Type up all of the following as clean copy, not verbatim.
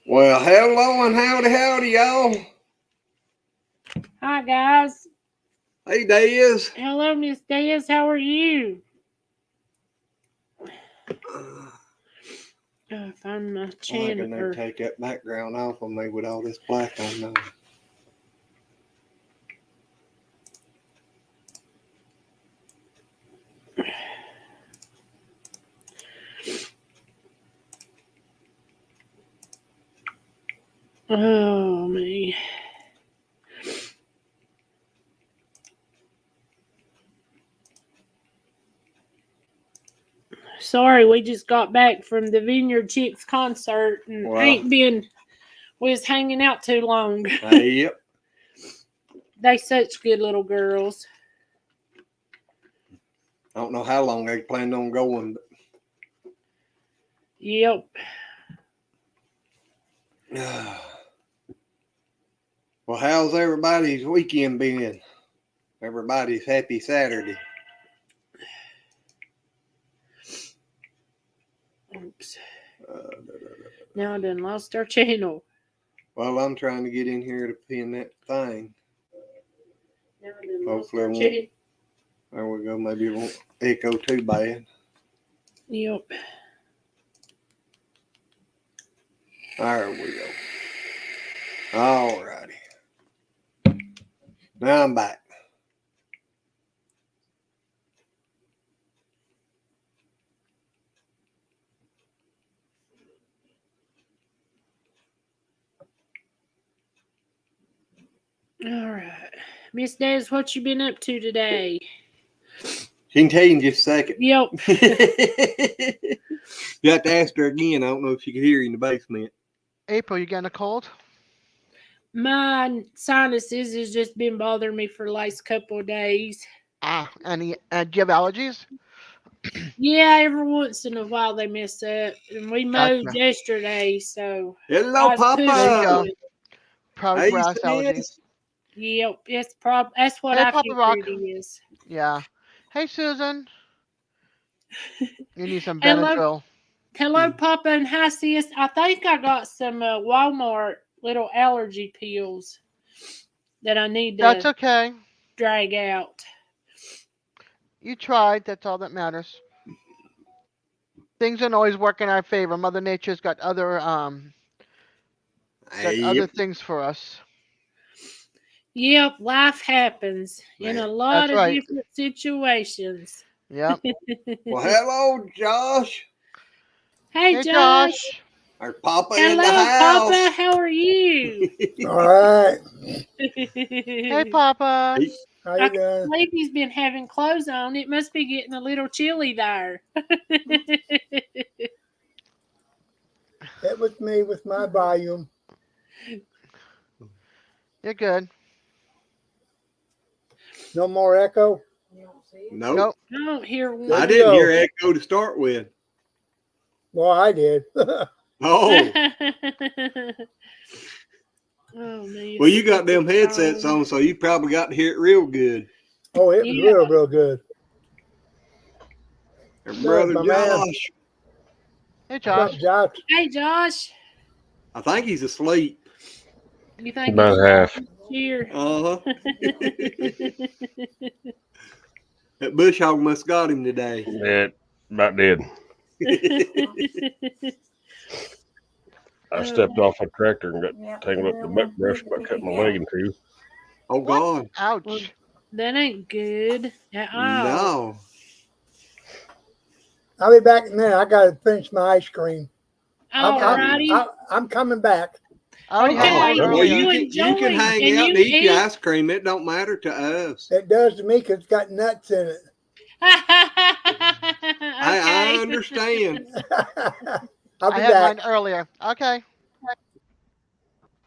Well, hello and howdy, y'all. Hi, guys. Hey, Diz. Hello, Miss Diaz. How are you? Find my I channel. can never take that background off of me with all this black on there. Oh, me. Sorry, we just got back from the Vineyard Chicks concert and we was hanging out too long. Yep. They such good little girls. I don't know how long they planned on going, but Yep. well, how's everybody's weekend been? Everybody's happy Saturday. Oops. Now I done lost our channel. Well, I'm trying to get in here to pin that thing. Now I done Hopefully it lost our won't. channel. There we go. Maybe it won't echo too bad. Yep. There we go. All righty. Now I'm back. All right. Miss Daz, what you been up to today? She can tell you in just a second. Yep. You have to ask her again. I don't know if she could hear you in the basement. April, you getting a cold? My sinuses has just been bothering me for the last couple of days. Do you have allergies? Yeah, every once in a while they mess up. And we mowed Gotcha. yesterday, so Hello, I Papa. pushed There you go. through it. Probably Hey, grass sis. allergies. Yep, that's what Hey, I Papa figured Rock. it is. Yeah. Hey, Susan. You need some Hello, Benadryl. Papa, and hi, sis. I think I got some Walmart little allergy pills that I need That's to okay. drag out. You tried. That's all that matters. Things don't always work in our favor. Mother Nature's got other Yep. things for us. Yep, life happens in a lot That's of right. different situations. Yep. Well, hello, Josh. Hey, Hey, Josh. Josh. Our Papa in the Hello, Papa. house. How are you? All right. Hey, Papa. How I you can't doing? believe he's been having clothes on. It must be getting a little chilly there. It was me with my volume. You're good. No more echo. Nope. Nope. I don't hear I Good one. to didn't go. hear echo to start with. Well, I did. Oh. Oh, man. Well, you got them headsets on, so you probably got to hear it real good. Oh, it was Yeah. real good. Our There's brother my man. Josh. Hey, What's up, Josh. Josh? Hey, Josh. I think he's asleep. You think About half. Here? Uh-huh. That bush hog must got him today. It about did. I stepped off a tractor and got tangled up the buck brush, about cut my leg in two. Oh, What? God. Ouch. That ain't good at all. No. I'll be back in a minute. I got to finish my ice cream. Alrighty. I'm coming back. I already had Okay. mine Well, earlier. you enjoy can hang and out you and eat your eat. ice cream. It don't matter to us. It does to me because it's got nuts in it. I understand. I'll I be had back. mine earlier. Okay.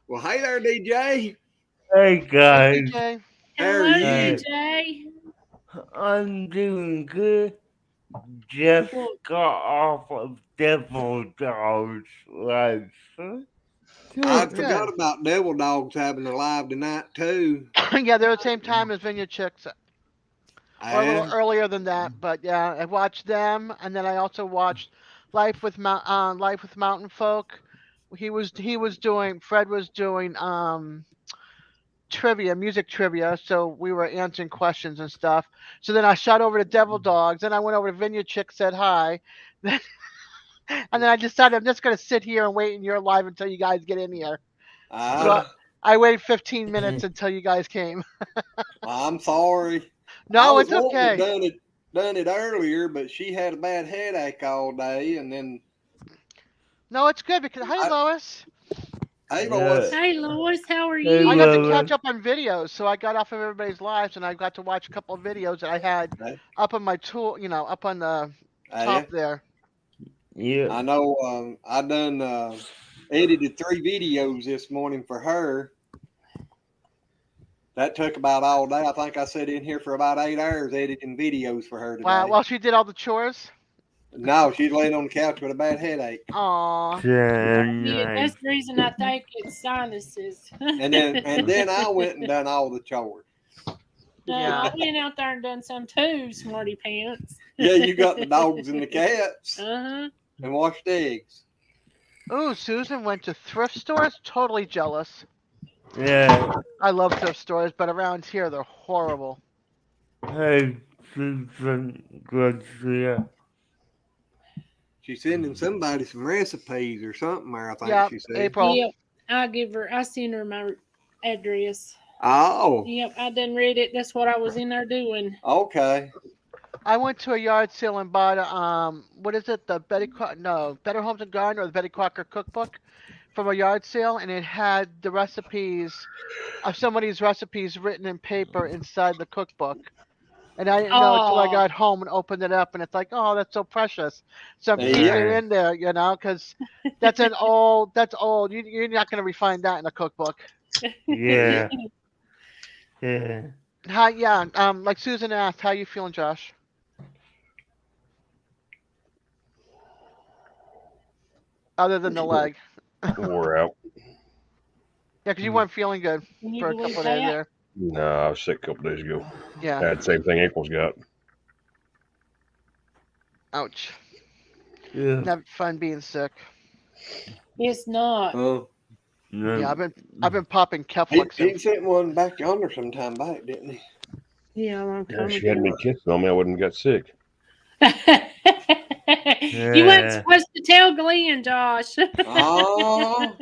Well, hey there, DJ. Hey Hey, guys, DJ. How are Hello, you? DJ. I'm doing good. Just Well, got off of Devil Dogs last I Oh, night. forgot good. about Devil Dogs having a live tonight, too. Yeah, they're the same time as Vineyard Chicks, or a little And earlier than that. But yeah, I watched them, and then I also watched Life with Mountain Folk, Fred was doing trivia, music trivia, so we were answering questions and stuff. So then I shot over to Devil Dogs, then I went over to Vineyard Chick, said hi. And then I decided I'm just gonna sit here and wait in your live until you guys get in here. So I waited 15 minutes until you guys came. I'm sorry. No, I it's was wanting to okay. done it earlier, but she had a bad headache all day, and then No, it's good because hey Lois. hey, Lois. Hey, Lois, how are Hey, you? I got to Lois. catch up on videos, so I got off of everybody's lives and I got to watch a couple of videos that I had up on my tool, up on the top there. Yeah. I know. I done edited 3 videos this morning for her. That took about all day. I think I sat in here for about 8 hours editing videos for her today. Wow, while she did all the chores. No, she's laying on the couch with a bad headache. Aw. Yeah, that's the reason I think it's sinuses. And then I went and done all the chores. I went out there and done some too, smarty pants. Yeah, you got the dogs and the cats. Uh-huh. And washed eggs. Ooh, Susan went to thrift stores. Totally jealous. Yeah. I love thrift stores, but around here they're horrible. Hey, Susan. Good to see you. She's sending somebody some recipes or something there, I think she said. April. Yep, I sent her my address. Oh. Yep, I done read it. That's what I was in there doing. Okay. I went to a yard sale and bought what is it? The Better Homes and Garden or the Betty Crocker cookbook from a yard sale, and it had the recipes of somebody's recipes written in paper inside the cookbook. And I didn't know until I got home and opened it up, and it's like, oh, that's so precious. So I'm keeping it in there, because that's old. You're not going to refine that in a cookbook. Yeah. Yeah. Like Susan asked, how you feeling, Josh? Other than the leg. Wore out. Yeah, because you weren't feeling good for a couple of days there. No, I was sick a couple days ago. Yeah. I had the same thing April's got. Ouch. Yeah. Not fun being sick. It's not. Oh. No. Yeah, I've been popping Keflix. He sent one back yonder sometime back, didn't he? Yeah, I'm coming. She hadn't been kissing on me, I wouldn't have got sick. You weren't supposed to tell Glenn, Josh. Oh.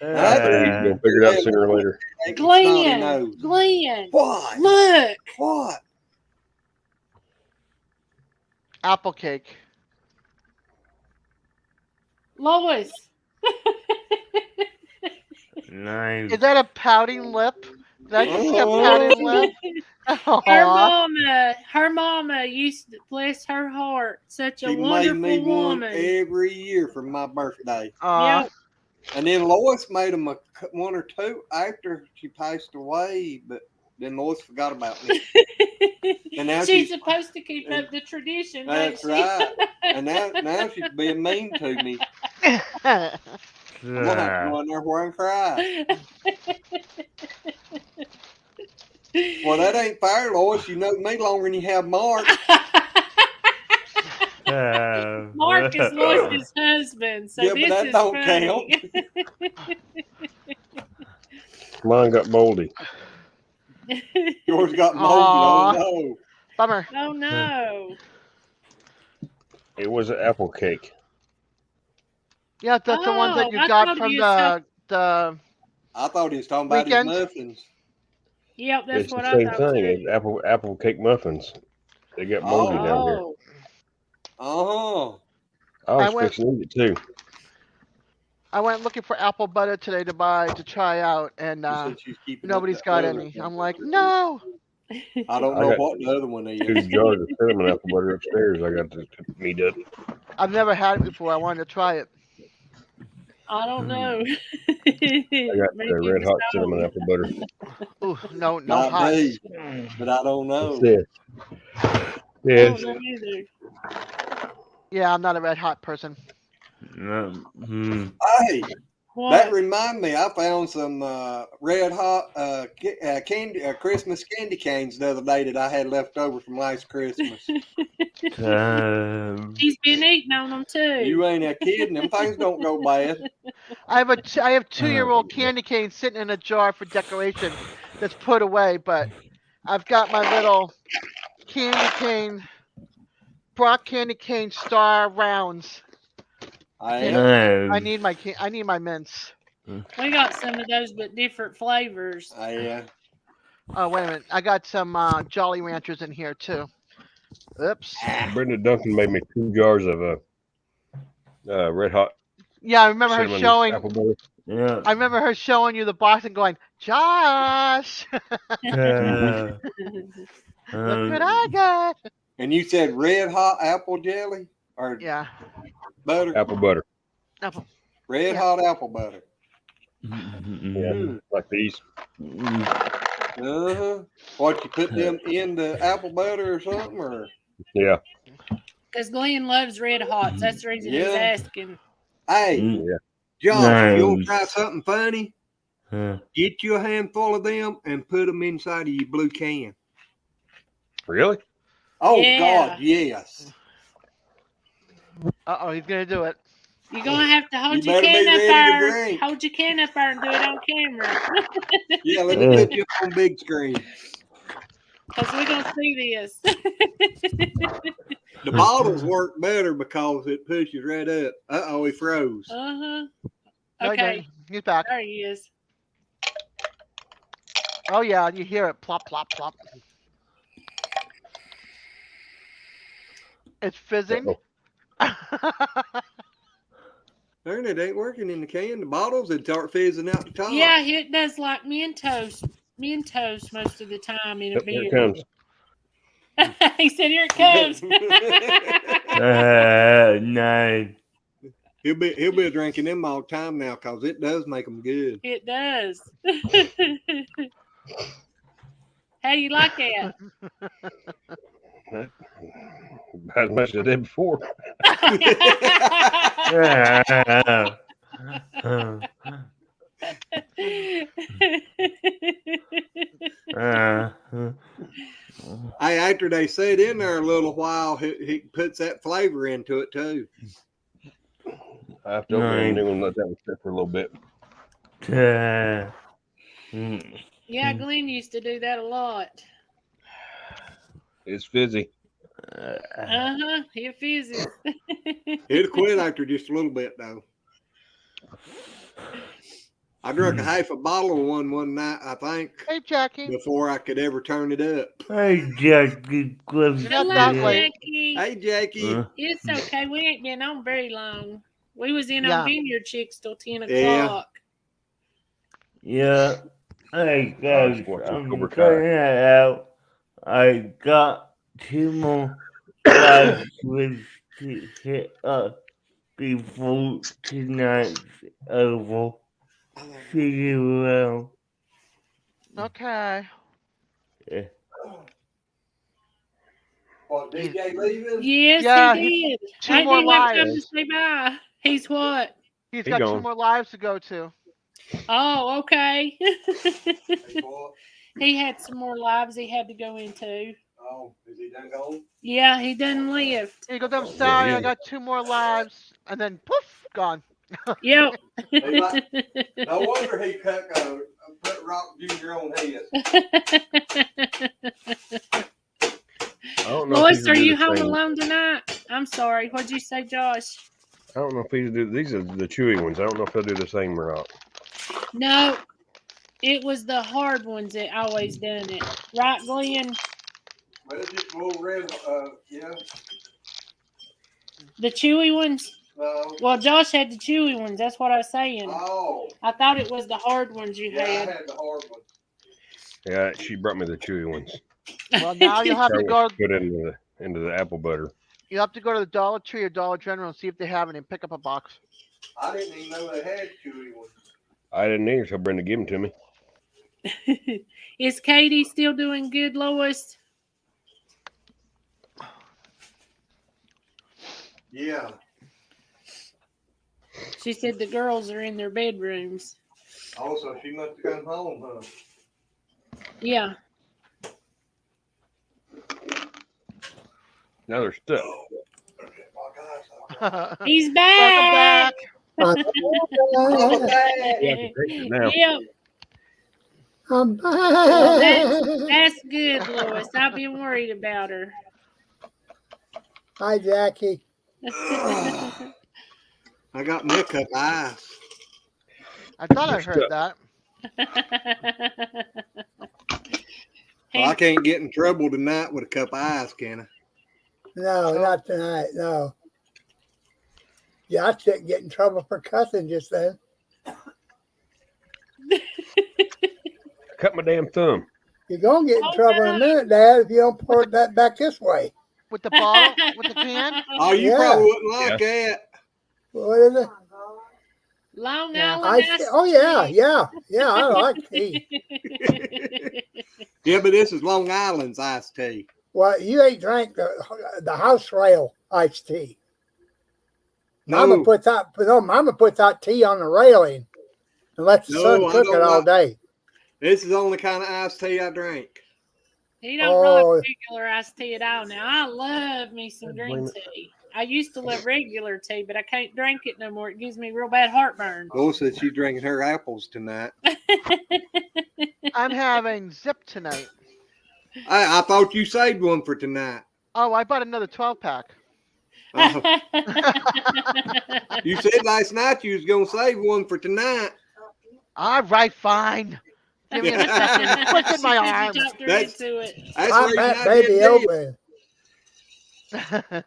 You'll figure it out sooner or later. Glenn. What? Look. What? Apple cake. Lois. Nice. Is that a pouting lip? Did I just see a pouting lip? Her mama used to, bless her heart, such a She wonderful made me one woman. every year for my birthday. Yep. And then Lois made them one or two after she passed away, but then Lois forgot about me. And now she's supposed to keep up the tradition. That's right. And now she's being mean to me. I'm gonna have to go in there where and cry. Well, that ain't fair, Lois. You know me longer than you have Mark. Mark is Lois's husband, so yeah, this but that is don't funny. count. Mine got moldy. Yours got moldy. Oh no. Bummer. Oh no. It was an apple cake. Yeah, that's the ones that you got from the. I thought he was talking about his muffins. Yep, that's it's what the I same thought. thing. It's apple cake muffins. They got moldy down here. Oh. I was fixing to eat it too. I went looking for apple butter today to try out, and nobody's got any. I'm like, no. I don't know what the other one is. 2 jars of cinnamon apple butter upstairs. I got to meet up. I've never had it before. I wanted to try it. I don't know. I got red hot cinnamon apple butter. Ooh, no Not hot. me, but I don't know. Yes. Yeah, I'm not a red hot person. Hey, that remind me. I found some red hot Christmas candy canes the other day that I had left over from last Christmas. He's been eating on them too. You ain't a kidding. Them things don't go bad. I have 2-year-old candy cane sitting in a jar for decoration that's put away, but I've got my little candy cane, Brock candy cane star rounds. I Nice. need my mints. We got some of those, but different flavors. Yeah. Oh, wait a minute. I got some Jolly Ranchers in here too. Oops. Brenda Duncan made me 2 jars of red hot Yeah, I remember her cinnamon showing. apple butter. Yeah. I remember her showing you the box and going, Josh, Uh, look what I got. And you said red hot apple jelly or Yeah. butter? Apple butter. Apple. Red Yeah. hot apple butter. Yeah, like these. What, you put them in the apple butter or something, or? Yeah. Because Glenn loves red hots. That's the reason he's Yeah. asking. Hey, Yeah. Josh, if you want to Nice. try something funny, get you a handful of them and put them inside of your blue can. Really? Oh, Yeah. God, yes. Uh-oh, he's going to do it. You're going to have to hold You your better be can up ready to there. drink. Hold your can up there and do it on camera. Yeah, let me put you up on big screen. Because we're going to see this. The bottles work better because it pushes right up. Uh-oh, he froze. No, Okay. he's back. There he is. Oh, yeah, you hear it. Plop, plop, plop. It's fizzing. Darn, it ain't working in the can. The bottles, it start fizzing out the top. Yeah, it does like Mentos most of the time in a Yep, here beer. it comes. He said, here it comes. Nice. He'll be drinking them all the time now because it does make them good. It does. How you like that? As much as I did before. Hey, after they sit in there a little while, he puts that flavor into it too. I have to open it and let that one sit for a little bit. Yeah, Glenn used to do that a lot. It's fizzy. It fizzes. It'll quit after just a little bit though. I drank a half a bottle of one night, I think, Hey, Jackie. before I could ever turn it up. Hey, Jackie. You're not that late. Jackie. Hey, Jackie. It's okay. We ain't been on very long. We was in Yeah. on Vineyard Chicks till 10 Yeah. o'clock. Yeah. Hey, guys. watch I'm Cobra Kai. going out. I got 2 more lives to hit up before tonight's over. See you around. Okay. Yeah. What, DJ leaving? Yes, Yeah, he did. 2 I more didn't have time to lives. say bye. He's what? He's He got 2 gone. more lives to go to. Oh, okay. Hey, boy. He had some more lives he had to go into. Oh, is he done gone? Yeah, he done left. He goes, I'm sorry, he I is. got 2 more lives. And then poof, gone. Yep. No wonder he put Rock Jr. on his. I don't know. Lois, if are these you do the home same- alone tonight? I'm sorry. What'd you say, Josh? I don't know if these are the chewy ones. I don't know if they'll do the same or not. No, it was the hard ones that always done it. Right, Glenn? But it's just a little red, yeah. The chewy ones? No. Well, Josh had the chewy ones. That's what I was saying. Oh, I thought it was the hard ones you yeah, I had. had the hard one. Yeah, she brought me the chewy ones. Well, now you'll have to go. Put into the apple butter. You have to go to the Dollar Tree or Dollar General and see if they have it and pick up a box. I didn't even know they had chewy ones. I didn't either, so Brenda gave them to me. Is Katie still doing good, Lois? Yeah. She said the girls are in their bedrooms. Also, she must have come home, huh? Yeah. Now they're stuck. Oh, my gosh. He's Welcome back. back. You have to take it now. Yep. I'm Well, back. that's good, Lois. I've been worried about her. Hi, Jackie. I got me a cup of ice. I thought I heard that. Well, I can't get in trouble tonight with a cup of ice, can I? No, not tonight. No. Yeah, I shouldn't get in trouble for cussing just then. Cut my damn thumb. You're gonna get in Oh, trouble in a no. minute, Dad, if you don't pour that back this way. With the bottle, with the can. Oh, you Yeah. probably wouldn't like that. What is it? Long Yeah. Island Ice tea. iced Oh yeah, tea. yeah. I like tea. Yeah, but this is Long Island's iced tea. Well, you ain't drank the house rail iced tea. No, Mama puts out tea on the railing and lets the No, sun I cook don't it all like- day. this is the only kind of iced tea I drink. He don't Oh. like regular iced tea at all. Now I love me some green tea. I used to love regular tea, but I can't drink it no more. It gives me real bad heartburn. Lois said she's drinking her apples tonight. I'm having Zip tonight. I thought you saved one for tonight. Oh, I bought another 12-pack. You said last night you was gonna save one for tonight. All right, fine. Give me a second. Twisted my arm. She talked her That's- into it. That's Pop where that you're not baby getting open.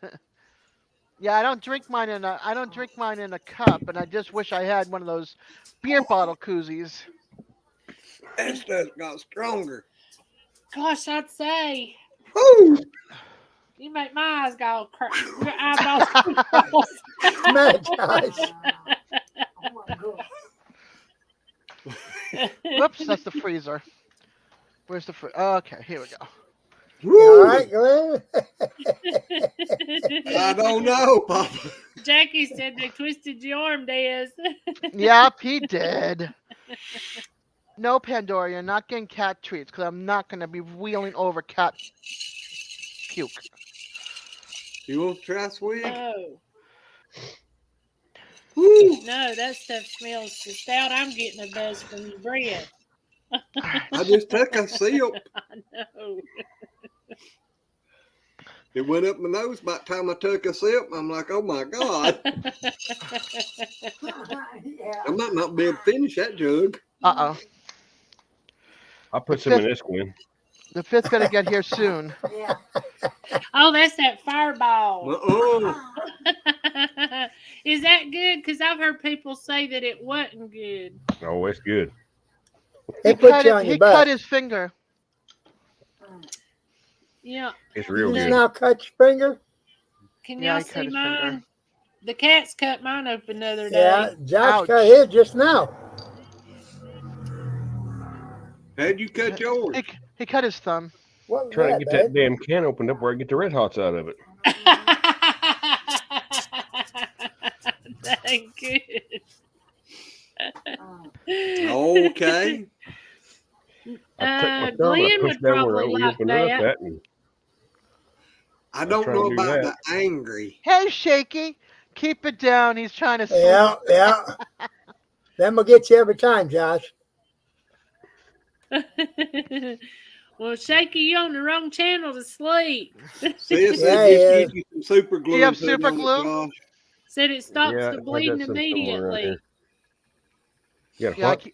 Yeah, I don't drink mine in a cup, and I just wish I had one of those beer bottle koozies. That stuff got stronger. Gosh, I'd say Woo! you make my eyes go your eyeballs cross. Man, guys. Whoops, that's the freezer. Where's the okay, here we go. You all right, Glenn? I don't know, Papa. Jackie said they twisted your arm, Des. Yep, he did. No, Pandora, you're not getting cat treats because I'm not going to be wheeling over cat puke. You want to try swig? No, Woo! no, that stuff smells the stout. I'm getting a buzz from your breath. I just took a sip. I know. It went up my nose by the time I took a sip. I'm like, oh my God. I might not be able to finish that jug. Uh-oh. I'll put some in this one. The fifth going to get here soon. Oh, that's that fireball. Uh-uh. Is that good? Because I've heard people say that it wasn't good. Oh, it's good. He put you on He your cut butt. his finger. Yeah. It's real You good. now cut your finger? Can Yeah, y'all he cut see his mine? finger. The cats cut mine open the other day. Yeah, Josh Ouch. cut his just now. How'd you cut yours? He cut his thumb. What was Trying to that, get that babe? damn can opened up where I get the red hots out of it. Dang good. Okay. I took my thumb, I Glenn pushed would down where probably we like opened it up that. at, and I don't trying to know do about that. the angry. Hey, Shaky. Keep it down. He's trying to sleep. Yeah. Them will get you every time, Josh. Well, Shaky, you on the wrong channel to sleep. Sis Yeah, said he just is. get you some super glue. You have and put it super on it, glue? Josh. Said it stops Yeah, I the got bleeding some somewhere around immediately. here. You got Yeah, what?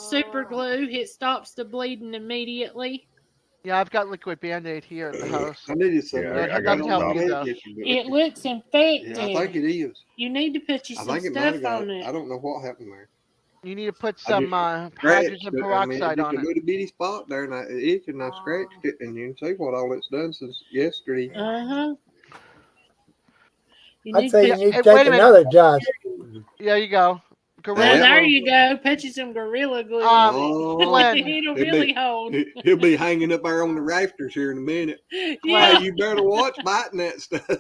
Super glue, it stops the bleeding immediately. yeah, I've got liquid Band-Aid here at the house. I needed some. Yeah, I got don't some know either. how to get you, but- It looks infected. Yeah, I think it is. You need to put you I some think it might have stuff got on it. I it. don't know what happened there. You need to put I some Scratched hydrogen it. I mean, peroxide just on a it. little bitty spot there, and it itched, and I scratched it, and you can see what all it's done since yesterday. Uh-huh. You I'd need say to you put, need to Hey, take wait a minute. another, Josh. There you go. well, Gorilla there glue. you go. Put you some Gorilla Glue. Oh, Glenn. It'll It'd really be- hold. He'll be hanging up there on the rafters here in a minute. Yeah. Hey, you better watch biting that stuff. I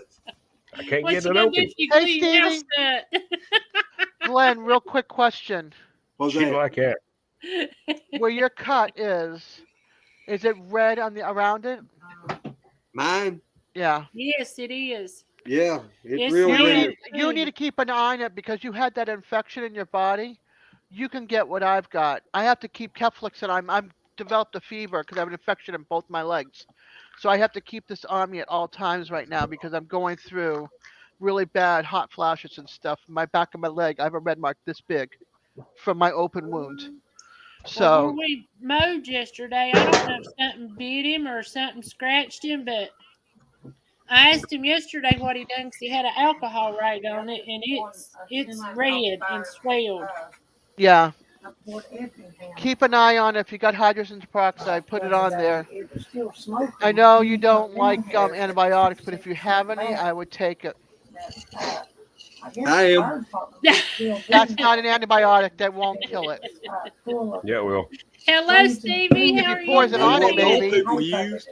can't What get you it gonna do open. if you Hey, glue your mouth Stevie. shut? Glenn, real quick question. What's Shoot that? like that. Where your cut is it red on the around it? Mine? Yeah. Yes, it is. Yeah, it's It's real not- weird. You need to keep an eye on it because you had that infection in your body. You can get what I've got. I have to keep Keflix, and I'm developed a fever because I have an infection in both my legs. So I have to keep this on me at all times right now because I'm going through really bad hot flashes and stuff. My back of my leg, I have a red mark this big from my open wound. Well, So when we mowed yesterday, I don't know if something bit him or something scratched him, but I asked him yesterday what he done because he had an alcohol rate on it, and it's red and swelled. yeah, keep an eye on it. If you got hydrogen peroxide, put it on there. I know you don't like antibiotics, but if you have any, I would take it. I am. That's not an antibiotic. That won't kill it. Yeah, well, Hello, Stevie. If How you are poison you? on it, What all maybe. people use.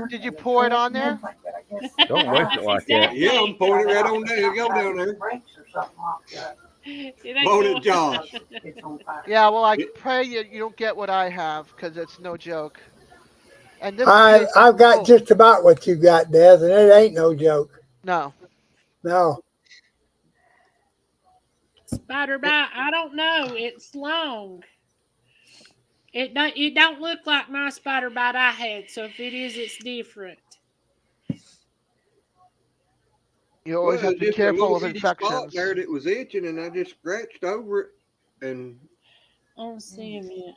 Did you pour it on there? don't waste it like that. Yeah, I'm pouring it right on there. Go down there. It ain't Won't going- it, Josh? Yeah, well, I pray you don't get what I have because it's no joke. And this I've got just about what you got, Des, and it ain't no joke. no. No. Spider bite. I don't know. It's long. It don't look like my spider bite I had. So if it is, it's different. You always Well, have to be just a careful little of itty spot infections. there that was itching, and I just scratched over it, and I don't see him yet.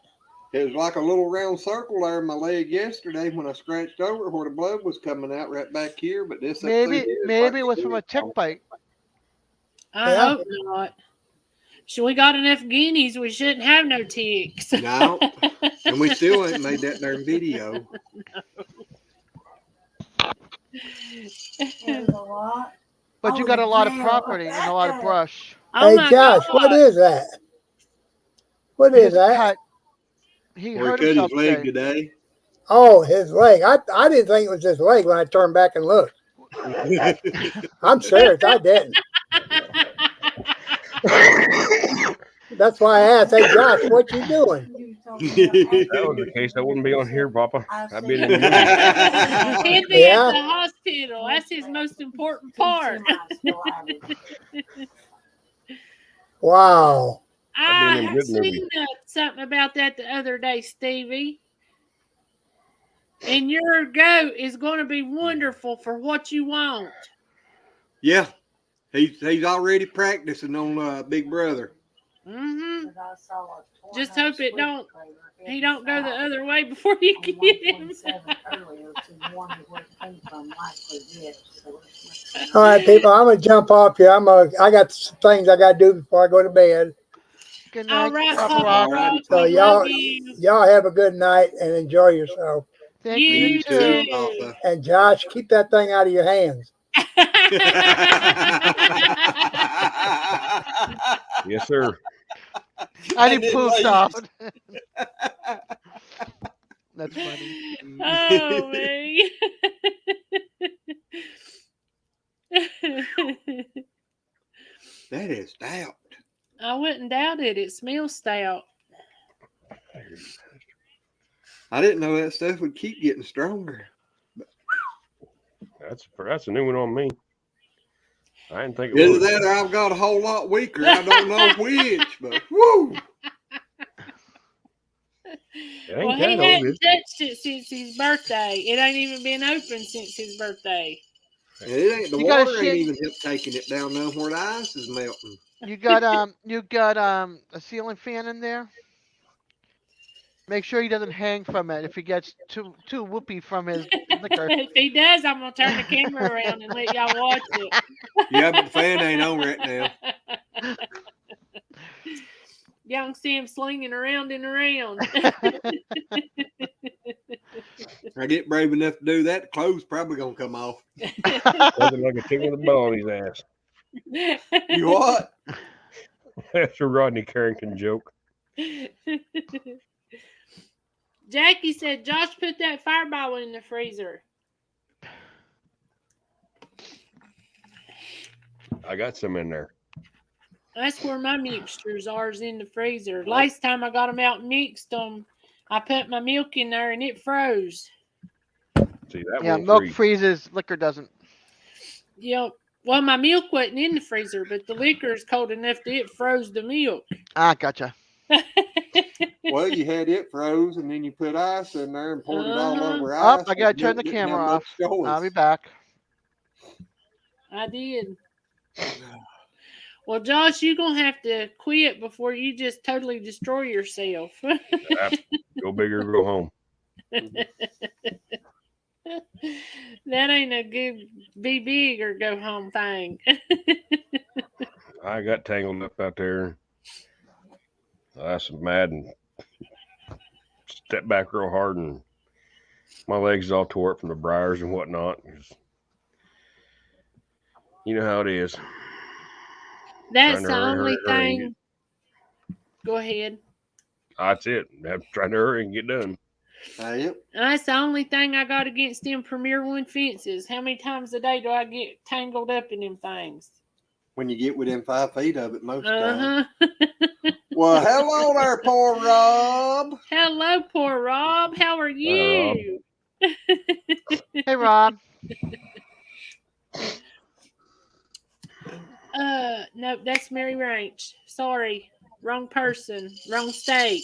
it was like a little round circle there in my leg yesterday when I scratched over it where the blood was coming out right back here. But this up Maybe through here is maybe like it was from a tick bite. I Yeah. hope not. So we got enough guineas. We shouldn't have no ticks. No, and we still ain't made that darn video. But you got a lot of property and a lot of brush. Oh Hey, my Josh, God. what is that? What His is that? cut. He Where hurt he cut himself his leg today. today. Oh, his leg. I didn't think it was his leg when I turned back and looked. I'm serious. I didn't. That's why I asked, hey, Josh, what you doing? If that was the case, I wouldn't be on here, Papa. I'd be in the movie. He'd be Yeah. at the hospital. That's his most important part. Wow. I in a have good movie. seen something about that the other day, Stevie. And your goat is going to be wonderful for what you want. Yeah, he's already practicing on Big Brother. Mm-hmm. Just hope he don't go the other way before you get him. All right, people, I'm gonna jump off here. I got some things I gotta do before I go to bed. Good All night, right, Papa Papa Rock. Rock. So We y'all- love you. Y'all have a good night and enjoy yourself. Thank You you too. too. Papa. And Josh, keep that thing out of your hands. Yes, sir. And he And then poofed leave. off. That's funny. Oh, me. That is stout. I wouldn't doubt it. It smells stout. I didn't know that stuff would keep getting stronger. That's a new one on me. I didn't think it Either was. that or I've got a whole lot weaker. I don't know which, but woo! It ain't Well, he that old, hadn't is it? touched it since his birthday. It ain't even been open since his birthday. And it ain't the You gotta water ain't shit- even help taking it down there where the ice is melting. You got a ceiling fan in there? Make sure he doesn't hang from it if he gets too whoopy from his liquor. If he does, I'm gonna turn the camera around and let y'all watch it. Yeah, but the fan ain't on right now. Y'all can see him slinging around and around. I get brave enough to do that, the clothes probably gonna come off. Looking like a chicken with a ball in his ass. You what? That's a Rodney Carrington joke. Jackie said, Josh put that fireball in the freezer. I got some in there. That's where my mixtures are, is in the freezer. Last time I got them out and mixed them, I put my milk in there and it froze. See, that Yeah, won't milk freeze. freezes, liquor doesn't. Yep. Well, my milk wasn't in the freezer, but the liquor is cold enough that it froze the milk. Ah, gotcha. Well, you had it froze, and then you put ice in there and poured it all over Oh, ice. I gotta and turn milk the didn't have camera much off. choice. I'll be back. I did. Well, Josh, you're going to have to quit before you just totally destroy yourself. Go big or go home. That ain't a good be big or go home thing. I got tangled up out there. I was mad and stepped back real hard, and my legs all tore up from the briars and whatnot. You know how it is. That's Trying to the hurry, only hurry and thing. Go ahead. That's it. I'm trying to hurry and get done. Yep. That's the only thing I got against them Premier One fences. How many times a day do I get tangled up in them things? When you get within 5 feet of it, most times. Uh-huh. Well, hello there, poor Rob. Hello, poor Rob. How are you? Hey, Rob. No, that's Mary Ranch. Sorry. Wrong person. Wrong state.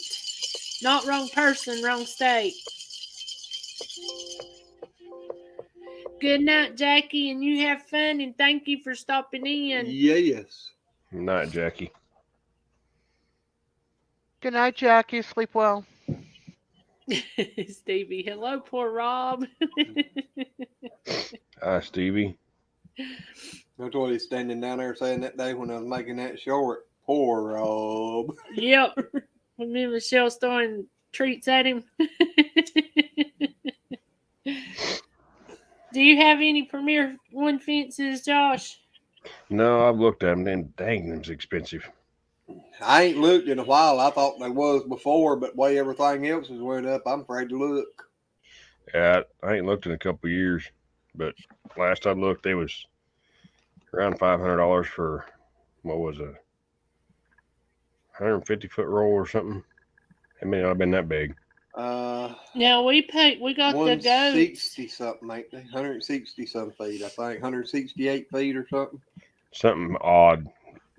Not wrong person, wrong state. Good night, Jackie, and you have fun, and thank you for stopping in. Yes. Night, Jackie. Good night, Jackie. Sleep well. Stevie, hello, poor Rob. Hi, Stevie. That's what he's standing down there saying that day when I was making that short. Poor Rob. Yep. When me and Michelle's throwing treats at him. Do you have any Premier One fences, Josh? No, I've looked at them. And dang, them's expensive. I ain't looked in a while. I thought they was before, but the way everything else has went up, I'm afraid to look. Yeah, I ain't looked in a couple of years, but last I looked, they was around $500 for what was a 150-foot roll or something. It may not have been that big. Now we got the goats. 160 something, ain't they? 160 some feet, I think. 168 feet or something. Something odd.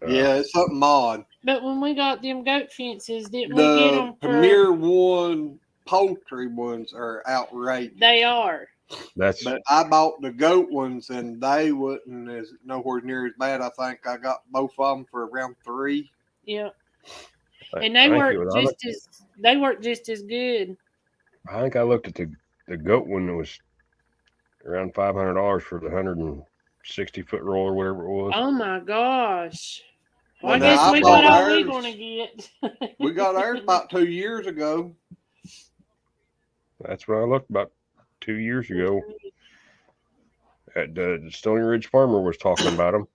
Yeah, it's something odd. But when we got them goat fences, didn't we get The them for... Premier One poultry ones are outrageous. They are. That's But I bought the goat ones, and they wasn't as nowhere near as bad. I think I got both of them for around $3. Yeah. I And they think work just as good. I think I looked at the goat one that was around $500 for the 160-foot roll or whatever it was. Oh my gosh. Well, Well, I now, guess I we bought got all ours. we're gonna get. We got ours about 2 years ago. That's what I looked about 2 years ago. At the Stony Ridge Farmer was talking about them,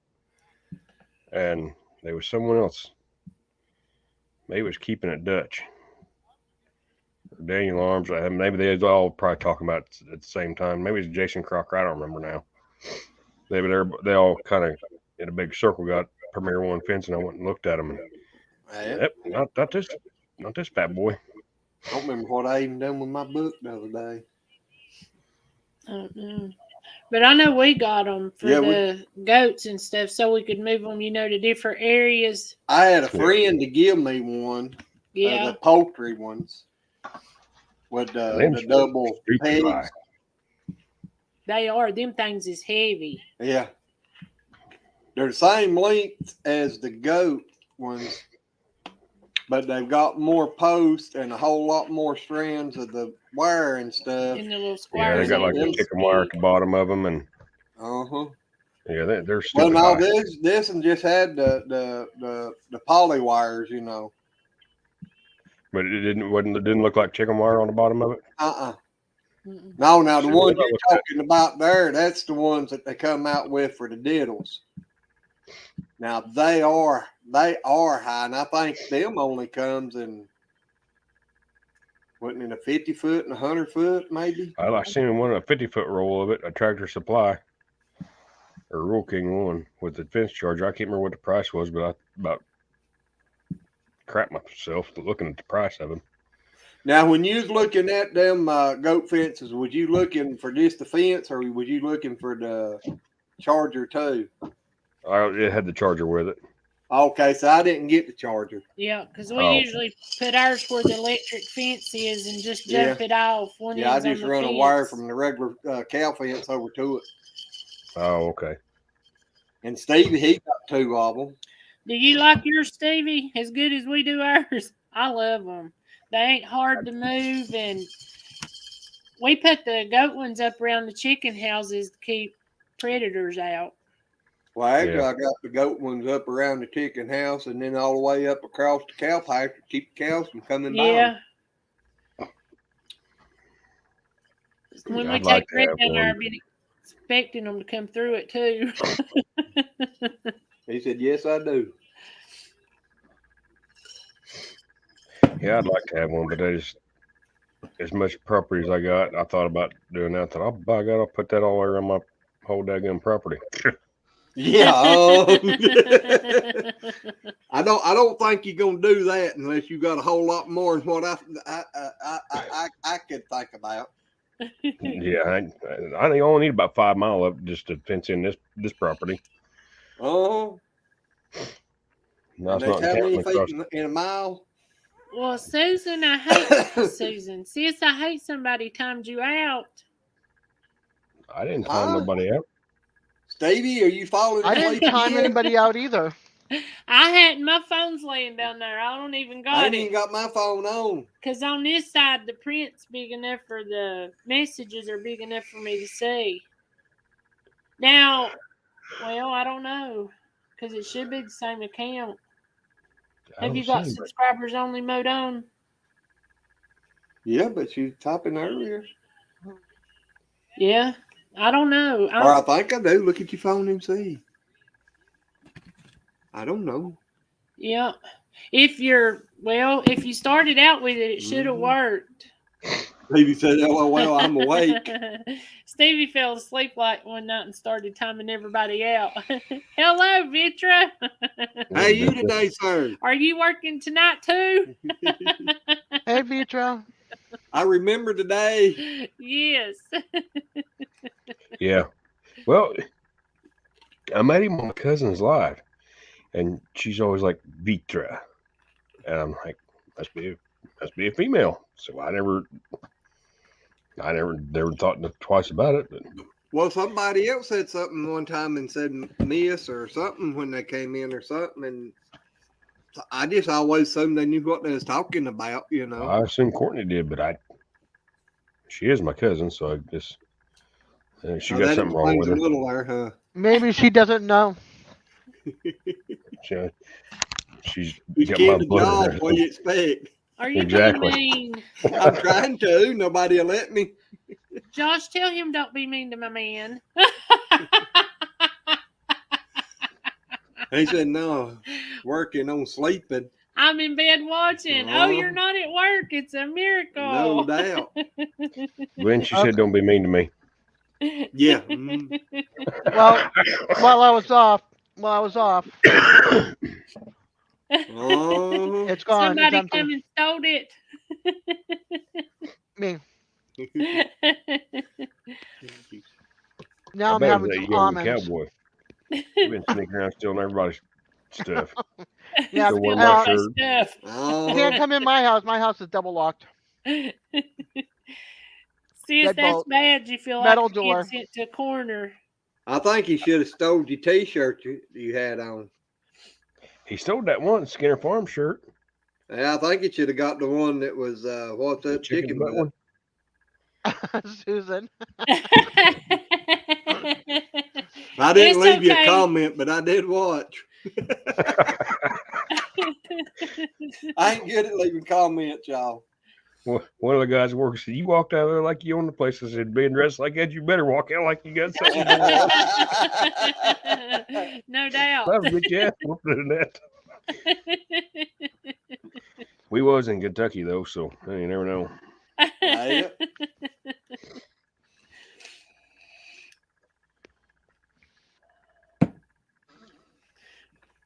and there was someone else. Maybe it was Keeping It Dutch. Or Daniel Arms. Maybe they was all probably talking about it at the same time. Maybe it's Jason Crocker. I don't remember now. They all kind of in a big circle got Premier One fence, and I went and looked at them. And, yep, not this fat boy. I don't remember what I even done with my book the other day. I don't know. But I know we got them for the goats and stuff, so we could move them, to different areas. I had a friend to give me one. Yeah. The poultry ones with the double pegs. They are. Them things is heavy. Yeah. They're the same length as the goat ones, but they've got more posts and a whole lot more strands of the wire and stuff. In the little Yeah, squares. they got like the chicken wire at the bottom of them, and yeah, they're stupid. Well, no, this one just had the poly wires, But it didn't look like chicken wire on the bottom of it. No, now the ones you're talking about there, that's the ones that they come out with for the diddles. Now they are high, and I think them only comes in wasn't in a 50-foot and 100-foot maybe. I seen one a 50-foot roll of it, a Tractor Supply or Rural King one with the fence charger. I can't remember what the price was, but I about crap myself looking at the price of them. Now, when you was looking at them goat fences, was you looking for just the fence, or was you looking for the charger too? It had the charger with it. Okay, so I didn't get the charger. Yeah, because we Oh. usually put ours where the electric fence is and just jump it off. One Yeah, I end's on just the run a fence. wire from the regular cow fence over to it. Oh, okay. And Stevie, he got 2 of them. Do you like yours, Stevie, as good as we do ours? I love them. They ain't hard to move, and we put the goat ones up around the chicken houses to keep predators out. Well, actually, I got the goat ones up around the chicken house and then all the way up across the cow pasture to keep the cows from coming by. Yeah. When we I'd take like to Red have down there, one. I've been expecting them to come through it too. He said, yes, I do. Yeah, I'd like to have one, but as much property as I got, I thought about doing that. I thought, by God, I'll put that all the way around my whole daggone property. Yeah. I don't think you're gonna do that unless you got a whole lot more than what I could think about. Yeah, I think I only need about 5 miles up just to fence in this property. Oh. That's And not how many counting across. feet in a mile? Well, Susan, I hate Susan. Sis, I hate somebody timed you out. I didn't time nobody out. Stevie, are you falling I asleep didn't time again? anybody out either. I hadn't. My phone's laying down there. I don't even I got ain't it. even got my phone on. Because on this side, the print's big enough for the messages are big enough for me to see. Now, well, I don't know. Because it should be the same account. Have you got subscribers only mode on? Yeah, but you typing earlier. Yeah. I don't know. Or I think I do. Look at your phone and see. I don't know. Yeah. If you started out with it, it should have worked. Stevie said, oh, well, I'm awake. Stevie fell asleep like one night and started timing everybody out. Hello, Vitra. How you today, sir? Are you working tonight too? Hey, Vitra. I remember today. Yes. Yeah. Well, I met him on my cousin's live, and she's always like Vitra, and I'm like, must be a female. So I never thought twice about it. But Well, somebody else said something one time and said miss or something when they came in or something, and I just always assumed they knew what they was talking about, you know. I assume Courtney did, but she is my cousin, so I guess she got something wrong with her. A little there, huh? Maybe she doesn't know. She's He's got my the blood. job. What do you expect? Are you Exactly. being mean? I'm trying to. Nobody will let me. Josh, tell him don't be mean to my man. He said, no, working on sleeping. I'm in bed watching. Oh, you're not at work. It's a miracle. No doubt. When she said, don't be mean to me. Yeah. Well, while I was off, Oh. it's gone. Somebody It's come empty. and stole it. Me. Now I I'm bet it having was some that young almonds. cowboy. He's been sneaking around stealing everybody's stuff. Yeah, Still wearing Steal my my shirt. stuff. Oh. can't come in my house. My house is double locked. Sis, Deadbolt. that's bad. You feel Metal like you door. get sent to a corner. I think he should have stole your T-shirt you had on. He stole that one Skinner Farm shirt. Yeah, I think he should have got the one that was what's that chicken butt butt. one. Susan. I didn't It's leave you a okay. comment, but I did watch. I ain't good at leaving comments, y'all. One of the guys working said, you walked out there like you own the place. I said, being dressed like that, you better walk out like you got something going on. No doubt. I'll get your ass whooped in that. We was in Kentucky, though, so you never know. Yeah.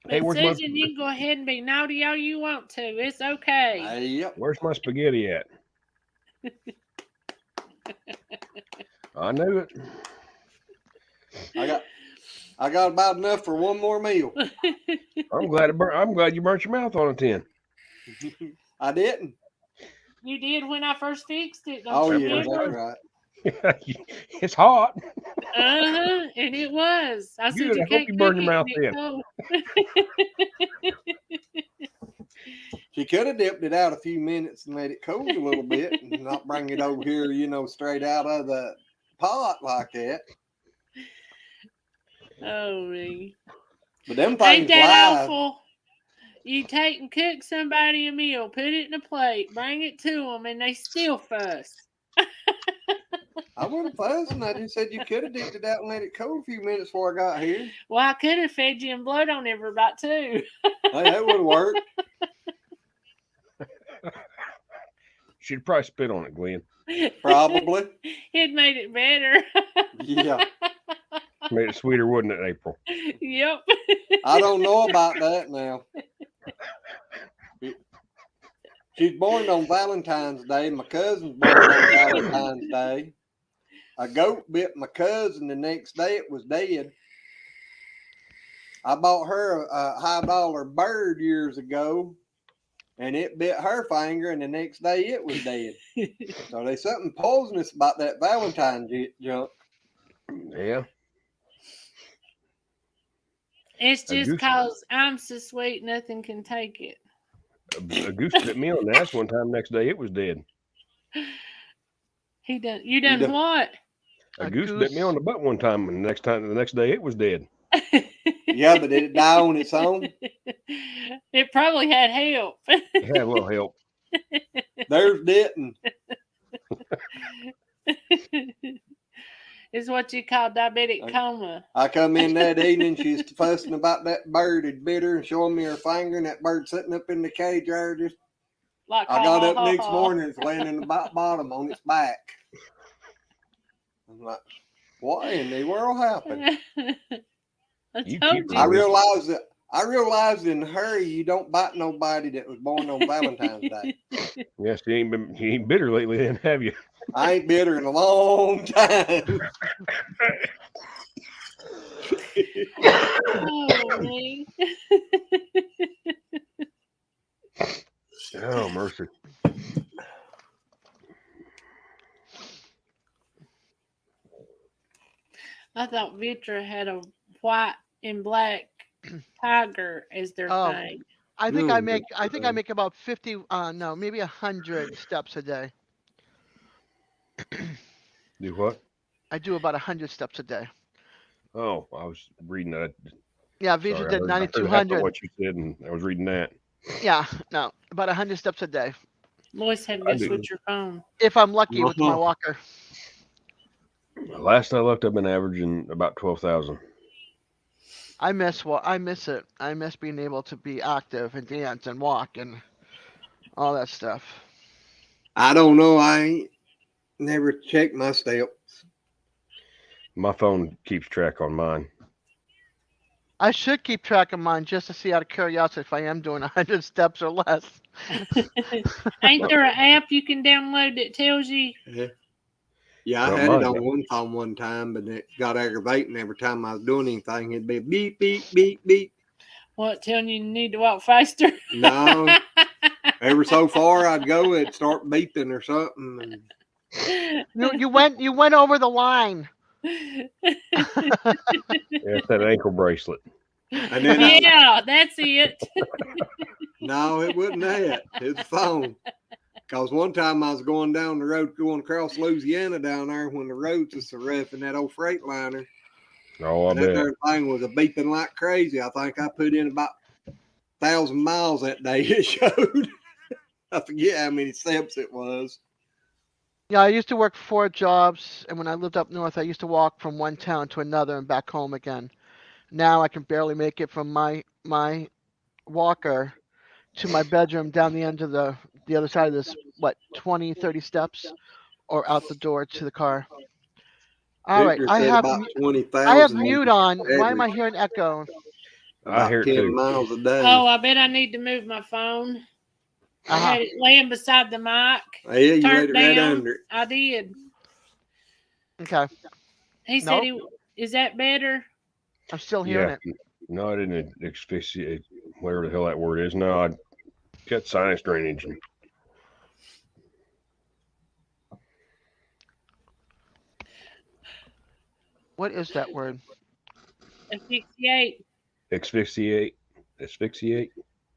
Hey, But where's Susan, you can go ahead and be naughty all you want to. It's okay. Yep. Where's my spaghetti at? I knew it. I I got about enough for one more meal. I'm glad you burnt your mouth on a tin. I didn't. You did when I first fixed it. Don't Oh you yeah, that's remember? right. It's hot. And it was. I said Good. you I hope can't you cook burn your it mouth and in. it cold. She could have dipped it out a few minutes and let it cool a little bit and not bring it over here, straight out of the pot like that. Oh me. But them Ain't things that live. awful? You take and cook somebody a meal, put it in a plate, bring it to them, and they still fuss. I wasn't fussing. I just said you could have dipped it out and let it cool a few minutes before I got here. Well, I could have fed you and blowed on every bite too. Hey, that would have worked. She'd probably spit on it, Glenn. Probably. It made it better. Yeah. Made it sweeter, wouldn't it, April? Yep. I don't know about that now. She's born on Valentine's Day. My cousin's born on Valentine's Day. A goat bit my cousin the next day. It was dead. I bought her a high-dollar bird years ago, and it bit her finger, and the next day it was dead. So there's something poisonous about that Valentine's junk. Yeah. It's A just goose- because I'm so sweet, nothing can take it. A goose bit me on the ass one time. Next day, it was dead. You done what? A goose bit me on the butt one time, and the next day, it was dead. Yeah, but did it die on its own? It probably had help. It had a little help. Theirs didn't. It's what you call diabetic coma. I come in that evening, she's fussing about that bird had bit her and showing me her finger, and that bird sitting up in the cage there. Like, I got up next morning, it's laying in the bottom on its back. I'm like, what in the world happened? I realized in a hurry you don't bite nobody that was born on Valentine's Day. Yes, you ain't bitter lately, then, have you? I ain't bitter in a long time. Oh, me. Oh, mercy. I thought Vitra had a white and black tiger as their thing. I think I make about 50 maybe 100 steps a day. Do what? I do about 100 steps a day. Oh, I was reading that. Yeah, Vitra Sorry, did I heard half of 9,200. what you said, and I was reading that. Yeah, no, about 100 steps a day. Lois had to go switch your phone. If I'm lucky with my walker. Last I looked, I've been averaging about 12,000. I miss it. I miss being able to be active and dance and walk and all that stuff. I don't know. I ain't never checked my steps. My phone keeps track on mine. I should keep track of mine just to see out of curiosity if I am doing 100 steps or less. Ain't there an app you can download that tells you? Yeah, I had it on one phone one time, but it got aggravating every time I was doing anything. It'd be beep, beep, beep, beep. What, telling you need to walk faster? No. Every so far I'd go, it'd start beeping or something. And... You went over the line. Yeah, it's that ankle bracelet. And then that's it. No, it wasn't that. It's the phone. Because one time I was going down the road, going across Louisiana down there when the roads was so rough in that old Freightliner. Oh, I bet. That thing was a beeping like crazy. I think I put in about 1,000 miles that day. It showed. I forget how many steps it was. Yeah, I used to work 4 jobs, and when I lived up north, I used to walk from one town to another and back home again. Now I can barely make it from my walker to my bedroom down the end of the other side of this, 20, 30 steps, or out the door to the car. All right, I have mute on. Why am I hearing echo? About 10 miles a day. Oh, I bet I need to move my phone. I had it laying beside the mic. Yeah, you laid it right under it. I did. Okay. He said is that better? I'm still hearing Yeah. it. No, I didn't asphyxiate, whatever the hell that word is. No, I got sinus drainage. And What is that word? Asphyxiate. asphyxiate.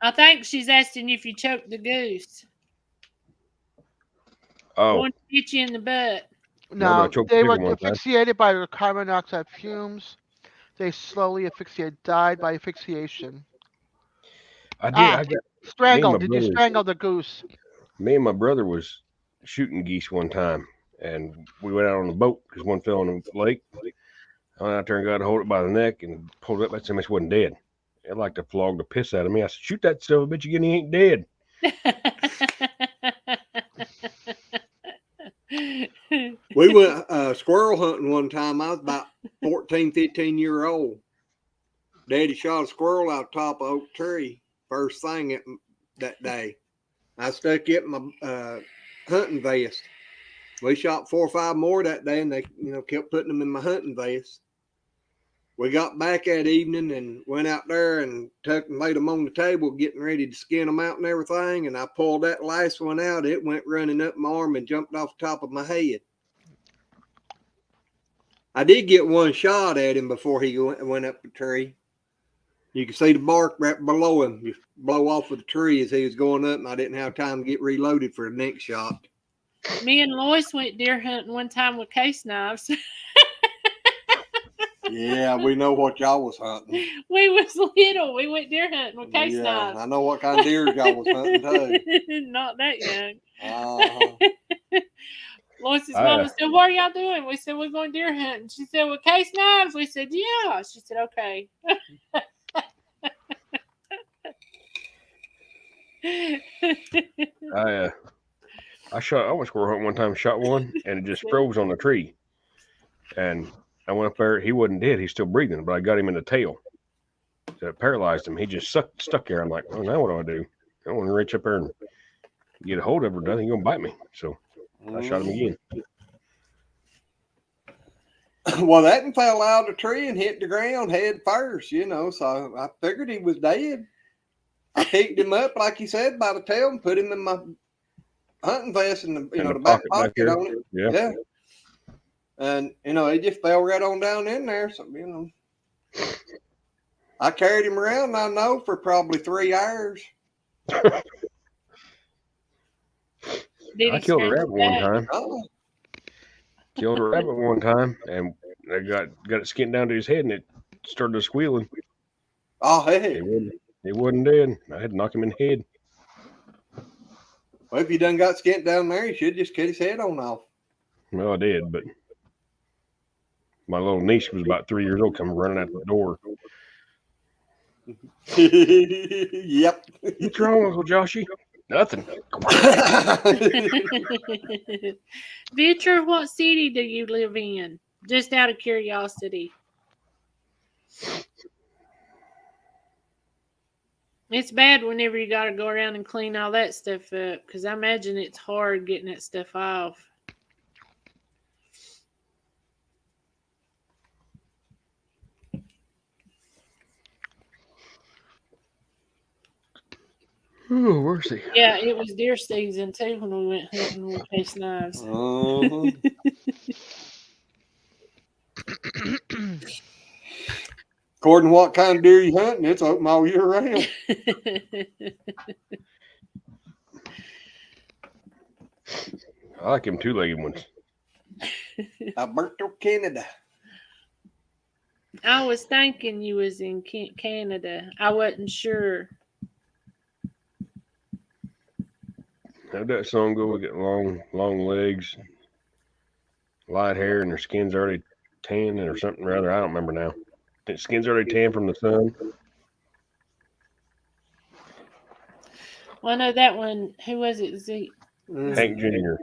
I think she's asking you if you choked the goose. Oh, One hit you in the butt. no, but I No, choked they the were chicken one time. asphyxiated by the carbon dioxide fumes. They slowly asphyxiated, died by asphyxiation. I did. Ah, I got me and strangle. my Did you brother. strangle the goose? Me and my brother was shooting geese one time, and we went out on the boat because one fell in the lake. I went out there and got to hold it by the neck and pulled it up. That much wasn't dead. It like to flog the piss out of me. I said, "Shoot that son of a bitch again. He ain't dead." We went squirrel hunting one time. I was about 14, 15 year old. Daddy shot a squirrel out top of oak tree first thing that day. I stuck it in my hunting vest. We shot 4 or 5 more that day, and they, kept putting them in my hunting vest. We got back that evening and went out there and laid them on the table, getting ready to skin them out and everything. And I pulled that last one out. It went running up my arm and jumped off the top of my head. I did get one shot at him before he went up the tree. You could see the bark right below him just blow off of the tree as he was going up, and I didn't have time to get reloaded for the next shot. Me and Lois went deer hunting one time with case knives. Yeah, we know what y'all was hunting. We was little. We went deer hunting with case knives. I know what kind of deer y'all was hunting too. Not that young. Uh-huh. Lois's mama said, "What are y'all doing?" We said, "We're going deer hunting." She said, "With case knives?" We said, "Yeah." She said, "Okay." I went squirrel hunting one time, shot one, and it just froze on the tree. And I went up there. He wasn't dead. He's still breathing, but I got him in the tail. So it paralyzed him. He just stuck there. I'm like, well, now what do I do? I don't want to reach up there and get a hold of her. Nothing gonna bite me. So I shot him again. Well, that one fell out of the tree and hit the ground head first, so I figured he was dead. I picked him up, like you said, by the tail and put him in my hunting vest and the back pocket on it. Yeah. And, he just fell right on down in there. So, I carried him around, I know, for probably 3 hours. I killed a rabbit one time. Oh. Killed a rabbit one time, and I got it skinned down to his head, and it started squealing. Oh, hey. He wasn't dead. I had to knock him in the head. Well, if you done got skinned down there, you should just cut his head on off. Well, I did, but my little niece was about 3 years old, coming running out the door. Yep. What's wrong, Uncle Joshy? Nothing. Victor, what city do you live in? Just out of curiosity. It's bad whenever you got to go around and clean all that stuff up, because I imagine it's hard getting that stuff off. Oh, where's he? Yeah, it was deer season too when we went hunting with case knives. According to what kind of deer you hunting, it's open all year round. I like them 2-legged ones. Alberto, Canada. I was thinking you was in Canada. I wasn't sure. How'd that song go? We get long legs, light hair, and their skin's already tan or something rather. I don't remember now. Their skin's already tan from the sun. Well, I know that one. Who was it? Hank Jr.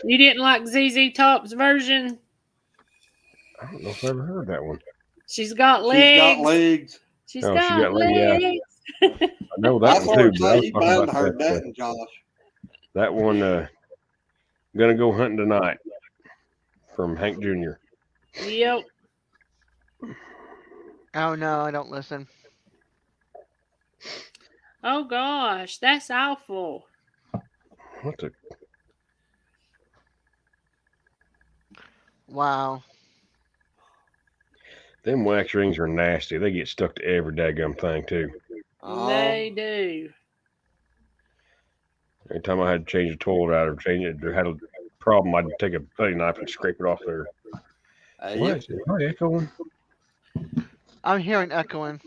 You didn't like ZZ Top's version? I don't know if I ever heard that one. She's got legs. She's got legs. Yeah. I know that one too. But You probably heard that one, Josh. That one, Gonna Go Hunting Tonight from Hank Jr. Yep. Oh no, I don't listen. Oh gosh, that's awful. What the? Wow. Them wax rings are nasty. They get stuck to every daggum thing too. They do. Every time I had to change the toilet out or change it, or had a problem, I'd take a putty knife and scrape it off there. What Yep. is it? Am I echoing? I'm hearing echoing.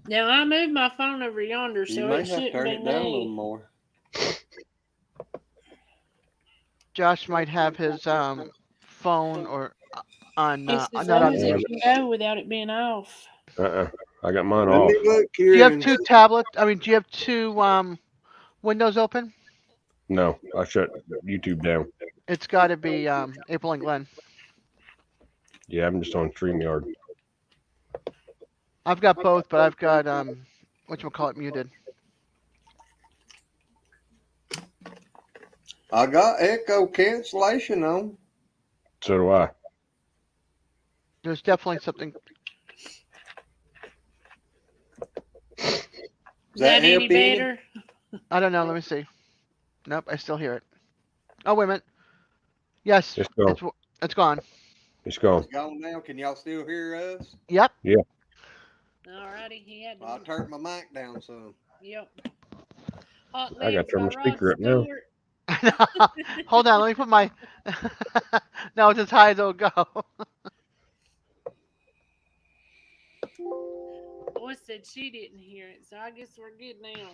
Now I moved my phone over yonder, You so may it have to shouldn't turn be it down a little me. more. Josh might have his phone or on It's as not low on as mute. it can go without it being off. I got mine Let off. me look Do here. you have and two see. tablets? I mean, do you have two windows open? No, I shut YouTube down. It's got to be April and Glenn. Yeah, I'm just on StreamYard. I've got both, but I've got whatchamacallit muted. I got echo cancellation on. So do I. There's definitely something. Is that that any help any? better? I don't know. Let me see. Nope, I still hear it. Oh, wait a minute. Yes, It's gone. it's gone. It's gone. It's gone now. Can y'all still hear us? Yep. Alrighty, he had to. I turned my mic down some. Yep. Hot I got legs to turn by my Rod speaker up now. Stewart. Hold on. Let me put my. No, it's as high as it'll go. Boy said she didn't hear it, so I guess we're good now.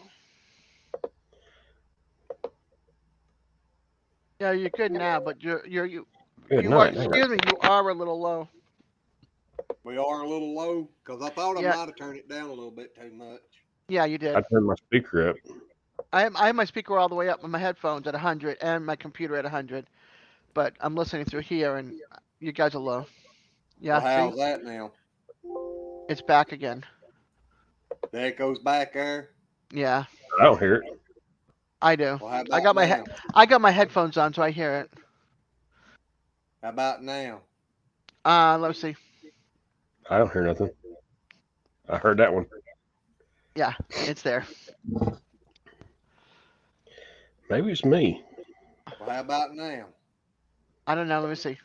Yeah, you're good now, but you Good you are. night. Excuse me. You are a little low. We are a little low because I thought I Yeah. might have turned it down a little bit too much. Yeah, you did. I turned my speaker up. I have my speaker all the way up with my headphones at 100 and my computer at 100, but I'm listening through here and you guys are low. Yeah, Well, how's see, that now? it's back again. The echo's back there. Yeah, I don't hear it. I do. Well, how I about got my now? I got my headphones on, so I hear it. How about now? Let's see. I don't hear nothing. I heard that one. Yeah, it's there. Maybe it's me. Well, how about now? I don't know. Let me see.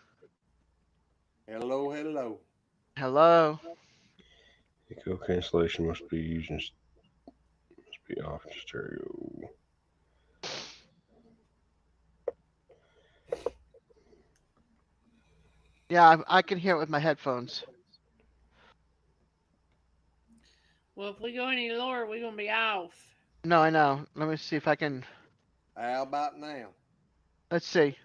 Hello, hello. Hello. Echo cancellation must be off stereo. Yeah, I can hear it with my headphones. Well, if we go any lower, we're gonna be off. No, I know. Let me see if I can. How about now? Let's see.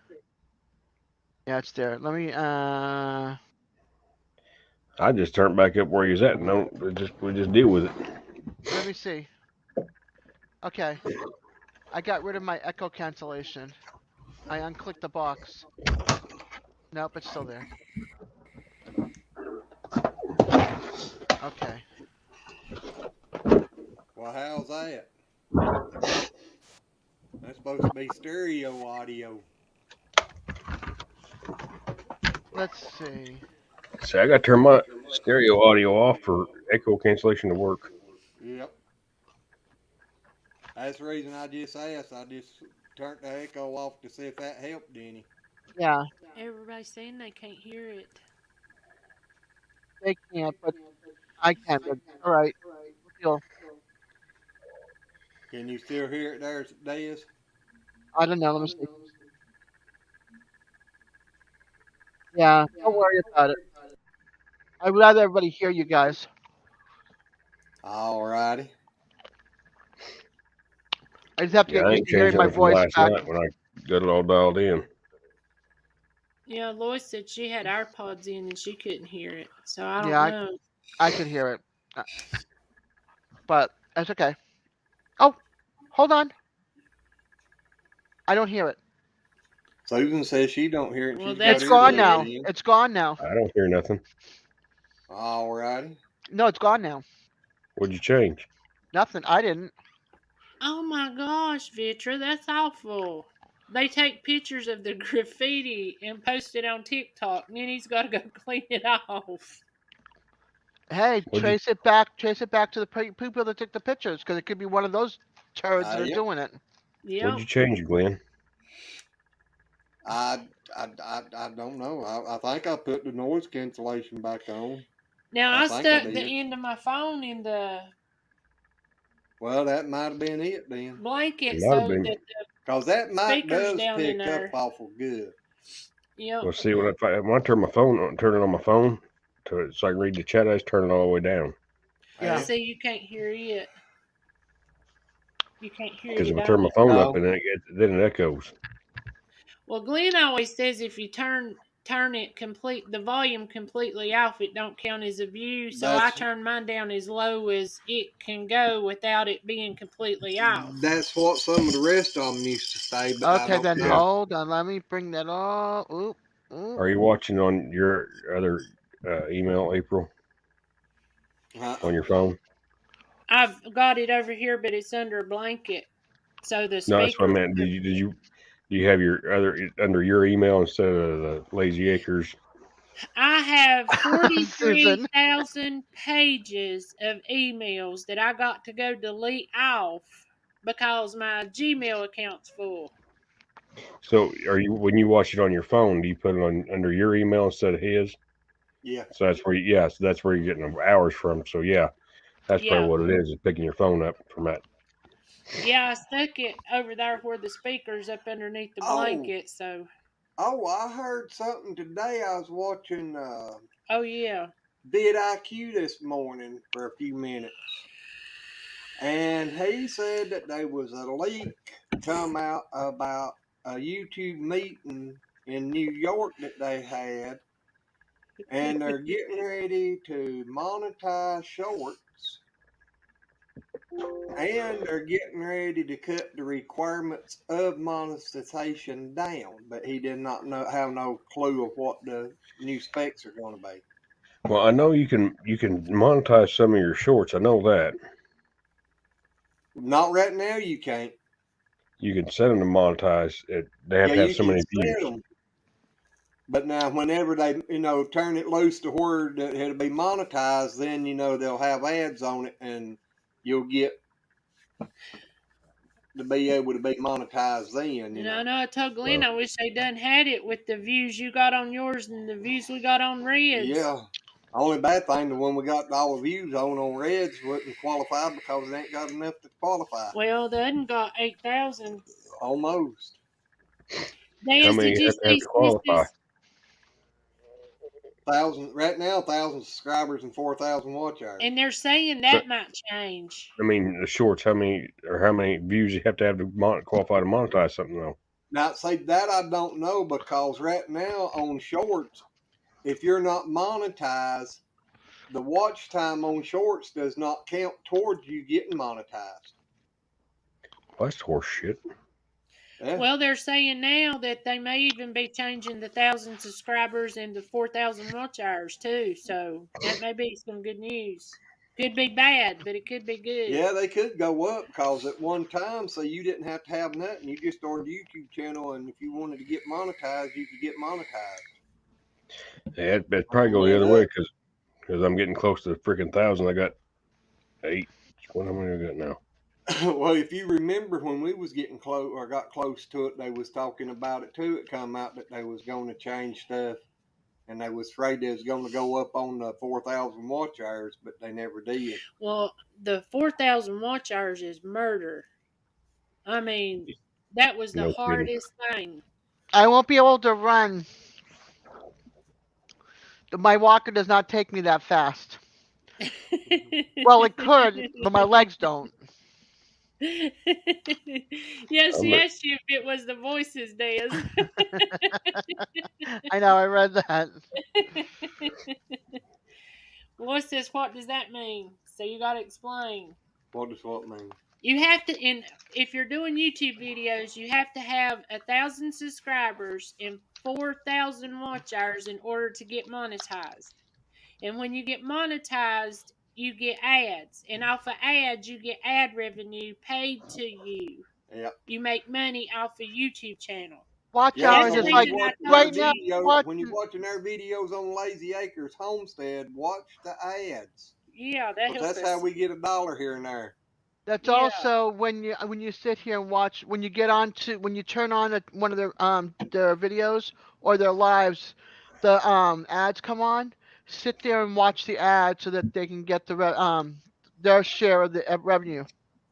Yeah, it's there. Let me. I just turned back up where he's at. No, we just deal with it. Let me see. Okay. I got rid of my echo cancellation. I unclicked the box. Nope, it's still there. Okay. Well, how's that? That's supposed to be stereo audio. Let's see. See, I got to turn my stereo audio off for echo cancellation to work. Yep. That's the reason I just asked. I just turned the echo off to see if that helped any. Yeah, Everybody's saying they can't hear it. they can't, but I can. But all right. Deal. Can you still hear it there, Des? I don't know. Let me see. Yeah, don't worry about it. I would rather everybody hear you guys. All righty. I just have to Yeah, get I used ain't to hearing changed my nothing from voice last back. night when I got it all dialed in. Yeah, Lois said she had AirPods in and she couldn't hear it. So I don't Yeah, know. I could hear it, but that's okay. Oh, hold on. I don't hear it. Susan says she don't hear it. Well, She's that's It's got gone earbuds now. in. It's gone now. I don't hear nothing. All righty. No, it's gone now. What'd you change? Nothing. I didn't. Oh my gosh, Vitra, that's awful. They take pictures of the graffiti and post it on TikTok, and then he's got to go clean it off. Hey, What'd you- trace it back to the people that took the pictures, because it could be one of those turds that are Yep. doing it. What'd Yep. you change, Glenn? I don't know. I think I put the noise cancellation back on. Now I I think I stuck the did. end of my phone in the Well, that might have been it then. blanket It so might have been. that Because that mic speaker's does down in pick up there. awful good. Yep. Well, see, when I turn my phone on, turn it on my phone so I can read the chat, I just turn it all the way down. Yeah. See, you can't hear it. You can't hear Because it if I at turn my all. phone No. up, and then it echoes. Well, Glenn always says if you turn it the volume completely off, it don't count as a view. So I That's turn mine down as low as it can go without it being completely off. that's what some of the rest of them used to say, but I Okay, don't then Yeah. know. hold on. Let me bring that all. Oop. Are you watching on your other email, April, on your phone? I've got it over here, but it's under a blanket. So the No, that's what I speaker. meant. Do you have your other under your email instead of the Lazy Acres? I have Susan. 43,000 pages of emails that I got to go delete off because my Gmail account's full. So, when you watch it on your phone, do you put it on under your email instead of his? Yeah. So that's where you're getting the hours from. So yeah, that's Yeah. probably what it is picking your phone up from that. Yeah, I stuck it over there where the speaker's up underneath the blanket, so. Oh, I heard something today. I was watching Oh, yeah. vidIQ this morning for a few minutes. And he said that there was a leak come out about a YouTube meeting in New York that they had, and they're getting ready to monetize shorts, and they're getting ready to cut the requirements of monetization down. But he did not have no clue of what the new specs are going to be. Well, I know you can monetize some of your shorts. I know that Not right now. You can't. you can set them to monetize. They have Yeah, to have you so can many set views. them. But now, whenever they, turn it loose to where it'll be monetized, then, they'll have ads on it and you'll get to be able to be monetized then, I know I told Glenn I wish they done had it with the views you got on yours and the views we got on Red's. Yeah. Only bad thing, the one we got all the views on Reds wouldn't qualify because it ain't got enough to qualify. Well, they hadn't got 8,000. Almost. Daz, many did you you have to have see to qualify? Sissy's? 1,000 subscribers and 4,000 watch hours. And they're saying that might change. I mean, the shorts. How many views you have to qualify to monetize something though? Now, say that I don't know because right now on shorts, if you're not monetized, the watch time on shorts does not count towards you getting monetized. Well, that's horse shit. Yeah. Well, they're saying now that they may even be changing the 1,000 subscribers into 4,000 watch hours too. So that may be some good news. Could be bad, but it could be good. Yeah, they could go up because at one time, so you didn't have to have nothing. You just started a YouTube channel, and if you wanted to get monetized, you could get monetized. Yeah, it'd probably go the other way because I'm getting close to the freaking 1,000. I got 8. What how many I got now? Well, if you remember when we was getting close or got close to it, they was talking about it too. It come out that they was going to change stuff, and they was afraid they was going to go up on the 4,000 watch hours, but they never did. Well, the 4,000 watch hours is murder. I mean, that was the No kidding. hardest thing. I won't be able to run. My walker does not take me that fast. Well, it could, but my legs don't. Yes, I'm she at- asked you if it was the voices, Daz. I know, I read that. What's this? What does that mean? So you got to explain. What does what mean? You have to, if you're doing YouTube videos, you have to have 1,000 subscribers and 4,000 watch hours in order to get monetized. And when you get monetized, you get ads, and off of ads, you get ad revenue paid to you. Yeah. You make money off a YouTube channel. Watch Yeah, hours so is when like you watching right their now. videos, when you're watching their videos on Lazy Acres Homestead, watch the ads. Yeah, that 'Cause helps that's how us. we get $1 here and there. That's Yeah. also when you sit here and watch when you get on to when you turn on one of their videos or their lives, the ads come on. Sit there and watch the ads so that they can get their share of the revenue.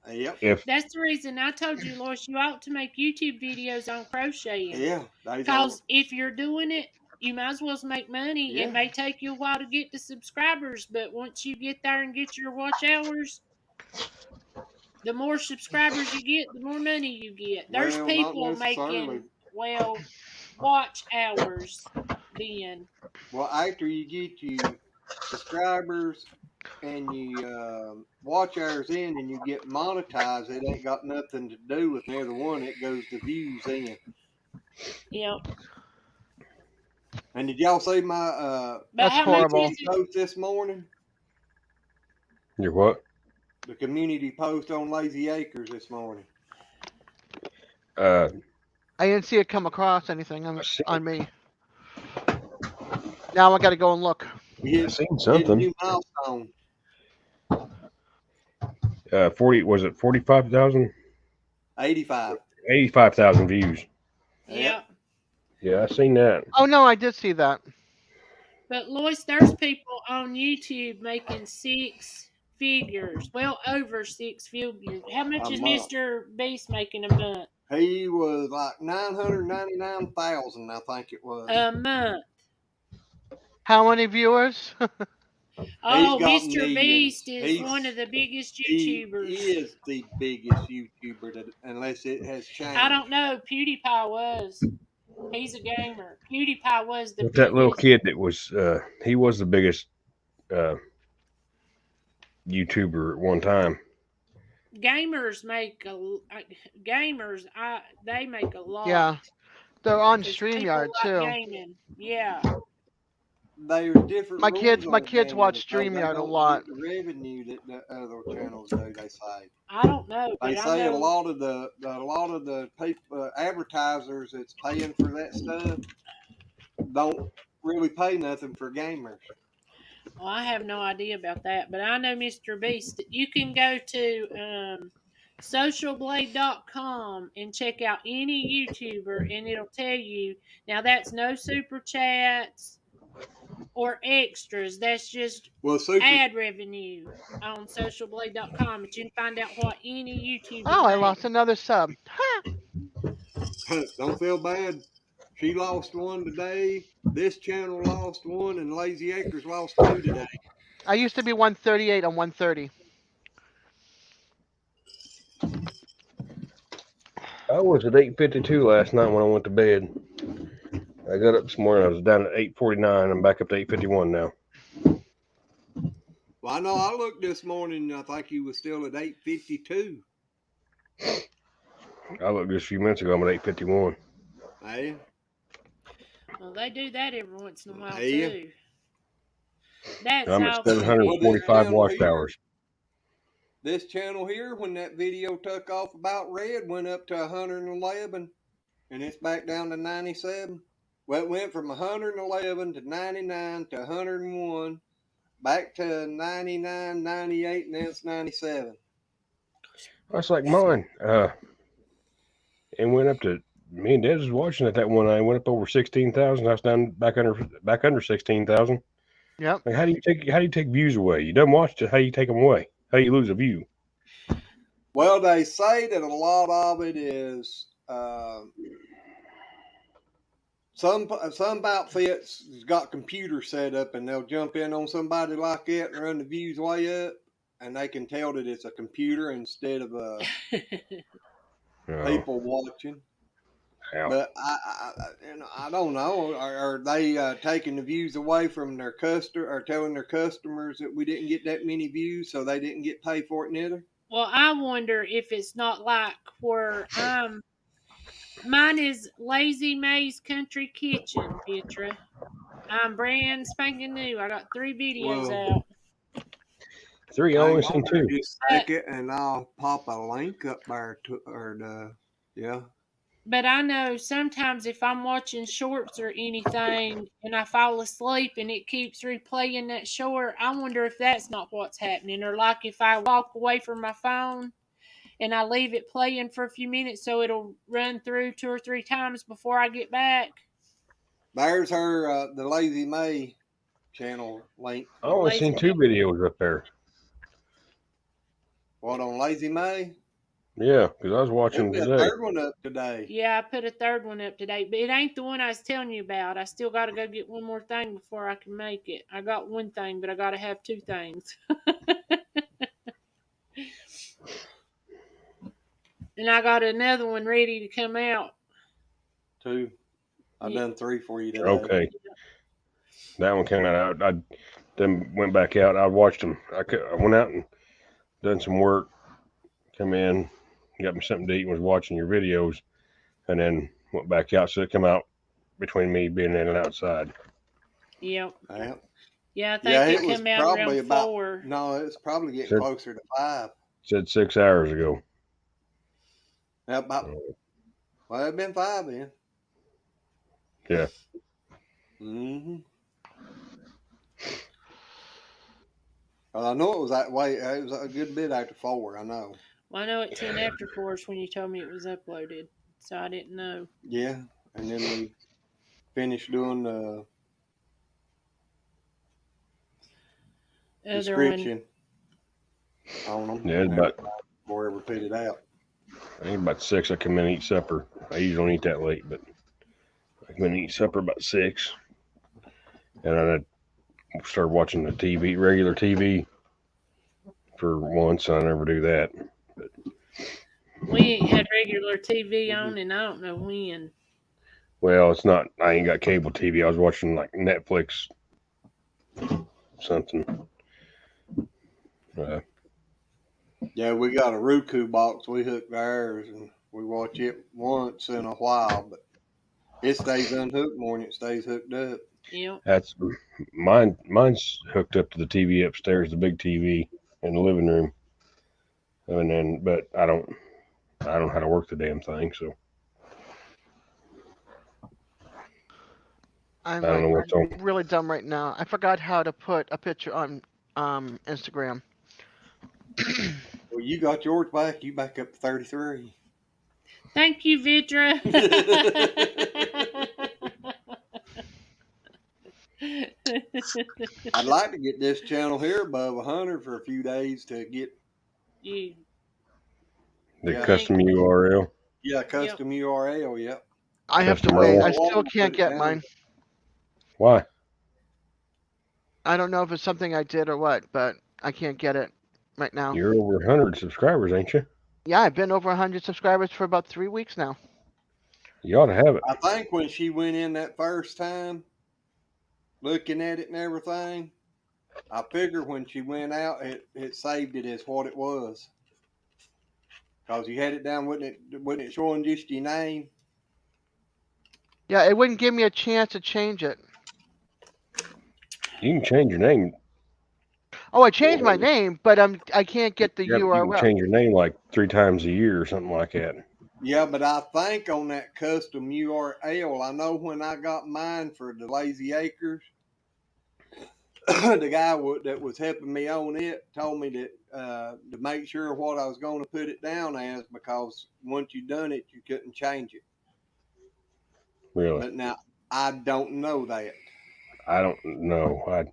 Yep. If That's the reason I told you, Lois, you ought to make YouTube videos on crocheting. Yeah. Because if you're doing it, you might as well make money. Yeah. It may take you a while to get the subscribers, but once you get there and get your watch hours, the more subscribers you get, the more money you get. There's Well, not people necessarily. making, watch hours then. Well, after you get you subscribers and you watch hours in and you get monetized, it ain't got nothing to do with neither one. It goes to views in. Yep. And did y'all see my But That's how much horrible. is it? post this morning? you're what? The community post on Lazy Acres this morning. I didn't see it come across anything I seen, on me. Now I got to go and look. We I hit, seen hit a something. new milestone. 40 was it 45,000? 85. 85,000 views. Yep. Yeah, I seen that. Oh no, I did see that. But Lois, there's people on YouTube making 6 figures. Well, over 6 figures. How much A is month. Mr. Beast making a month? He was like 999,000, I think it was. A month. How many viewers? Oh, got Mr. millions. Beast is He's- one of the biggest He YouTubers. is the biggest YouTuber, unless it has changed. I don't know. PewDiePie was. He's a gamer. PewDiePie was the With that little biggest. kid that was, he was the biggest YouTuber at one time. Gamers make they make a lot. Yeah, they're on Because people StreamYard like too. gaming. Yeah. There's different My rules kids on gaming watch because they StreamYard a don't lot. get the revenue that the other channels do. They say. I don't know. They But say I a know. lot of the people, advertisers that's paying for that stuff don't really pay nothing for gamers. Well, I have no idea about that, but I know Mr. Beast. You can go to socialblade.com and check out any YouTuber, and it'll tell you. Now, that's no super chats or extras. That's just Well, ad revenue on socialblade.com. But you can find out what any YouTuber Oh, I makes. lost another sub. Ha! don't feel bad. She lost one today. This channel lost one, and Lazy Acres lost 2 today. I used to be 138 on 130. I was at 8:52 last night when I went to bed. I got up this morning. I was down at 8:49. I'm back up to 8:51 now. Well, I know I looked this morning, and I think he was still at 8:52. I looked just a few minutes ago. I'm at 8:51. Hey, Well, they do that every once in a while, Yeah. too. That's I'm how at 745 watch hours. this channel here, when that video took off about Red, went up to 111, and it's back down to 97. Well, it went from 111 to 99 to 101, back to 99, 98, and then it's 97. That's like mine. It went up to me and Dad was watching it that one night. It went up over 16,000. I was down back under 16,000. Yep. Like, how do you take views away? You don't watch it. How do you take them away? How do you lose a view? Well, they say that a lot of it is some outfits has got computers set up, and they'll jump in on somebody like that and run the views way up, and they can tell that it's a computer instead of people watching. Yeah. But I don't know. Are they taking the views away from their customer, or telling their customers that we didn't get that many views, so they didn't get paid for it neither? Well, I wonder if it's not like where mine is Lazy May's Country Kitchen, Petra. I'm brand spanking new. I got 3 videos out. 3, I only seen 2. Just a second, and I'll pop a link up there to, yeah. But I know sometimes if I'm watching shorts or anything and I fall asleep and it keeps replaying that short, I wonder if that's not what's happening. Or like if I walk away from my phone and I leave it playing for a few minutes so it'll run through 2 or 3 times before I get back. There's her, the Lazy May channel link. I only seen 2 videos up there. What, on Lazy May? Yeah, because I was watching There's a today. third one up today. Yeah, I put a third one up today, but it ain't the one I was telling you about. I still got to go get one more thing before I can make it. I got one thing, but I got to have 2 things. And I got another one ready to come out. 2. I've done 3 for you today. Okay. That one came out. I then went back out. I watched them. I went out and done some work. Come in, got me something to eat, and was watching your videos, and then went back out. So it come out between me being in and outside. Yep. Yeah, I think it came out around 4. No, it's probably getting closer to 5. Said 6 hours ago. Well, it's been 5 then. Yeah. Mm-hmm. Well, I know it was that way. It was a good bit after 4, I know. Well, I know at 10 after 4 is when you told me it was uploaded, so I didn't know. Yeah, and then we finished doing the description on them. Yeah, it's about before I ever put it out. I think about 6. I come in and eat supper. I usually don't eat that late, but I come in and eat supper about 6, and I started watching the TV, regular TV, for once. I never do that. But we ain't had regular TV on, and I don't know when. Well, it's not. I ain't got cable TV. I was watching like Netflix, something. Yeah, we got a Roku box. We hooked ours, and we watch it once in a while, but it stays unhooked more than it stays hooked up. Yep. That's mine. Mine's hooked up to the TV upstairs, the big TV in the living room, and then but I don't know how to work the damn thing, so I'm I don't know what's on. really dumb right now. I forgot how to put a picture on Instagram. Well, you got yours back. You back up to 33. Thank you, Vidra. I'd like to get this channel here above 100 for a few days to get you. The custom URL. Yeah, custom URL. Yep. I have to wait. I still can't get mine. Why? I don't know if it's something I did or what, but I can't get it right now. You're over 100 subscribers, ain't you? Yeah, I've been over 100 subscribers for about 3 weeks now. You ought to have it. I think when she went in that first time, looking at it and everything, I figured when she went out, it saved it as what it was. Because you had it down, wasn't it showing just your name? Yeah, it wouldn't give me a chance to change it. You can change your name. Oh, I changed my name, but I can't get the URL. You can change your name like 3 times a year or something like that. Yeah, but I think on that custom URL, I know when I got mine for the Lazy Acres, the guy that was helping me on it told me that to make sure what I was going to put it down as, because once you done it, you couldn't change it. Really? But now I don't know that. I don't know. I'd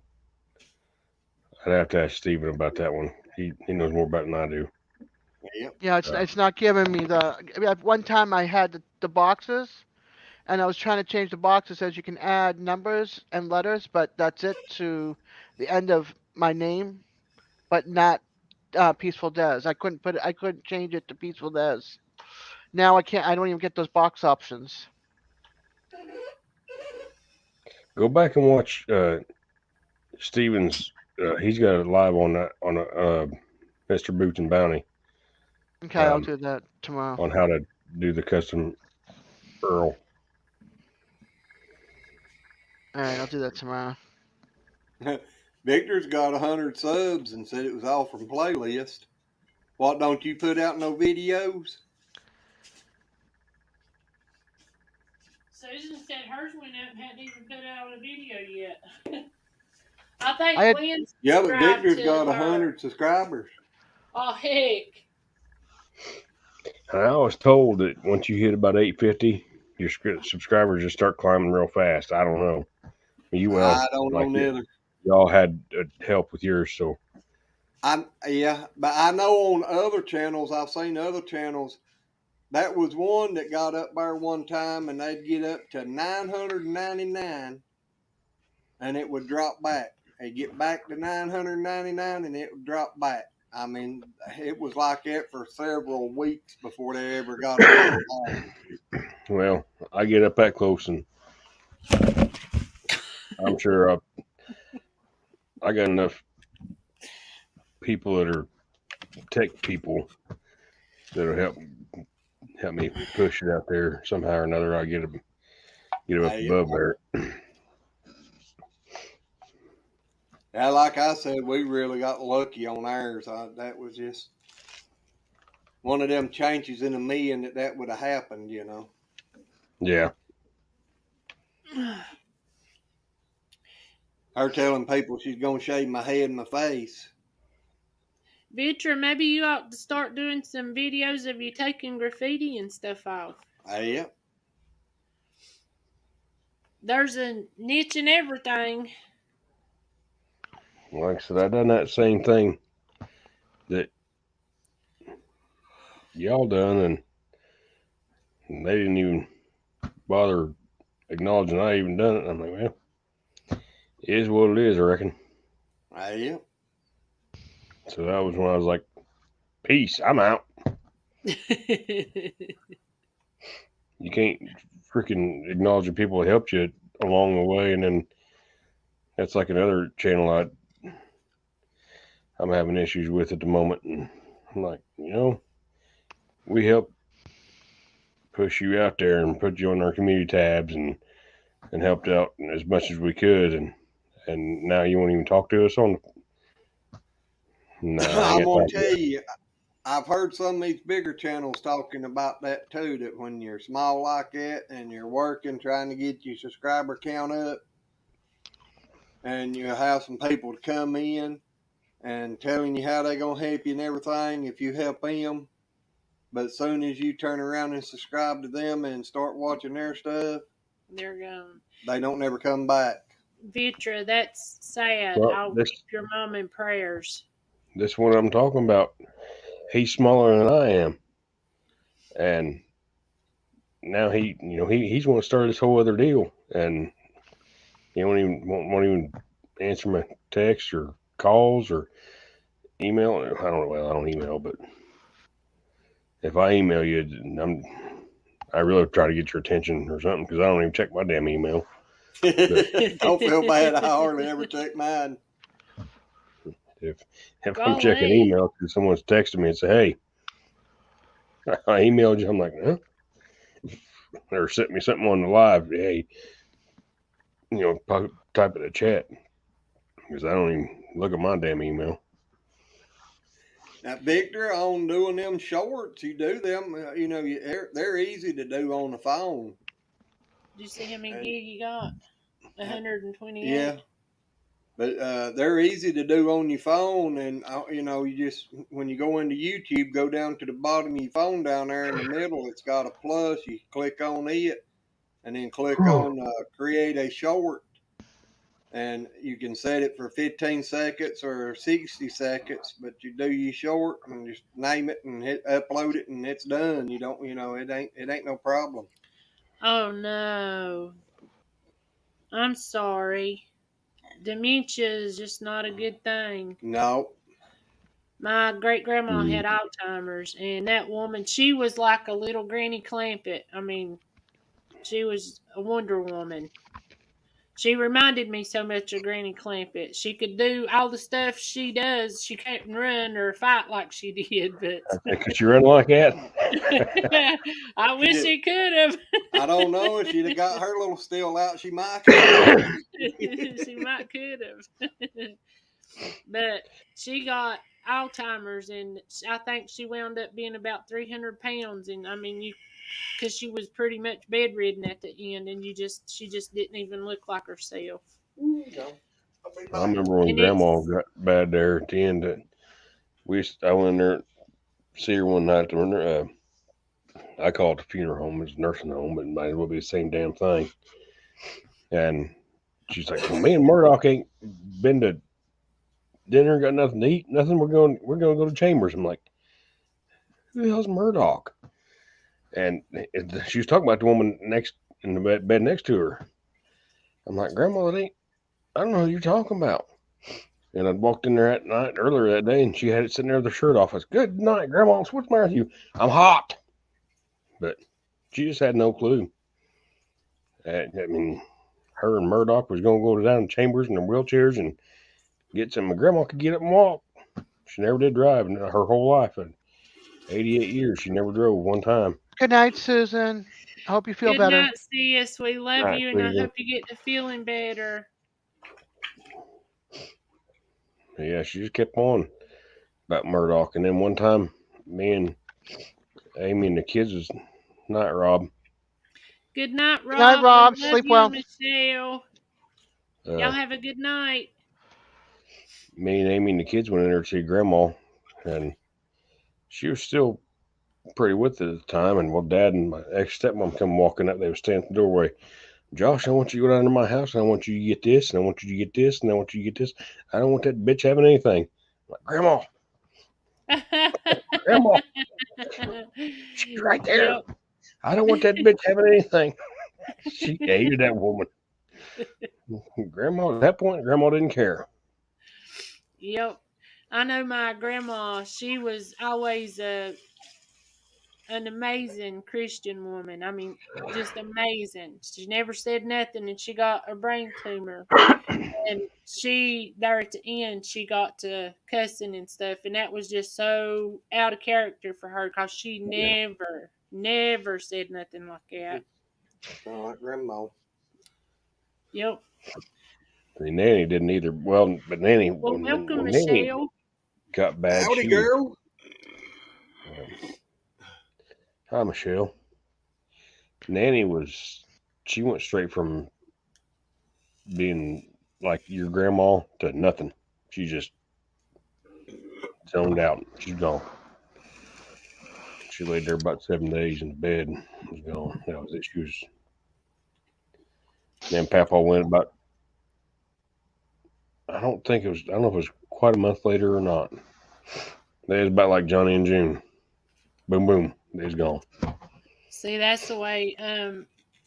have to ask Steven about that one. He knows more about it than I do. Yep. Yeah, it's not giving me the. At one time I had the boxes, and I was trying to change the box. It says you can add numbers and letters, but that's it to the end of my name, but not Peaceful Des. I couldn't change it to Peaceful Des. Now I can't. I don't even get those box options. Go back and watch Steven's. He's got it live on Mr. Boots and Bounty. Okay, I'll do that tomorrow. On how to do the custom URL. All right, I'll do that tomorrow. Victor's got 100 subs and said it was all from playlist. What, don't you put out no videos? Susan said hers went up and hadn't even put out a video yet. I think I had- Lynn Yeah, but subscribed Victor's to got her. 100 subscribers. Oh, heck. I was told that once you hit about 850, your subscribers just start climbing real fast. I don't know. You I don't know like neither. y'all had help with yours, so Yeah, but I know on other channels, I've seen other channels. That was one that got up there one time, and they'd get up to 999, and it would drop back. They'd get back to 999, and it would drop back. I mean, it was like that for several weeks before they ever got up. well, I get up that close, and I'm sure I got enough people that are tech people that'll help me push it out there somehow or another. I get them up above there. Yeah, like I said, we really got lucky on ours. That was just one of them changes in a million that would have happened, you know. Yeah. Her telling people she's gonna shave my head and my face. Vitra, maybe you ought to start doing some videos of you taking graffiti and stuff off. Yeah. There's a niche in everything. Like I said, I done that same thing that y'all done, and they didn't even bother acknowledging I even done it. I'm like, well, it is what it is, I reckon. Yeah. So that was when I was like, peace, I'm out. You can't freaking acknowledge the people that helped you along the way, and then that's like another channel I'm having issues with at the moment, and I'm like, we helped push you out there and put you on our community tabs and helped out as much as we could, and now you won't even talk to us on. I'm gonna tell you, I've heard some of these bigger channels talking about that too, that when you're small like that and you're working, trying to get your subscriber count up, and you have some people to come in and telling you how they're going to help you and everything if you help them. But as soon as you turn around and subscribe to them and start watching their stuff, they're gone. They don't never come back. Vitra, that's sad. Well, I'll keep your mom in prayers. This one I'm talking about, he's smaller than I am, and now he's want to start this whole other deal, and he won't even answer my text or calls or email. I don't know. Well, I don't email, but if I email you, I really try to get your attention or something, because I don't even check my damn email. Don't feel bad. I hardly ever check mine. If I'm checking email because someone's texting me and say, "Hey, I emailed you," I'm like, "Huh?" Or sent me something on the live. Hey, type it in a chat, because I don't even look at my damn email. Now, Victor, on doing them shorts, you do them. They're easy to do on the phone. Did you see how many gig you got? 128. Yeah. But they're easy to do on your phone, and you just, when you go into YouTube, go down to the bottom of your phone down there in the middle. It's got a plus. You click on it, and then click on create a short, and you can set it for 15 seconds or 60 seconds. But you do your short and just name it and hit upload it, and it's done. You don't, it ain't no problem. Oh no, I'm sorry. Dementia is just not a good thing. No. My great grandma had Alzheimer's, and that woman, she was like a little Granny Clampett. I mean, she was a Wonder Woman. She reminded me so much of Granny Clampett. She could do all the stuff she does. She couldn't run or fight like she did, but Could you run like that? I wish she could have. I don't know if she'd have got her little still out. She might have. She might could have. But she got Alzheimer's, and I think she wound up being about 300 pounds. And I mean, because she was pretty much bedridden at the end, and she just didn't even look like herself. I remember when And Grandma it's got bad there at the end. I went in there to see her one night. I call it the funeral home. It's a nursing home, but it might as well be the same damn thing. And she's like, "Well, me and Murdoch ain't been to dinner, got nothing to eat, nothing. We're going to go to Chambers." I'm like, "Who the hell's Murdoch?" And she was talking about the woman in the bed next to her. I'm like, "Grandma, I don't know who you're talking about." And I walked in there at night earlier that day, and she had it sitting there with her shirt off. I said, "Good night, Grandma. What's the matter with you?" "I'm hot." But she just had no clue. I mean, her and Murdoch was going to go down to Chambers in their wheelchairs and get some. My grandma could get up and walk. She never did drive in her whole life. In 88 years, she never drove one time. Good night, Susan. I hope you feel good better. night, sis. We love Right, you, and I Susan. hope you get to feeling better. Yeah, she just kept on about Murdoch. And then one time, me and Amy and the kids was night, Rob. Good night, Rob. Good night, Rob. We love Sleep you, well. Michelle. Y'all have a good night. Me and Amy and the kids went in there to see Grandma, and she was still pretty with it at the time. And well, Dad and my ex-stepmom come walking up. They were standing at the doorway. "Josh, I want you to go down to my house, and I want you to get this, and I want you to get this, and I want you to get this. I don't want that bitch having anything." I'm like, "Grandma, Grandma, she's right there. Yep. I don't want that bitch having anything." She hated that woman. Grandma, at that point, Grandma didn't care. Yep. I know my grandma, she was always an amazing Christian woman. I mean, just amazing. She never said nothing, and she got a brain tumor. And she, there at the end, she got to cussing and stuff, and that was just so out of character for her because she never said nothing like that. All right, Grandma. Yep. See, Nanny didn't either. Well, but Nanny, Well, welcome, when Nanny Michelle. got bad, Howdy, she girl. Hi, Michelle. Nanny she went straight from being like your grandma to nothing. She just zoned out. She's gone. She laid there about 7 days in bed and was gone. That was it. She was. Then Papa went about. I don't know if it was quite a month later or not. It was about like Johnny and June. Boom, boom. They's gone. See, that's the way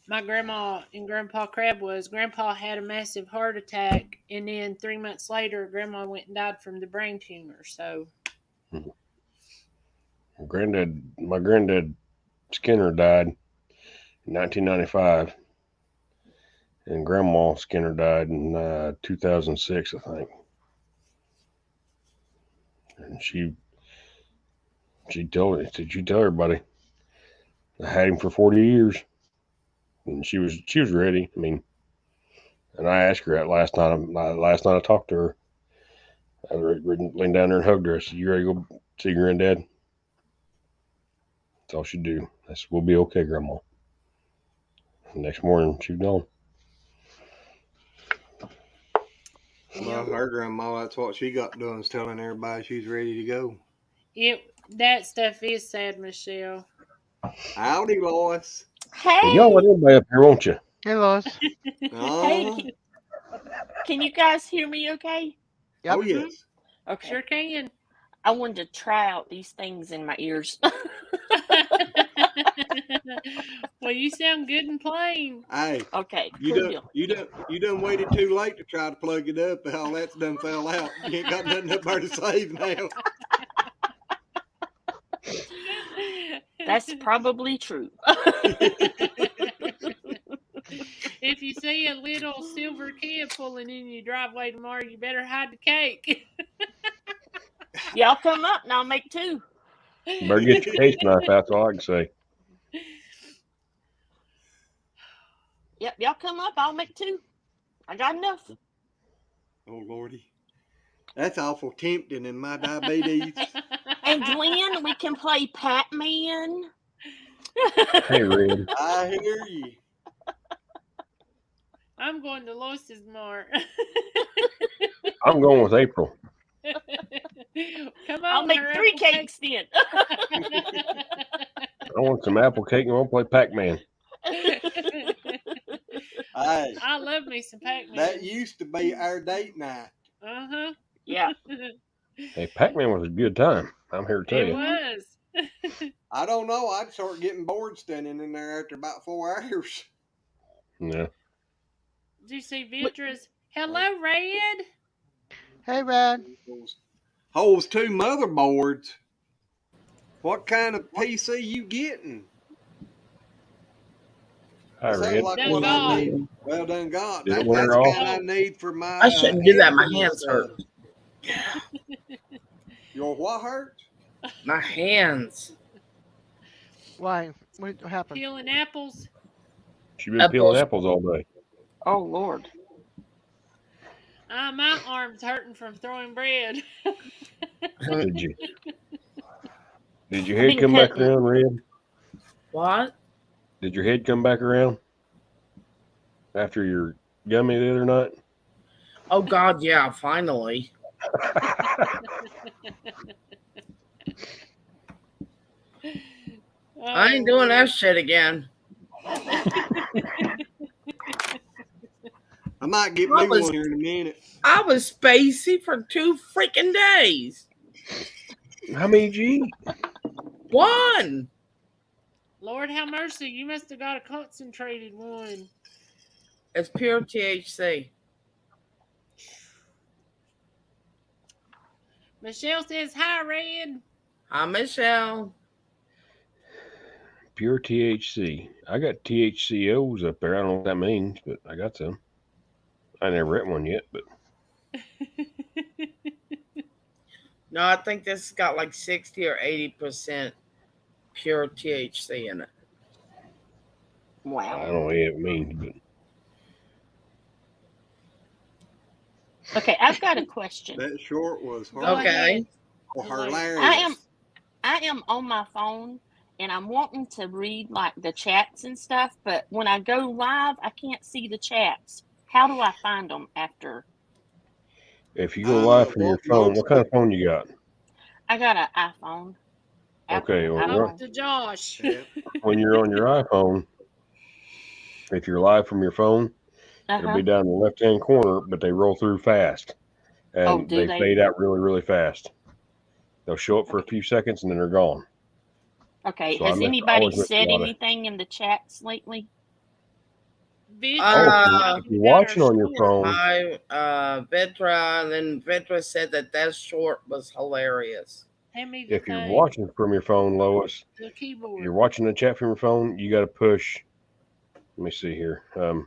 my grandma and Grandpa Crab was. Grandpa had a massive heart attack, and then 3 months later, Grandma went and died from the brain tumor. So, My granddad Skinner died in 1995, and Grandma Skinner died in 2006, I think. And she told me, "Did you tell everybody? I had him for 40 years," and she was ready. I mean, and I asked her that last night. Last night I talked to her. I leaned down there and hugged her. I said, "You ready to go see your granddad?" That's all she'd do. I said, "We'll be okay, Grandma." The next morning, she was gone. Well, her grandma, that's what she got done, is telling everybody she's ready to go. that stuff is sad, Michelle. Howdy, Lois. Well, y'all let Hey, everybody up here, won't you? Hey, Lois. Uh-huh. can you guys hear me okay? Yep. Oh, yes. Okay. Sure can. I wanted to try out these things in my ears. Well, you sound good and plain. Hey, Okay, you cool done, deal. you done waited too late to try to plug it up. All that's done fell out. You ain't got nothing up there to save now. That's probably true. If you see a little silver kid pulling in your driveway tomorrow, you better hide the cake. Y'all come up and I'll make two. You better get your case knife out. That's all I can say. Yep, y'all come up, I'll make two. I got enough. Oh, Lordy. That's awful tempting in my diabetes. And Glenn, we can play Pac-Man. Hey, Red. I hear you. I'm going to Lois's more. I'm going with April. Come on, I'll make her 3 apple cake. cakes then. I want some apple cake and I want to play Pac-Man. Hey, I love me some Pac-Man. that used to be our date night. Uh-huh. Yeah. Hey, Pac-Man was a good time. I'm here to tell It you. was. I don't know. I'd start getting bored standing in there after about 4 hours. Yeah. Did you see Vitra's? Hello, Red. Hey, Red. Holds 2 motherboards. What kind of PC you getting? Hi, Sounds Red. like Done one I God. need. Well done, God. Did it That's wear the off? kind I need for my. I shouldn't do that. My editing hands stuff. hurt. Your what hurt? My hands. Why? What happened? Peeling apples. She's been peeling apples all day. Oh, Lord. My arm's hurting from throwing bread. Did you? Did your I've head been come back cutting. around, Red? What? Did your head come back around after your gummy the other night? Oh God, yeah, finally. I ain't doing that shit again. I might get I me was- one here in a minute. I was spacey for 2 freaking days. How many did you eat? 1. Lord have mercy, you must have got a concentrated one. It's pure THC. Michelle says, hi, Red. Hi, Michelle. Pure THC. I got THCOs up there. I don't know what that means, but I got some. I never ate one yet, but No, I think this has got like 60 or 80% pure THC in it. I Wow. don't know what it means. But Okay, I've got a question. That short was Go hard. Okay. Hilarious. I am on my phone and I'm wanting to read like the chats and stuff, but when I go live, I can't see the chats. How do I find them after? if you go live from your phone, what kind of phone you got? I got an iPhone. Okay, well, Apple. Talk to Josh. Yeah. when you're on your iPhone, if you're live from your phone, it'll Uh-huh. be down in the left-hand corner, but they roll through fast. And Oh, do they? fade out really, really fast. They'll show up for a few seconds and then they're gone. Okay. So I Has miss- I anybody always miss a said lot of- anything in the chats lately? Vitra, if you're watching on your phone, My Vitra, and then Vitra said that short was hilarious. hand me the if you're thing, watching from your phone, Lois, the keyboard. you're watching the chat from your phone, you got to push. Let me see here. Do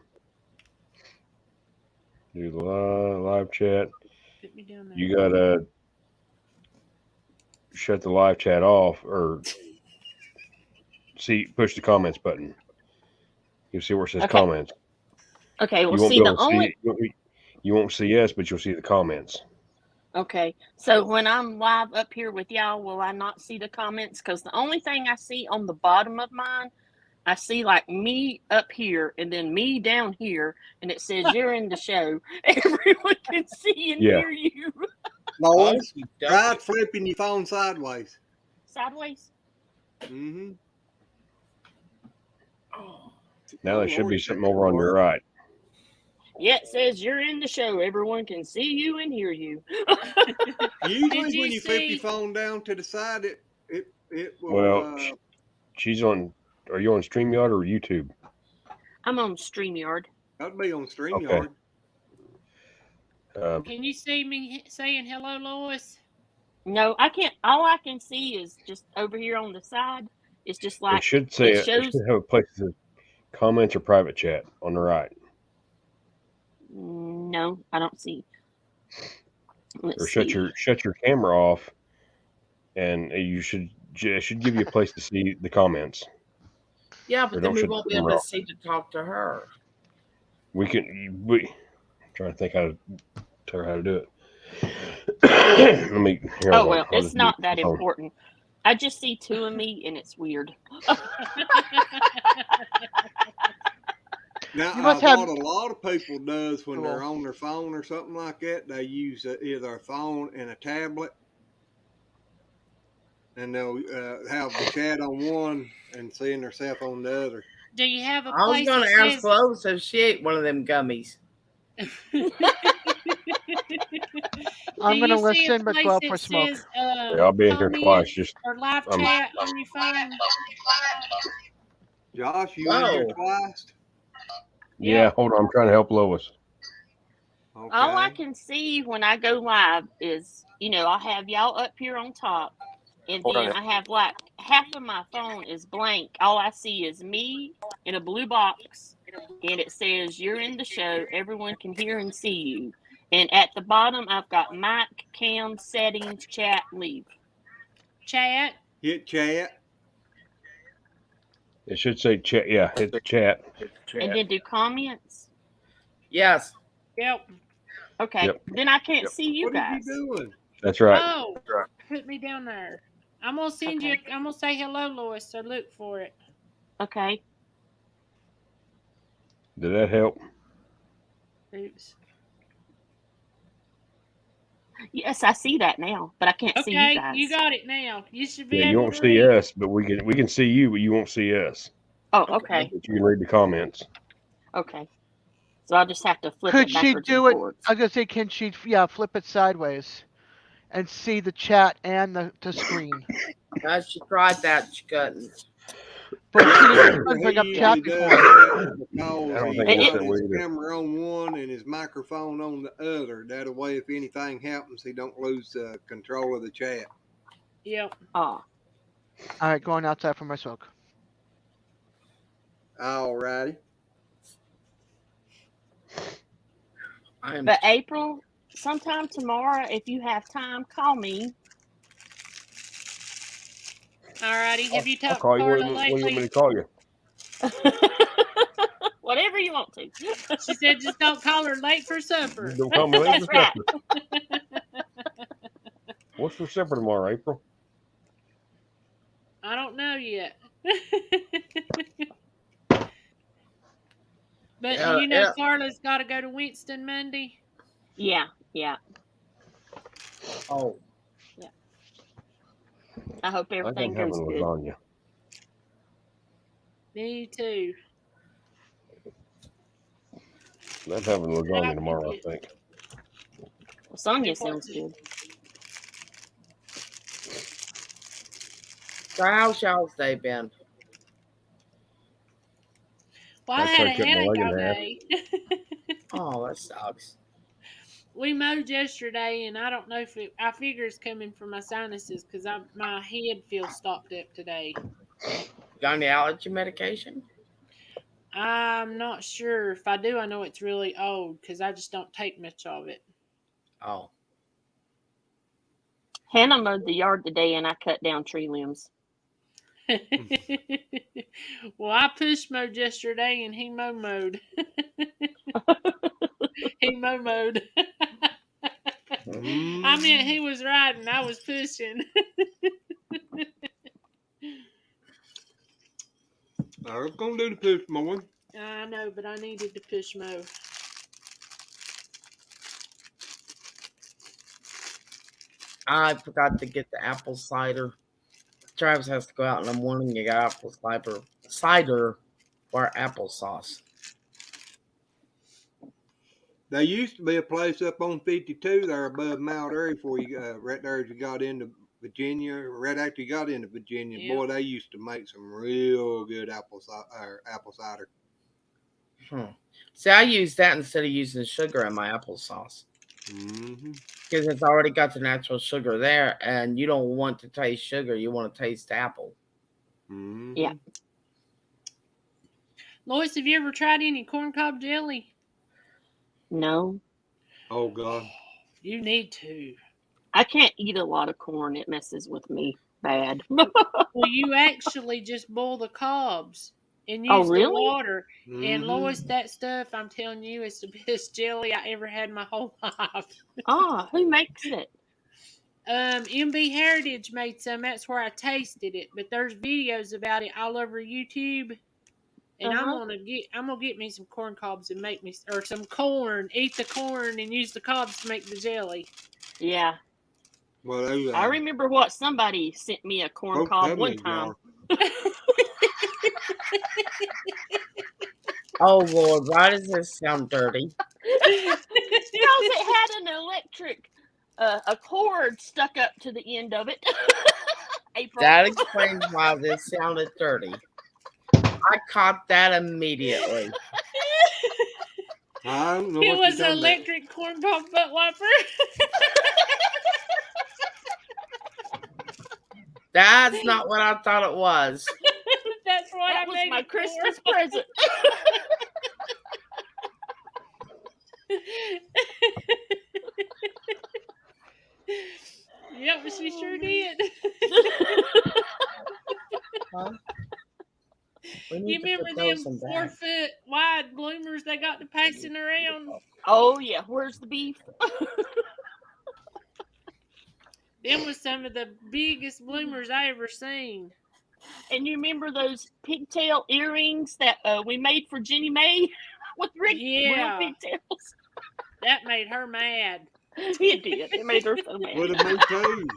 the live chat. Put me down there. You got to shut the live chat off or push the comments button. You'll see where it says Okay. comments. Okay. Well, You won't see, be the able to only. you won't see us, but you'll see the comments. Okay. So when I'm live up here with y'all, will I not see the comments? Because the only thing I see on the bottom of mine, I see like me up here and then me down here, and it says you're in the show. Everyone can see and Yeah. hear you. Lois, Okey try dokey. flipping your phone sideways. Sideways. Mm-hmm. Oh, Now there should be something over on your right. Yeah, it says you're in the show. Everyone can see you and hear you. Usually, you when you flip see- your phone down to the side, it will. Well, she's on. Are you on StreamYard or YouTube? I'm on StreamYard. that'd be on StreamYard. Can you see me saying hello, Lois? No, I can't. All I can see is just over here on the side. It's just like It should say it it shows. should have a place that says comments or private chat on the right, No, I don't see. Let's or see. shut your camera off, and it should give you a place to see the comments. yeah, Or but then don't we shut won't the be able camera to off. see to talk to her. I'm trying to think how to tell her how to do it. Let me. Here, Oh hold on. well, I'll it's just do not it that on the phone. important. I just see two of me, and it's weird. Now, You must have- what a lot of people does when they're on their phone or something like that, they use either a phone and a tablet, and they'll have the chat on one and seeing themselves on the other. Do you have a I was place going to that ask Lois if she ate one of them gummies. I'm going to Do you see a listen, but place go out that for smoke. says, Yeah, I'll be in here twice. Just or live chat on your phone? Josh, you in here twice? yeah, hold on. I'm trying to help Lois. Okay. All I can see when I go live is, I'll have y'all up here on top, and then I have like half of my phone is blank. All I see is me in a blue box, and it says, "You're in the show. Everyone can hear and see you." And at the bottom, I've got mic, cam, settings, chat, leave. Chat. Hit chat. It should say chat. Yeah, hit the chat. And then do comments. Yes. Yep. Okay. Yep. Then I can't see you What guys. are you doing? That's right. Oh, put me down there. I'm gonna send you. I'm gonna say hello, Lois. So look for it. Okay. Did that help? Oops. Yes, I see that now, but I can't see you Okay, guys. you got it now. You should be Yeah, you able won't to see read. us, but we can see you, but you won't see us. Oh, okay. But you can read the comments. Okay. So I'll just have to flip Could it she backwards do and it? forwards. I was going to say, can she, flip it sideways and see the chat and the screen? She tried that. She couldn't. But she didn't bring up He chat usually before. does that I don't because think he it got works that way his either. camera on one and his microphone on the other. That way, if anything happens, he don't lose control of the chat. Yep. Oh. All right, going outside for my smoke. All righty. But April, sometime tomorrow, if you have time, call me. Alrighty. Have you I'll talked to call you. Carla What do you want me lately? to call you? Whatever you want to. She said, just don't call her late for supper. Don't call me late That's for right. supper. What's for supper tomorrow, April? I don't know yet. But Carla's got to go to Winston Monday. Yeah. Oh. Yeah. I hope everything I'm having goes good. lasagna. Me too. I'm having lasagna tomorrow, I think. Lasagna sounds good. So how's y'all's day been? Well, I had a cut my headache leg in all half. day. Oh, that sucks. We mowed yesterday, and I don't know if I figure it's coming from my sinuses because my head feels stopped up today. Got any allergy medication? I'm not sure. If I do, I know it's really old because I just don't take much of it. Oh. Hannah mowed the yard today, and I cut down tree limbs. Well, I push mowed yesterday, and he mowed. He mowed. I mean, he was riding, I was pushing. I was gonna do the push mowing. I know, but I needed to push mow. I forgot to get the apple cider. Travis has to go out in the morning and get apple cider for applesauce. There used to be a place up on 52 there above Mount Airy before you right there as you got into Virginia, right after you got into Virginia. Yeah. Boy, they used to make some real good apple cider. See, I use that instead of using sugar in my applesauce. Because it's already got the natural sugar there, and you don't want to taste sugar. You want to taste apple. Yeah. Lois, have you ever tried any corncob jelly? No. Oh, God. You need to. I can't eat a lot of corn. It messes with me bad. Well, you actually just boil the cobs and use Oh, really? the water. And Lois, that stuff, I'm telling you, it's the best jelly I ever had in my whole life. Ah, who makes it? MB Heritage made some. That's where I tasted it. But there's videos about it all over YouTube. And I'm gonna get me some corn cobs and make me some corn. Eat the corn and use the cobs to make the jelly. Yeah. Well, I remember what somebody sent me a corn cob one time. Oh Lord, why does this sound dirty? Because it had an electric, a cord stuck up to the end of it. April. That explains why this sounded dirty. I caught that immediately. I don't know It what was an electric corn cob butt wiper. That's not what I thought it was. That's what that I was made my it Christmas for. present. Yep, she sure did. Huh? You remember them 4-foot wide bloomers they got to passing around? Oh yeah, where's the beef? Them was some of the biggest bloomers I ever seen. And you remember those pigtail earrings that we made for Jenny Mae with real pigtails? That made her mad. It did. It made her so mad. Would have me too.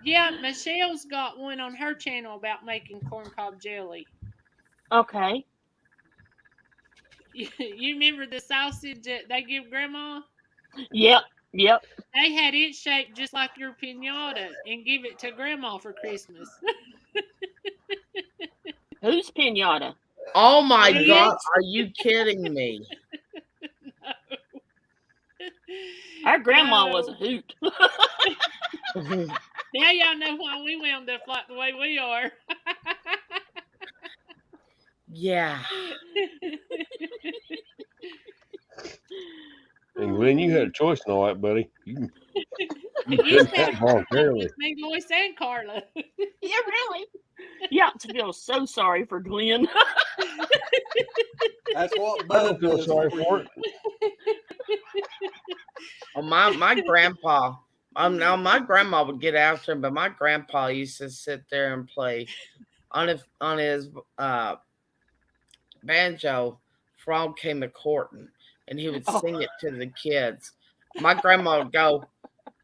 Yeah, Michelle's got one on her channel about making corncob jelly. Okay. You remember the sausage that they give Grandma? Yep. They had it shaped just like your piñata and give it to Grandma for Christmas. Whose piñata? Oh my God, are you kidding me? No. Our grandma was a hoot. Now y'all know why we wound up like the way we are. Yeah. And Glenn, you had a choice in all that, buddy. You You did that voluntarily. with me, Lois, and Carla. Yeah, really. Yeah, I feel so sorry for Glenn. That's what I don't feel sorry for it. Oh, my grandpa. Now my grandma would get after him, but my grandpa used to sit there and play on his banjo. Frog came a courting, and he would sing it to the kids. My grandma would go,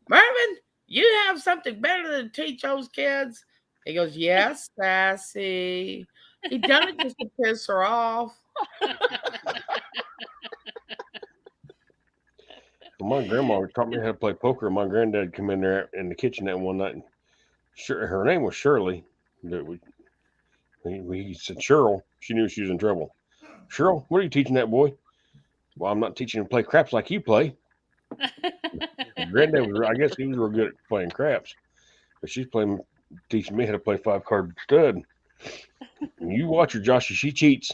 "Mervin, you have something better to teach those kids." He goes, "Yes, Sassy." He done it just to piss her off. Well, my grandma taught me how to play poker. My granddad come in there in the kitchen that one night. And her name was Shirley. We said Cheryl. She knew she was in trouble. Cheryl, what are you teaching that boy? Well, I'm not teaching him to play craps like you play. Granddad was, I guess he was real good at playing craps. But she's teaching me how to play 5-card stud. And you watch her, Joshy, she cheats.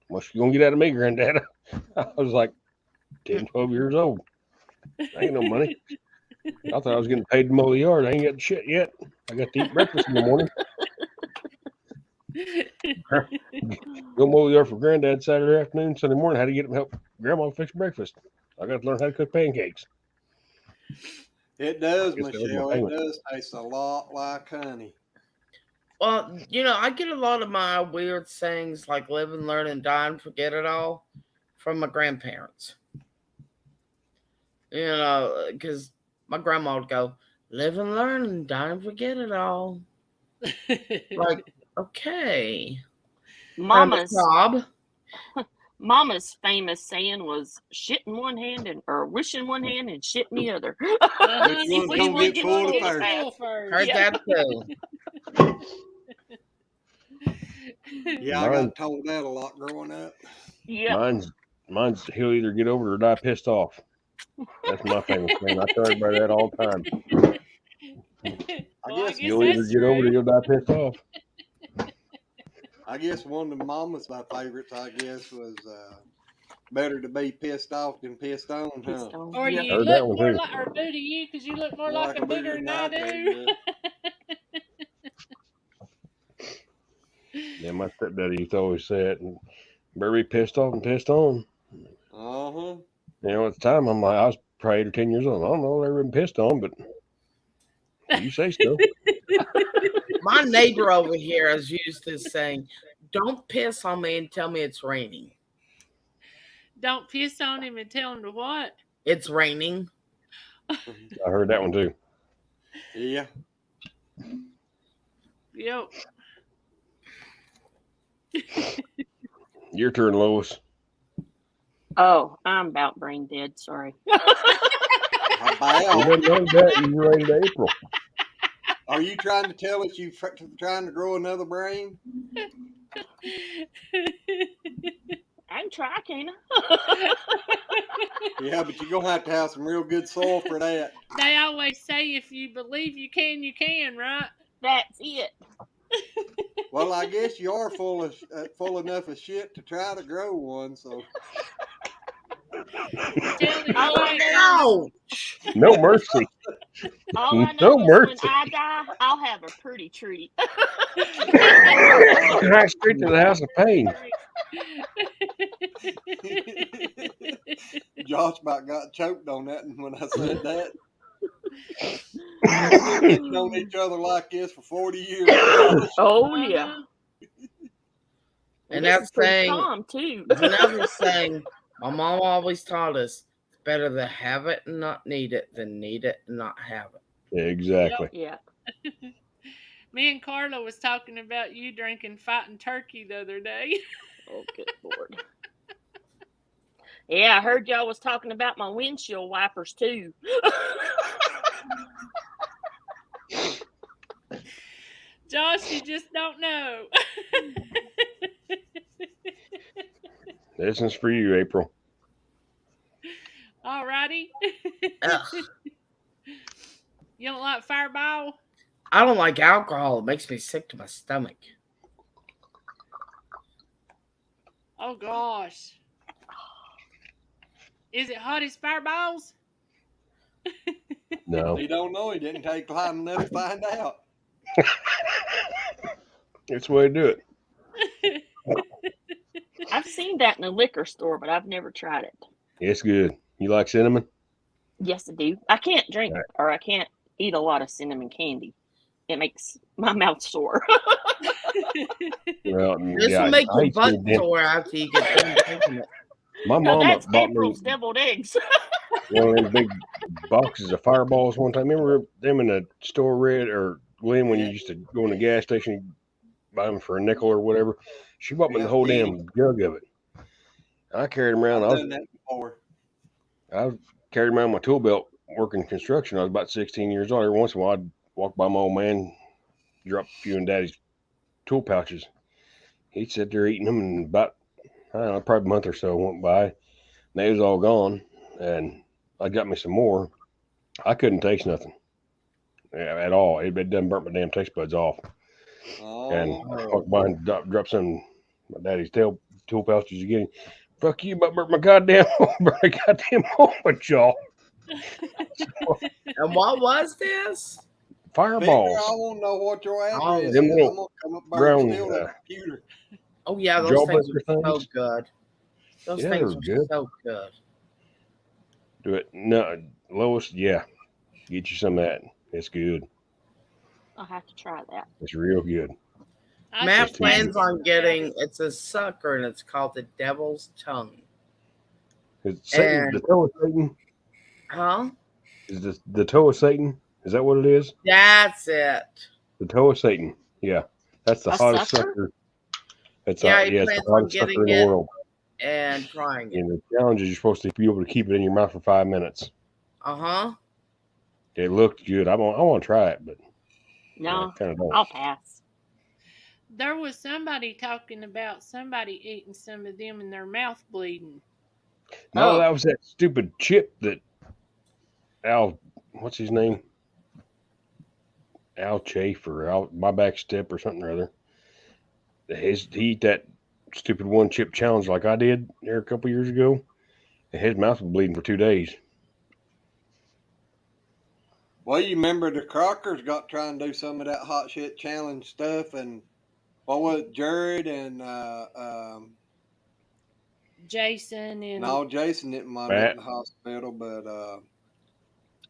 What's you gonna get out of me, Granddad? I was like 10, 12 years old. I ain't no money. I thought I was getting paid to mow the yard. I ain't got shit yet. I got to eat breakfast in the morning. Go mow the yard for Granddad Saturday afternoon, Sunday morning. How to get him help Grandma fix breakfast. I got to learn how to cook pancakes. It does, Michelle. It does taste a lot like honey. Well, I get a lot of my weird sayings like live and learn and die and forget it all from my grandparents. Because my grandma would go, live and learn and die and forget it all. Like, okay. Mama's famous saying was shit in one hand or wish in one hand and shit in the other. Which one gets full first? Heard that too. Yeah, I got told that a lot growing up. Yeah. Mine's he'll either get over it or die pissed off. That's my famous thing. I tell everybody that all the time. I guess you'll either get over it or you'll die pissed off. I guess one of the mamas, my favorites, was better to be pissed off than pissed on, huh? Or you look more like, or do to you because you look more like a booger than I do. Yeah, my stepdaddy used to always say it, and better be pissed off and pissed on. Uh-huh. At the time, I'm like, I was probably 8 or 10 years old. I don't know. I've ever been pissed on, but you say so. My neighbor over here is used to saying, "Don't piss on me and tell me it's raining." Don't piss on him and tell him to what? It's raining. I heard that one too. Yeah. Yep. Your turn, Lois. Oh, I'm about brain dead. Sorry. How You about? didn't know that. You related to April. Are you trying to tell us you're trying to grow another brain? I can try, can't I? Yeah, but you're going to have some real good soil for that. They always say if you believe you can, right? That's it. Well, I guess you are full enough of shit to try to grow one. So Tell him Oh, no! No mercy. All I No know is mercy. when I die, I'll have a pretty tree. Right straight to the house of pain. Josh about got choked on that when I said that. We've been known each other like this for 40 years. Oh yeah. And This that's is pretty saying, calm too. Geneva's saying, my mom always taught us it's better to have it and not need it than need it and not have it. Yeah, exactly. Yeah. Me and Carla was talking about you drinking fighting turkey the other day. Oh, good Lord. Yeah, I heard y'all was talking about my windshield wipers too. Josh, you just don't know. This is for you, April. Alrighty. Ugh. You don't like Fireball? I don't like alcohol. It makes me sick to my stomach. Oh gosh. Is it hot as Fireballs? No. He don't know. He didn't take long enough to find out. That's the way to do it. I've seen that in a liquor store, but I've never tried it. It's good. You like cinnamon? Yes, I do. I can't drink or I can't eat a lot of cinnamon candy. It makes my mouth sore. Well, This yeah, will make I your used butt to do- sore after you get done drinking it. My No, mama that's bought me April's deviled eggs. one of them big boxes of Fireballs one time. Remember them in the store, Red or Glenn, when you used to go in the gas station, buy them for a nickel or whatever? She bought me the whole damn jug of it. I carried them around. I've done that before. I carried them around my tool belt working construction. I was about 16 years old. Every once in a while, I'd walk by my old man, drop a few in Daddy's tool pouches. He'd sit there eating them, and about, I don't know, probably a month or so went by, and they was all gone. And I got me some more. I couldn't taste nothing at all. It done burnt my damn taste buds off. And I walked by and dropped some in my daddy's tool pouches again. Fuck you, but burnt my goddamn home with y'all. And what was this? Fireballs. I want to know what your Oh, address them is. little I'm going to come up brown, and steal that computer. Oh yeah, those things Jawbreaker are so things? good. Those Yeah, things they're are good. so good. Do it. No, Lois, yeah. Get you some of that. It's good. I'll have to try that. It's real good. I Matt just plans had- on getting, it's a sucker and it's called the Devil's Tongue. Is Satan, And- the toe of Satan? Huh? Is the toe of Satan? Is that what it is? That's it. The toe of Satan. Yeah. That's the A hottest sucker? sucker. It's Yeah, yeah, he it's plans the on hottest sucker getting in the it. world. And trying it. And the challenge is you're supposed to be able to keep it in your mouth for 5 minutes. Uh-huh. It looked good. I want to try it, but No, I kind of don't. I'll pass. There was somebody talking about somebody eating some of them and their mouth bleeding. No, Oh. that was that stupid chip that Al, what's his name? Al Chafe or Al My Back Step or something or other. He eat that stupid one chip challenge like I did there a couple years ago. And his mouth was bleeding for 2 days. Well, you remember the Crockers got trying to do some of that hot shit challenge stuff, and what was it, Jared and Jason and no, Jason didn't mind Matt. in the hospital, but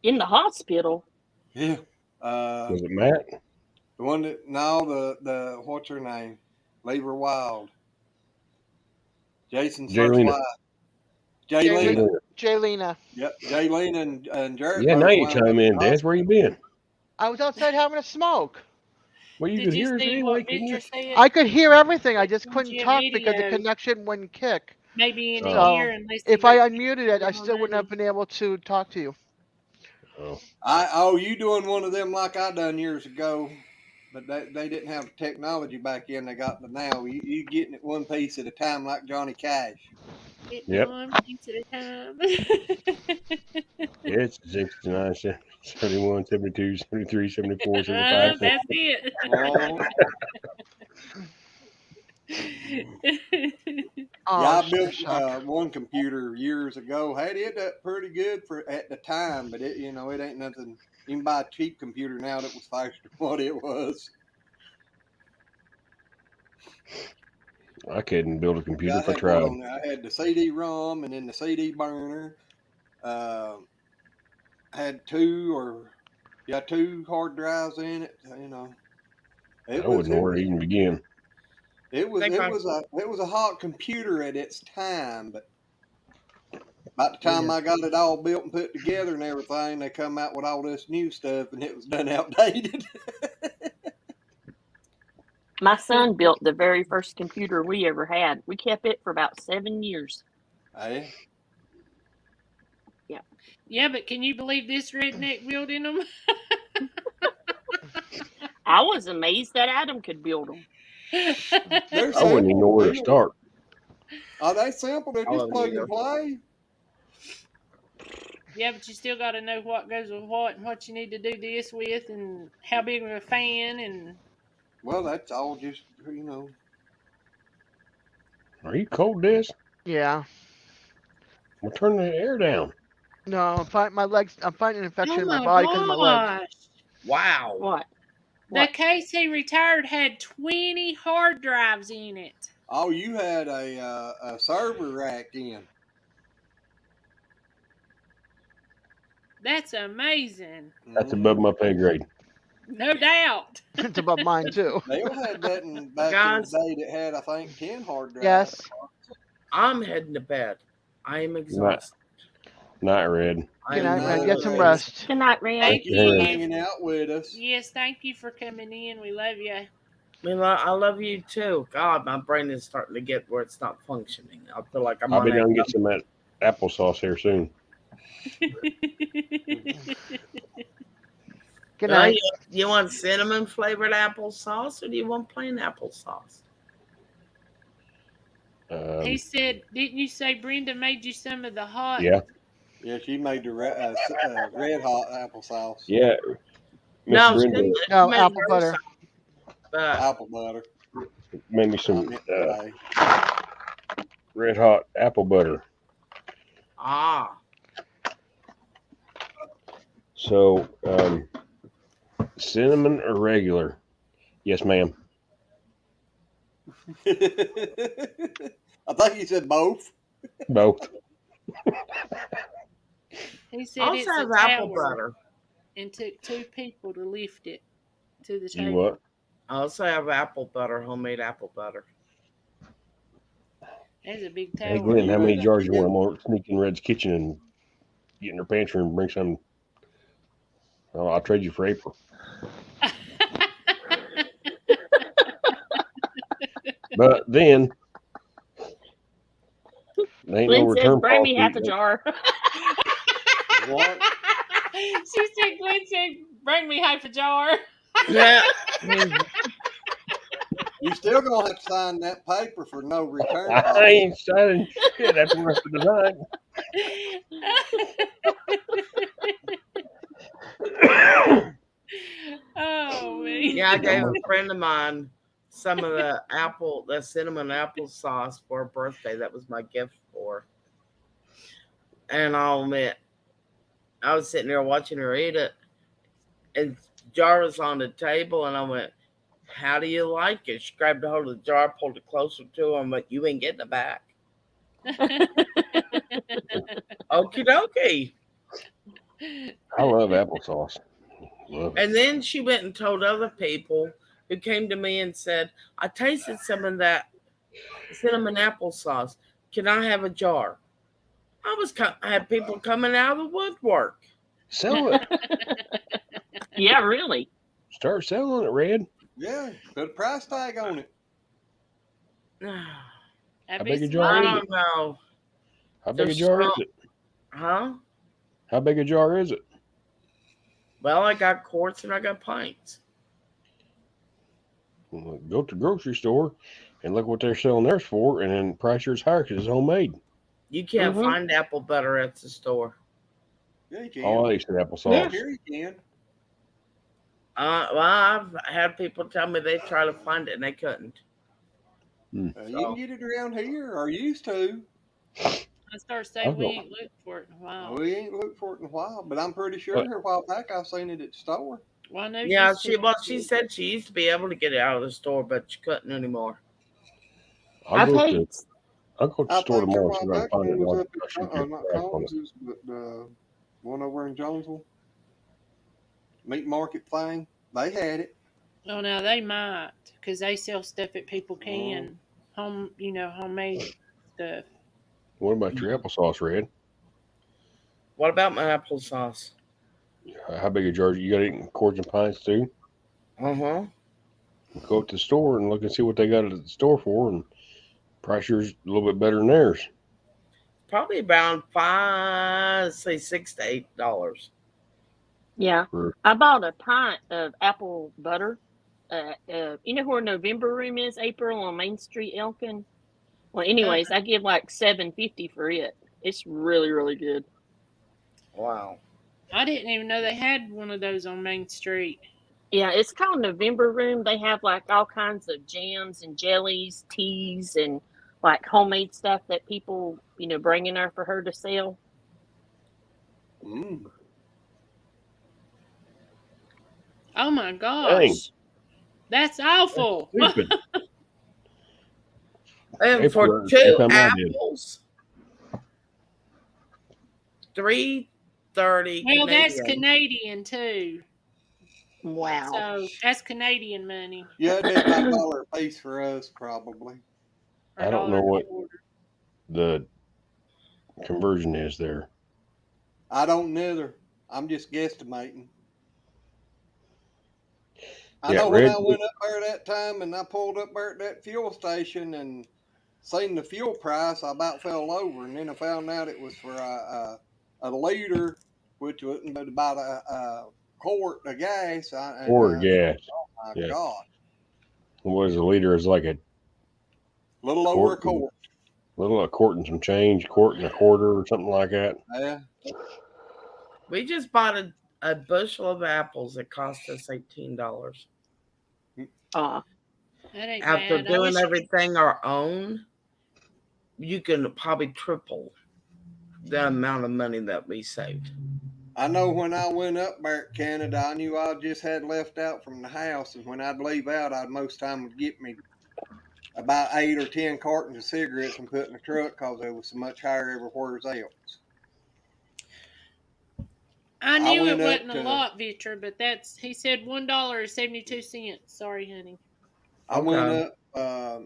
In the hospital. Yeah. Was it Matt? The one that the what's her name? Leave her wild. Jason's first Jaylena. wife. Jaylena. Jaylena. Yep. Jaylena and Jared. Yeah, now both you wound up chime in, the Des. Where you been? I was outside having a smoke. Well, you Did could you hear us see anyway, what couldn't you? Victor said? I could hear everything. I just Sent couldn't you a talk because the video. connection wouldn't kick. Maybe in Oh. a year, unless If he I lets unmuted it, I people still wouldn't know. have been able to talk to you. Oh. You doing one of them like I done years ago, but they didn't have technology back then. They got the now. You getting it one piece at a time like Johnny Cash. Get Yep. one piece at a time. It's 69, 71, 72, 73, 74, 75. That's it. Oh, Yeah, I built shock. one computer years ago. Had it up pretty good for at the time, but it it ain't nothing. You can buy a cheap computer now that was faster than what it was. I couldn't build a computer Yeah, if I I had tried. one on there. I had the CD-ROM and then the CD burner. Had two hard drives in it. I wouldn't know where to even begin. It was a hot computer at its time, but about the time I got it all built and put together and everything, they come out with all this new stuff and it was done outdated. My son built the very first computer we ever had. We kept it for about 7 years. Hey? Yeah. Yeah, but can you believe this redneck building them? I was amazed that Adam could build them. They're I wouldn't even know where to start. Are they simple? They're just plug and play. Yeah, but you still got to know what goes with what and what you need to do this with and how big of a fan and. Well, that's all just, Are you cold, Des? Yeah. Well, turn the air down. No, I'm fighting my legs. I'm fighting an infection Oh in my my body because of my legs. gosh. Wow. What? The case he retired had 20 hard drives in it. Oh, you had a server rack in. That's amazing. That's above my pay grade. No doubt. It's above mine too. Dale had that back in the day that had, I think, 10 hard drives. Yes. I'm heading to bed. I am exhausted. Not red. Good night, man. Get some rest. Good night, Ray. Thank you for hanging out with us. Yes, thank you for coming in. We love you. I love you too. God, my brain is starting to get where it's not functioning. I feel like I'll be down and get some of that applesauce here soon. Good night. You want cinnamon flavored applesauce or do you want plain applesauce? He said, didn't you say Brenda made you some of the hot? Yeah. Yeah, she made the red hot applesauce. Yeah. No, Brenda, no, apple butter. Apple butter. Made me some red hot apple butter. Ah. So, cinnamon or regular? Yes, ma'am. I think he said both. Both. He said Also it's have a apple tower butter. and took 2 people to lift it to the table. You what? I also have apple butter, homemade apple butter. That's a big Hey, tower. Glenn, how many jars you want? I'm going to sneak in Red's kitchen and get in her pantry and bring some. Oh, I'll trade you for April. But then, there ain't no Glenn says, return bring me policy. half a jar. What? She said, Glenn said, bring me half a jar. Yeah. You still gonna have to sign that paper for no return. I ain't signing shit after the rest of the night. Oh, man. Yeah, I gave a friend of mine some of the cinnamon applesauce for her birthday. That was my gift for her. And I'll admit, I was sitting there watching her eat it, and the jar was on the table, and I went, how do you like it? She grabbed a hold of the jar, pulled it closer to her, and went, you ain't getting it back. Okie dokie. I love applesauce. Love it. And then she went and told other people who came to me and said, I tasted some of that cinnamon applesauce. Can I have a jar? I had people coming out of the woodwork. Sell it. Yeah, really. Start selling it, Red. Yeah, put a price tag on it. That'd How be big a jar I is smart. it? don't know. How big a There's jar is some- it? Huh? How big a jar is it? Well, I got quarts and I got pints. Well, go to the grocery store and look what they're selling theirs for, and then price yours higher because it's homemade. You can't Mhm. find apple butter at the store. Yeah, you can. Oh, I used to applesauce. Yeah. Here you can. Well, I've had people tell me they try to find it and they couldn't. You can get it around here, or used to. I start saying I'll we go. ain't looked for it in a while. We ain't looked for it in a while, but I'm pretty sure a while back I've seen it at the store. Well, I know Yeah, you said she said she used to be able to get it out of the store, but she couldn't anymore. I'll go to hate. the store think a tomorrow while and see if I back can find one it. was I'll up at shoot you not a price on it. Collins's, but one over in Jonesville. Meat market thing. They had it. Oh, now they might, because they sell stuff that people can homemade stuff. What about your applesauce, Red? What about my applesauce? How big a jar? You got it in quarts and pints too? Uh-huh. Go to the store and look and see what they got at the store for, and price yours a little bit better than theirs. Probably around $6 to $8. Yeah. For, I bought a pint of apple butter. You know where November Room is, April, on Main Street, Elkin? Well, anyways, I give like $7.50 for it. It's really, really good. Wow. I didn't even know they had one of those on Main Street. Yeah, it's called November Room. They have like all kinds of jams and jellies, teas, and like homemade stuff that people, bring in there for her to sell. Mm. Oh my gosh. Dang. That's awful. stupid. And for April, two same time I did. apples, $3.30. Well, that's Canadian. Canadian too. Wow. So that's Canadian money. Yeah, it'd be about $1 a piece for us, probably. Or I don't know $1 what a quarter. the conversion is there. I don't neither. I'm just guesstimating. I Yeah, know when Red- I went up there that time and I pulled up there at that fuel station and seen the fuel price, I about fell over. And then I found out it was for a liter, which wasn't but about a quart of gas. Or gas. My Yeah. God. What is a liter? Is like a Little over a Quart. quart. a quart and some change, quart and a quarter or something like that. Yeah. We just bought a bushel of apples that cost us $18. That ain't After bad. doing everything our own, you can probably triple the amount of money that we saved. I know when I went up there at Canada, I knew I just had left out from the house, and when I'd leave out, I'd most time would get me about 8 or 10 cartons of cigarettes and put in the truck because they was so much higher everywhere else. I knew it went up wasn't a to- lot, Victor, but he said $1.72. Sorry, honey. I went Okay. up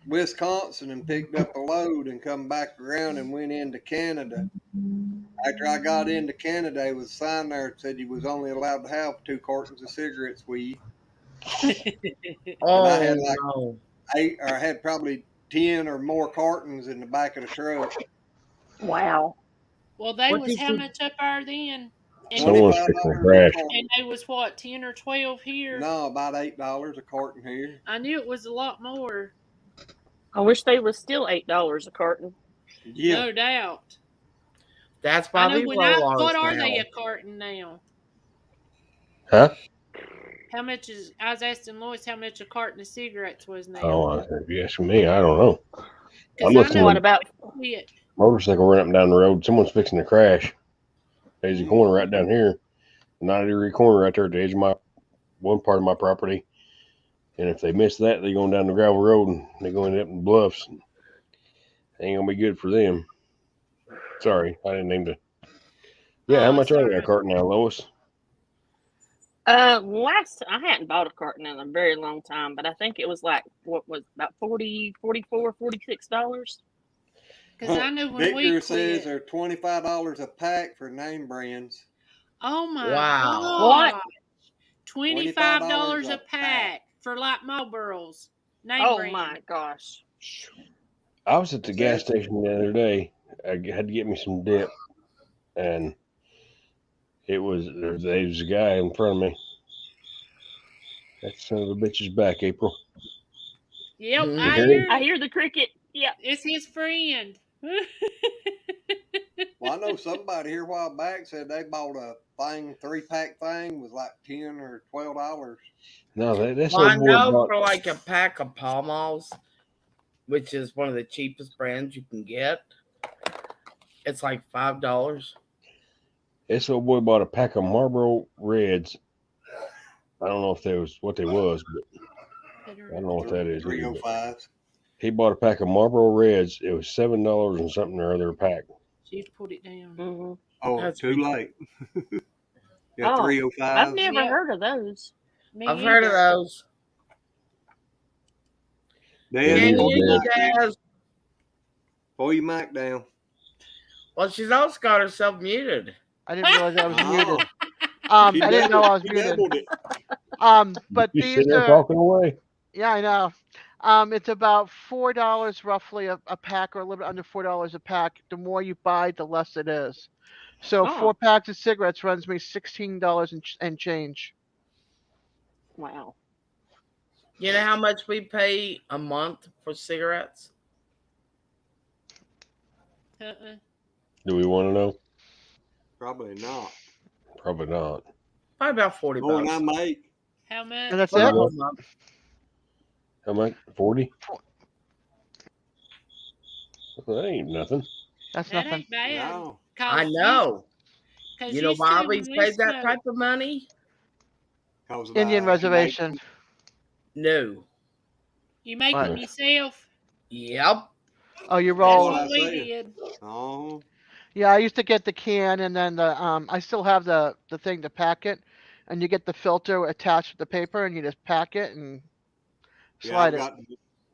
Wisconsin and picked up a load and come back around and went into Canada. After I got into Canada, there was a sign there that said you was only allowed to have 2 cartons of cigarettes with you. Oh, I had like no. 8, or I had probably 10 or more cartons in the back of the truck. Wow. Well, they What was did how you- much up there then? And, Someone's $25 fixing to a crash. carton. and they was what, 10 or 12 here? No, about $8 a carton here. I knew it was a lot more. I wish they was still $8 a carton. Yeah. No doubt. That's I why we know when roll what ours are they now. a carton now? Huh? How much is, I was asking Lois how much a carton of cigarettes was now. Oh, if you ask me, I don't know. 'Cause I'm listening know What to about it. motorcycle running up and down the road. Someone's fixing to crash. There's a corner right down here, 90-degree corner right there at the edge of my one part of my property. And if they miss that, they're going down the gravel road and they're going up in bluffs. Ain't gonna be good for them. Sorry, I didn't mean to. Yeah, how Oh, much are they sorry. a carton now, Lois? Last I hadn't bought a carton in a very long time, but I think it was like what was about $40, $44, $46. Because I know when we Victor says quit. they're $25 a pack for name brands. Oh my Wow. God. What? $25 a pack for like Marlboros. Name Oh brand. my gosh. I was at the gas That's- station the other day. I had to get me some dip, and there was a guy in front of me. That son of a bitch is back, April. Yep, Mhm. I hear hear I it. hear the cricket. Yeah. It's his friend. Well, I know somebody here a while back said they bought a thing, 3-pack thing, was like $10 or $12. No, that's Well, I old boy know bought. for like a pack of Pall Malls, which is one of the cheapest brands you can get, it's like $5. This old boy bought a pack of Marlboro Reds. I don't know if they was what they was, but I don't know what that is either. But 305s. he bought a pack of Marlboro Reds. It was $7 and something or other a pack. She's put it down. Mhm. Oh, That's too late. Yeah, Oh, 305s. I've never Yeah. heard of those. Me I've heard of either. those. Dad, Yeah, Can pull yeah. you your mic down. guys? Pull your mic down. Well, she's also got herself muted. I didn't realize I was Oh. muted. She I didn't know I was she muted. doubled it. But You these sit there are, talking away. yeah, I know. It's about $4 roughly a pack, or a little bit under $4 a pack. The more you buy, the less it is. So Oh. 4 packs of cigarettes runs me $16 and change. Wow. You know how much we pay a month for cigarettes? Uh-uh. Do we want to know? Probably not. Probably not. Probably about 40 More than bucks. I make. How much? And that's For it? the whole month. How much? 40? Well, that ain't nothing. That's That nothing. ain't bad. No. I know. Cause You know used why to we when we paid that smoked- type of money? 'Cause of Indian reservation. No. You make What? them yourself. Yep. Oh, you That's roll. what I what we said. did. Oh. Yeah, I used to get the can, and then I still have the thing to pack it, and you get the filter attached to the paper, and you just pack it and Yeah, slide I've it. got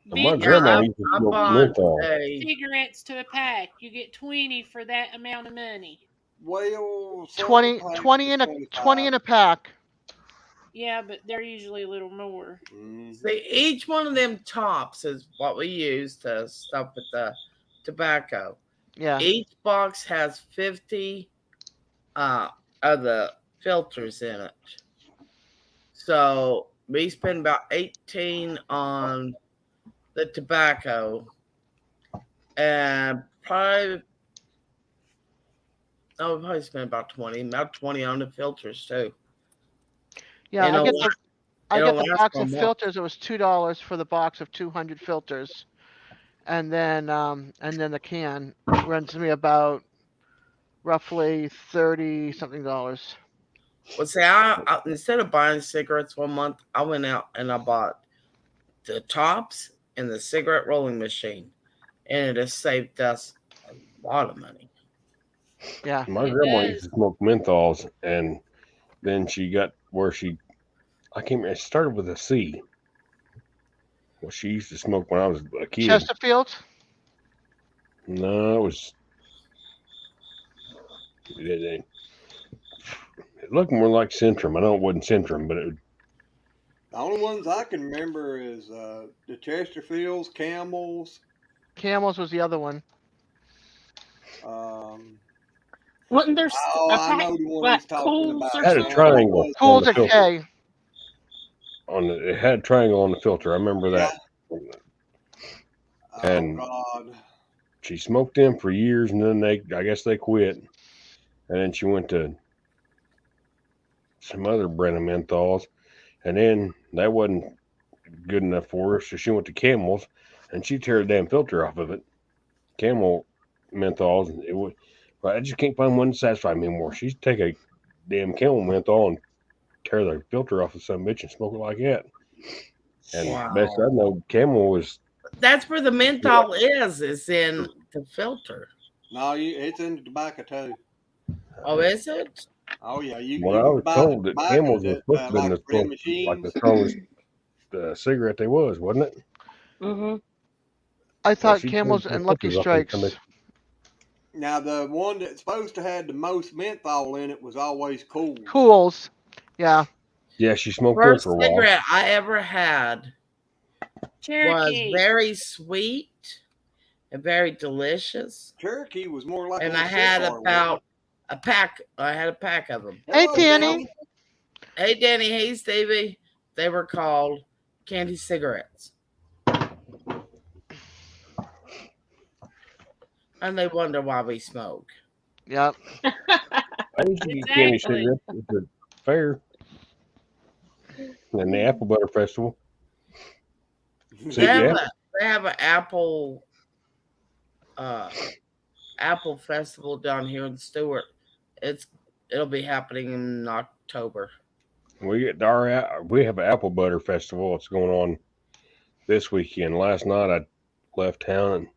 My Victor, grandma I- used to I smoke bought menthol. a cigarettes to a pack. You get 20 for that amount of money. well, some 20, packs 20 is in a 25. 20 in a pack. Yeah, but they're usually a little more. Mhm. See, each one of them tops is what we use to stuff with the tobacco. Yeah. Each box has 50 of the filters in it. So we spend about 18 on the tobacco and probably we probably spend about 20 on the filters too. Yeah, And I get it'll the it'll last box for a of month. filters. It was $2 for the box of 200 filters, and then the can runs me about roughly $30 something. Well, see, I instead of buying cigarettes one month, I went out and I bought the tops and the cigarette rolling machine, and it has saved us a lot of money. Yeah. My It grandma does. used to smoke menthols, and then she got where I can't remember. It started with a C. Well, she used to smoke when I was a kid. Chesterfield. No, it was. It looked more like Centrum. I know it wasn't Centrum, but The only ones I can remember is the Chesterfields, Camels. Camels was the other one. Wasn't there Oh, a I pack know the one like he's talking Cools about. or had a something? triangle on Pools the at filter. K. It had a triangle on the filter. I remember that. Oh And- God. She smoked them for years, and then I guess they quit. And then she went to some other brand of menthols, and then that wasn't good enough for her, so she went to Camels, and she tear the damn filter off of it. Camel menthols, and it would. But I just can't find one to satisfy me anymore. She'd take a damn Camel menthol and tear the filter off of some bitch and smoke it like that. And Wow. best I know, Camel was. That's where the menthol is in the filter. No, it's in the tobacco too. Oh, is it? Oh yeah, you Well, I can was buy told that tobaccos Camels was at supposed to be like bread like the machines. strongest cigarette they was, wasn't it? Mm-hmm. I Well, thought she told Camels some and Lucky pictures up there Strikes. Now the one that's supposed to have the most menthol in it was always Cools. Cools. Yeah. Yeah, she smoked them First for a while. cigarette I ever had was Cherokee. very sweet and very delicious. Cherokee was more like And a I had cigar, wasn't about a pack. I had a pack of them. it? Hey, Hello, Danny. Hey, Danny. Hey, Stevie. They were called candy cigarettes. And they wonder why we smoke. Yep. I used to get candy Exactly. cigarettes at the fair and the Apple Butter Festival. See, yeah, They have an apple festival down here in Stewart. It'll be happening in October. we have an Apple Butter Festival. It's going on this weekend. Last night I left town and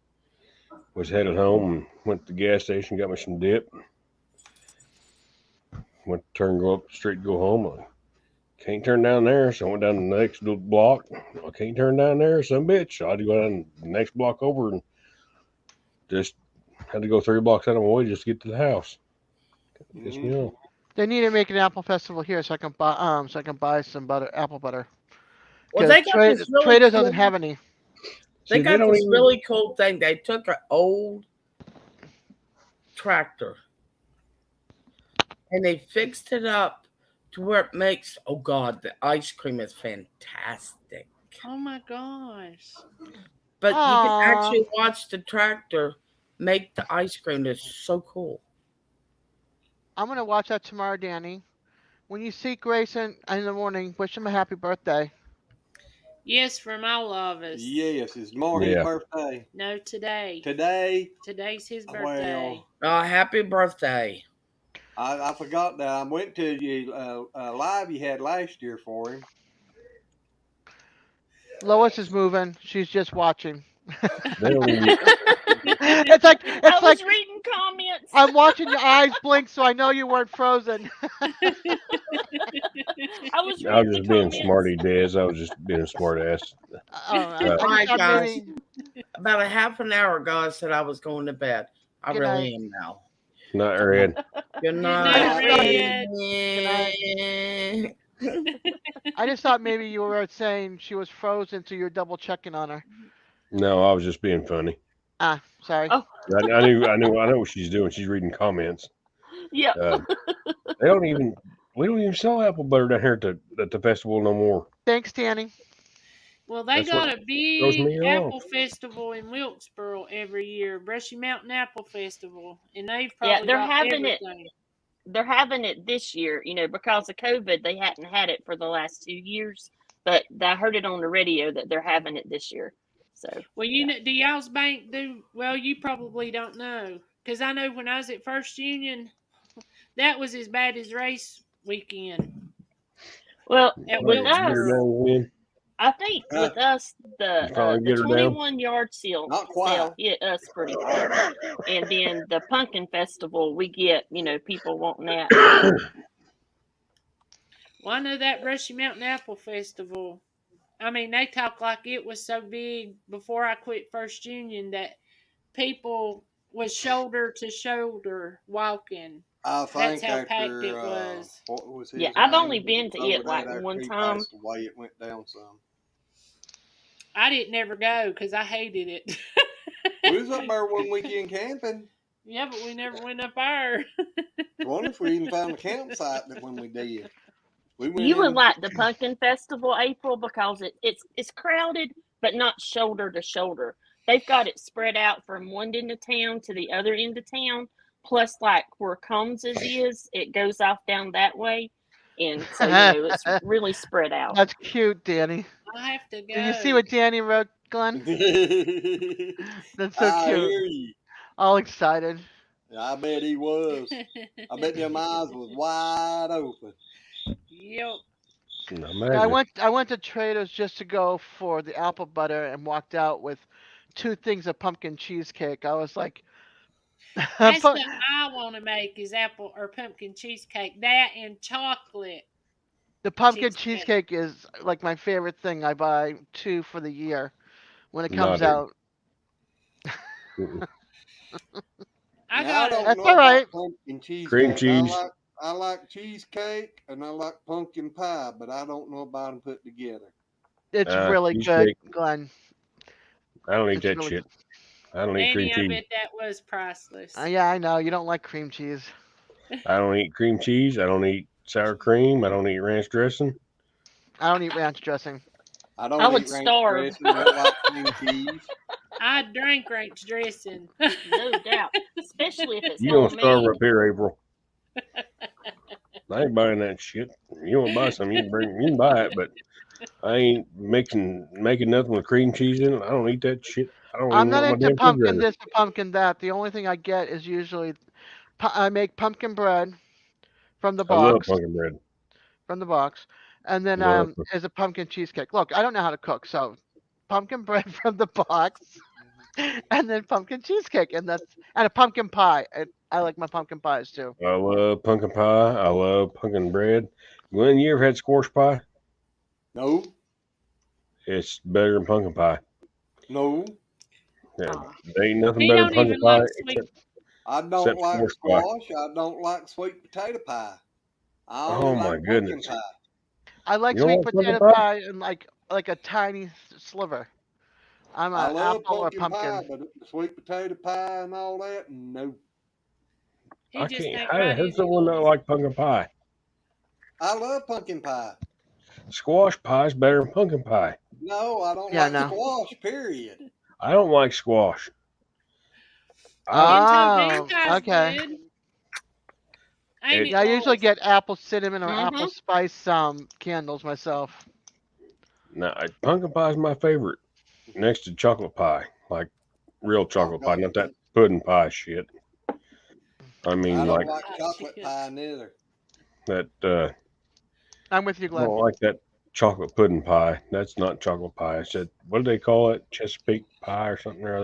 was headed home and went to the gas station, got me some dip. Went to go up the street to go home. I can't turn down there, so I went down the next little block. I can't turn down there, some bitch. I had to go down the next block over and just had to go 3 blocks out of my way just to get to the house. Piss me off. They need to make an apple festival here so I can buy some apple butter. Well, they got this really Traders cool, doesn't have any. They got this really cool thing. They took an old tractor and they fixed it up to where it makes, oh God, the ice cream is fantastic. Oh my gosh. But you Aw. can actually watch the tractor make the ice cream. It's so cool. I'm gonna watch that tomorrow, Danny. When you see Grayson in the morning, wish him a happy birthday. Yes, from all of us. Yes, it's tomorrow his birthday. No, today. Today's his birthday. Well, happy birthday. I forgot that. I went to you live you had last year for him. Lois is moving. She's just watching. It's like I was reading comments. I'm watching your eyes blink, so I know you weren't frozen. I was just being smarty Dez. I was just being a smart ass. Oh my gosh. About a half an hour ago, I said I was going to bed. I really am now. Not Red. Good night. I just thought maybe you were saying she was frozen, so you're double checking on her. No, I was just being funny. Ah, sorry. Oh. I know what she's doing. She's reading comments. Yeah. We don't even sell apple butter down here at the festival no more. Thanks, Danny. Well, they That's got what a throws big me apple off. festival in Wilkesboro every year, Brushy Mountain Apple Festival, and they've Yeah, probably they're got having everything. They're having it this year, because of COVID. They hadn't had it for the last 2 years, but I heard it on the radio that they're having it this year. So, well, know, do y'all's bank do well? You probably don't know, because I know when I was at First Union, that was as bad as race weekend. Well, at with Wilkesboro. us, I think with us, the 21 yard sale hit us pretty hard, and then the pumpkin festival, we get people wanting that. Well, I know that Brushy Mountain Apple Festival. I mean, they talk like it was so big before I quit First Union that people was shoulder to shoulder walking. That's how packed it was. What was his I've only been to it like one time. The way it went down some. I didn't ever go because I hated it. We was up there one weekend camping. Yeah, but we never went up there. I wonder if we even found a campsite when we did. You would like the pumpkin festival, April, because it's crowded, but not shoulder to shoulder. They've got it spread out from one end of town to the other end of town. Plus, like where Combs's is, it goes off down that way, and so it's really spread out. That's cute, Danny. I have to go. Did you see what Danny wrote, Glenn? That's so cute. Hear you. All excited. I bet he was. I bet them eyes was wide open. Yep. I went to Trader's just to go for the apple butter and walked out with 2 things of pumpkin cheesecake. I was like, That's what I want to make is apple or pumpkin cheesecake. That and chocolate. The pumpkin cheesecake is like my favorite thing. I buy 2 for the year when it comes Not it. out. Mm-mm. I Now, got I it. don't That's know all about right. pumpkin cheesecake. Cream cheese. I like cheesecake and I like pumpkin pie, but I don't know about them put together. It's really good, Cheesecake. Glenn. I don't eat It's that really shit. I don't eat cream Danny, I cheese. bet that was priceless. Yeah, I know. You don't like cream cheese. I don't eat cream cheese. I don't eat sour cream. I don't eat ranch dressing. I don't eat ranch dressing. I I don't would eat ranch starve. dressing. I don't like cream cheese. I drank ranch dressing. No doubt. Especially if it's You full don't of starve meat. up here, April. I ain't buying that shit. You want to buy some? You can buy it, but I ain't making nothing with cream cheese in it. I don't eat that shit. I don't I'm even not want my into damn pumpkin refrigerator. this or pumpkin that. The only thing I get is usually I make pumpkin bread from the I love box, pumpkin bread. and then Love as a pumpkin cheesecake. Look, I don't know how to cook, so pumpkin bread from the box, and then pumpkin cheesecake, and a pumpkin pie. I like my pumpkin pies too. I love pumpkin pie. I love pumpkin bread. Glenn, you ever had squash pie? No, It's better than pumpkin pie. no. Yeah, Aw. there ain't nothing He better don't than pumpkin even pie like sweet. I don't except like squash pie. squash. I don't like sweet potato pie. I only Oh my like pumpkin goodness! pie. I like You don't sweet like pumpkin potato pie? pie and like a tiny sliver. I'm I a love apple or pumpkin pumpkin. pie, but sweet potato pie and all that, no. He I just can't. think How about does his someone not like pumpkin pie? I love pumpkin pie. Squash pie is better than pumpkin pie. No, I don't Yeah, like no. squash, period. I don't like squash. I pinto Oh, bean pie's okay. good. Ain't it, it, Yeah, I usually Lois? get apple cinnamon or apple Mm-hmm. spice candles myself. no, pumpkin pie is my favorite, next to chocolate pie, like real chocolate pie, Okay. not that pudding pie shit. I mean, I don't like like Oh, chocolate shit. pie neither. that. I'm with you, I Glenn. don't like that chocolate pudding pie. That's not chocolate pie. I said, what do they call it? Chesapeake pie or something or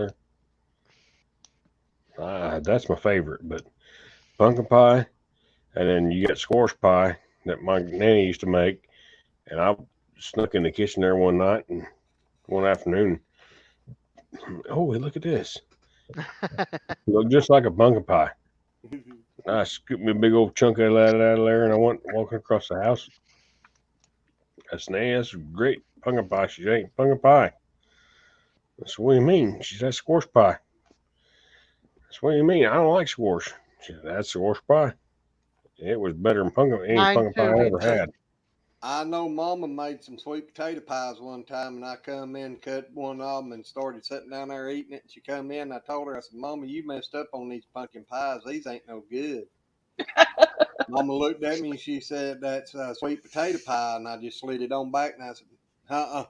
other. That's my favorite. But pumpkin pie, and then you got squash pie that my nanny used to make, and I snuck in the kitchen there one night and one afternoon. Oh, look at this! Look just like a pumpkin pie. I scooped me a big old chunk of that out of there, and I went walking across the house. I said, "Nanny, that's great pumpkin pie." She said, "Ain't pumpkin pie." I said, "What do you mean?" She said, "That's squash pie." I said, "What do you mean? I don't like squash." She said, "That's squash pie." It was better than any Mine pumpkin pie too, I me ever too. had. I know Mama made some sweet potato pies one time, and I come in, cut one of them, and started sitting down there eating it. And she come in, and I told her, I said, "Mama, you messed up on these pumpkin pies. These ain't no good." Mama looked at me and she said, "That's sweet potato pie," and I just slid it on back, and I said, "Uh-uh."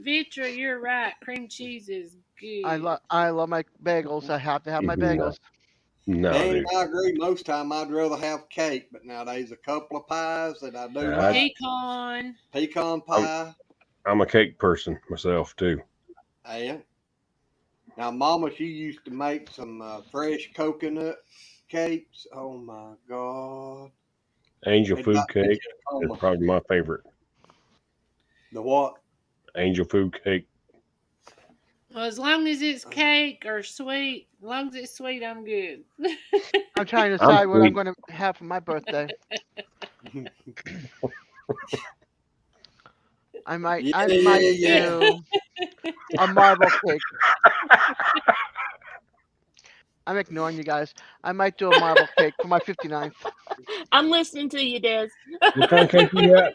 Vitra, you're right. Cream cheese is good. I love my bagels. I have to have my No, bagels. no, And dude. I agree. Most time I'd rather have cake, but nowadays a couple of pies that I do I, like. Pecan. Pecan I'm pie. I'm a cake person myself too. And now, Mama, she used to make some fresh coconut cakes. Oh my God. Angel It food got me in cake a is coma. probably my favorite. The what? Angel food cake. Well, as long as it's cake or sweet, as long as it's sweet, I'm good. I'm trying to I'm decide what I'm sweet. going to have for my birthday. I might Yeah, I yeah, might yeah. do a marble cake. I'm ignoring you guys. I might do a marble cake for my 59th. I'm listening to you, Des. What kind of cake you got?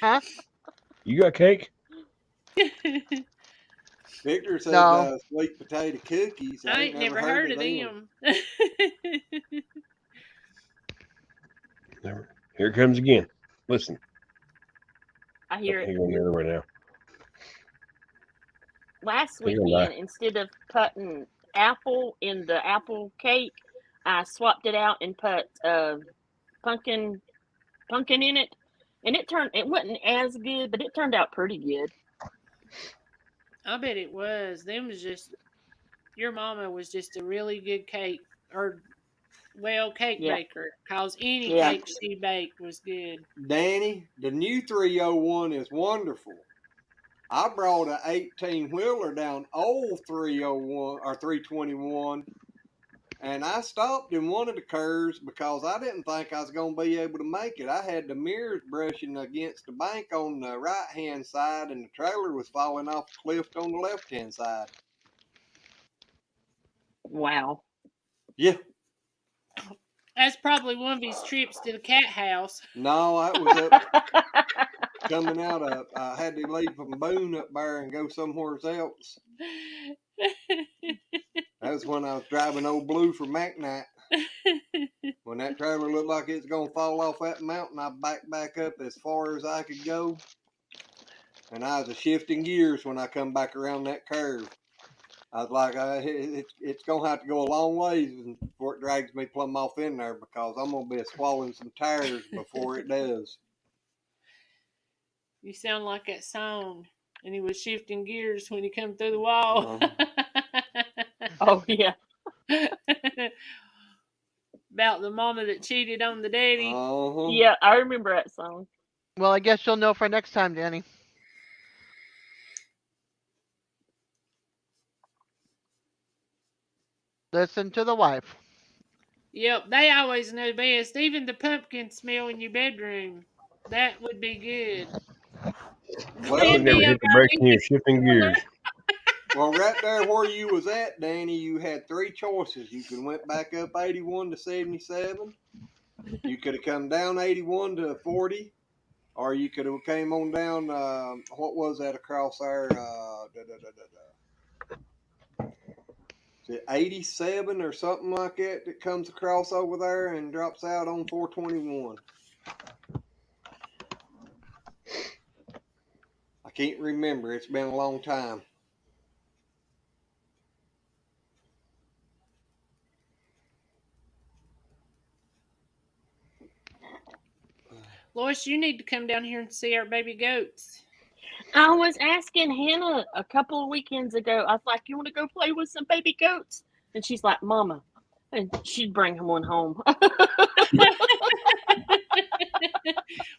Huh? You got cake? Victor said No. sweet potato cookies. I I ain't ain't never never heard heard of of them. them. Never. Here it comes again. Listen. I hear it. He's going the other way now. Last He's gonna die. weekend, instead of putting apple in the apple cake, I swapped it out and put pumpkin in it, and it wasn't as good, but it turned out pretty good. I bet it was. Them was just Your mama was just a really good cake Yeah. baker. Cause any Yeah. cake she baked was good. Danny, the new 301 is wonderful. I brought a 18-wheeler down old 301 or 321, and I stopped in one of the curves because I didn't think I was going to be able to make it. I had the mirrors brushing against the bank on the right-hand side, and the trailer was falling off the cliff on the left-hand side. Wow. Yeah. That's probably one of his trips to the cat house. No, I was up coming out of, I had to leave from Boone up there and go somewhere else. That was when I was driving Old Blue from McKnight. When that trailer looked like it's going to fall off that mountain, I backed back up as far as I could go. And I was shifting gears when I come back around that curve. I was like, it's going to have to go a long ways before it drags me plumb off in there, because I'm going to be swallowing some tires before it does. You sound like that song. And he was shifting gears when he come through the wall. Oh, yeah. About the mama that cheated on the daddy. Yeah, I remember that song. Well, I guess you'll know for next time, Danny. Listen to the wife. Yep, they always know best. Even the pumpkin smell in your bedroom. That would be good. Well, I would never hit the brakes when you're shifting gears. Well, right there where you was at, Danny, you had three choices. You could have went back up 81 to 77. You could have come down 81 to 40. Or you could have came on down, what was that across there? Is it 87 or something like that comes across over there and drops out on 421? I can't remember. It's been a long time. Lois, you need to come down here and see our baby goats. I was asking Hannah a couple of weekends ago. I was like, "You want to go play with some baby goats?" And she's like, "Mama," and she'd bring one home.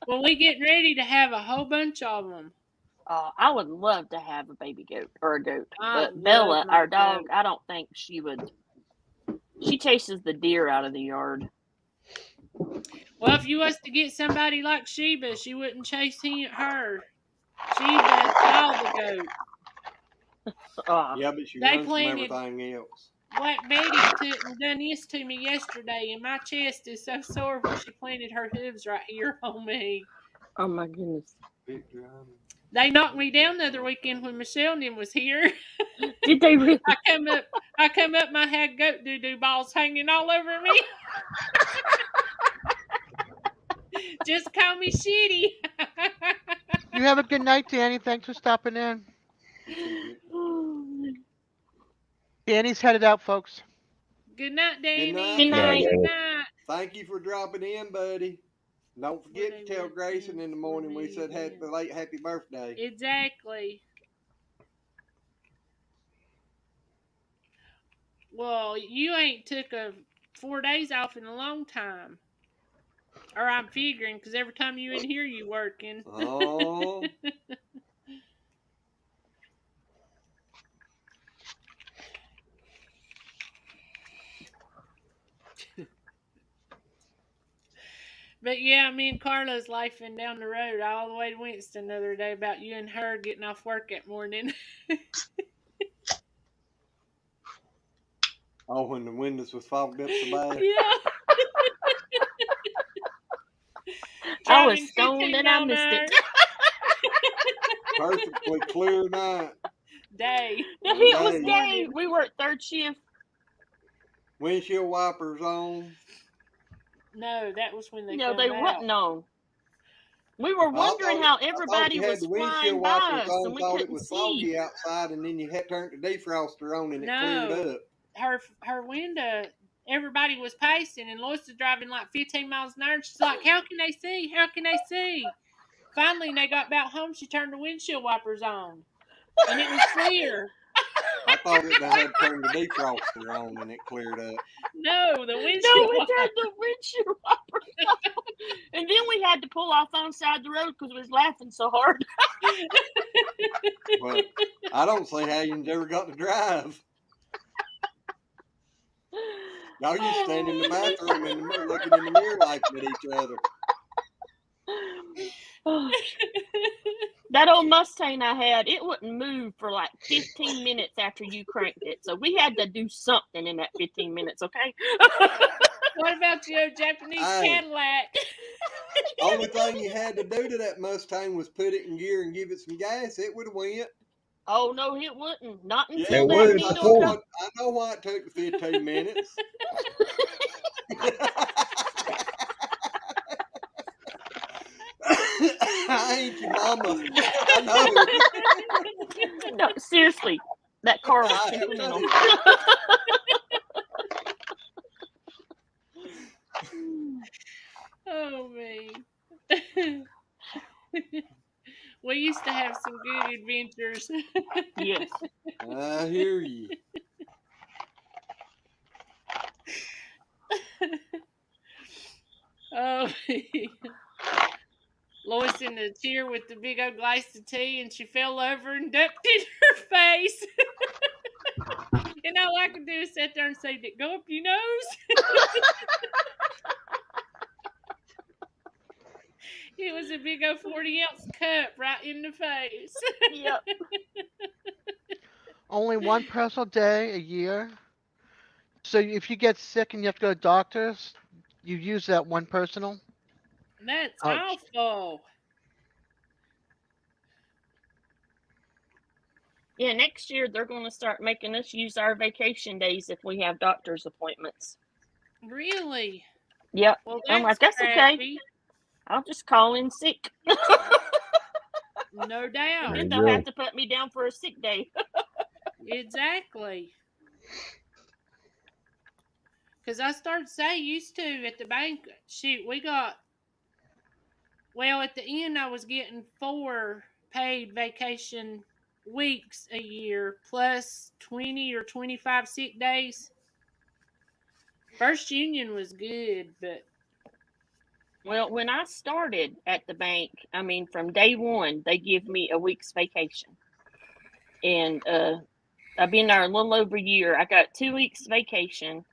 Well, we getting ready to have a whole bunch of them. I would love to have a baby goat or a goat, I but love Bella, my our dog, goat. I don't think she would. She chases the deer out of the yard. Well, if you was to get somebody like Sheba, she wouldn't chase her. She does all the goats. Yeah, but she They runs from planted- everything else. Black Betty done this to me yesterday, and my chest is so sore where she planted her hooves right here on me. Oh my goodness! They knocked me down the other weekend when Michelle and them was here. Did they really? I come up, and I had goat doo-doo balls hanging all over me. Just call me shitty. You have a good night, Danny. Thanks for stopping in. Danny's headed out, folks. Good night, Danny. Good night. Good night. Thank you for dropping in, buddy. Don't forget to tell Grayson in the morning we said happy birthday. Exactly. Well, you ain't took 4 days off in a long time. Or I'm figuring, because every time you in here, you working. Oh. But yeah, me and Carla's laughing down the road all the way to Winston the other day about you and her getting off work that morning. Oh, when the windows was fogged up so bad? Yeah. I was stoned and I missed it. Perfectly clear night. Day. It was day. We worked third shift. Windshield wipers on. No, that was when they No, they wasn't on. We were wondering how everybody was flying by us, and we couldn't see. Foggy outside, and then you had turned the defroster on, and it cleared up. Her window, everybody was passing, and Lois was driving like 15 miles an hour. And she's like, "How can they see? How can they see?" Finally, when they got back home, she turned the windshield wipers on, and it was clear. I thought they had turned the defroster on and it cleared up. No, the No, windshield we wiper. turned the windshield wiper on. And then we had to pull off on the side of the road because we was laughing so hard. But I don't see how you ever got to drive. Y'all used to stand in the bathroom in the mirror, looking in the mirror laughing at each other. That old Mustang I had, it wouldn't move for like 15 minutes after you cranked it. So we had to do something in that 15 minutes, okay? What about your Japanese Cadillac? Only thing you had to do to that Mustang was put it in gear and give it some gas. It would have went. Oh, no, it wouldn't. Not Yeah, until it that would. needle I know why it took 15 minutes. I ain't your mama. I know. No, seriously, that car was sentimental. Oh, man. We used to have some good adventures. Yes. I hear you. Oh, Lois in the chair with the big old glass of tea, and she fell over and ducked in her face. And all I could do is sit there and say, "Did it go up your nose?" It was a big old 40-ounce cup right in the face. Yep. Only one personal day a year. So if you get sick and you have to go to doctors, you use that one personal. That's Ouch. awful. Yeah, next year they're going to start making us use our vacation days if we have doctor's appointments. Really? Yep. Well, I'm like, that's okay. crappy. I'll just call in sick. No doubt. Then they'll have to put me down for a sick day. Exactly. Because I started to say used to at the bank, shoot, we got, well, at the end I was getting 4 paid vacation weeks a year plus 20 or 25 sick days. First Union was good, but Well, when I started at the bank, I mean, from day one, they give me a week's vacation. And I've been there a little over a year. I got 2 weeks vacation.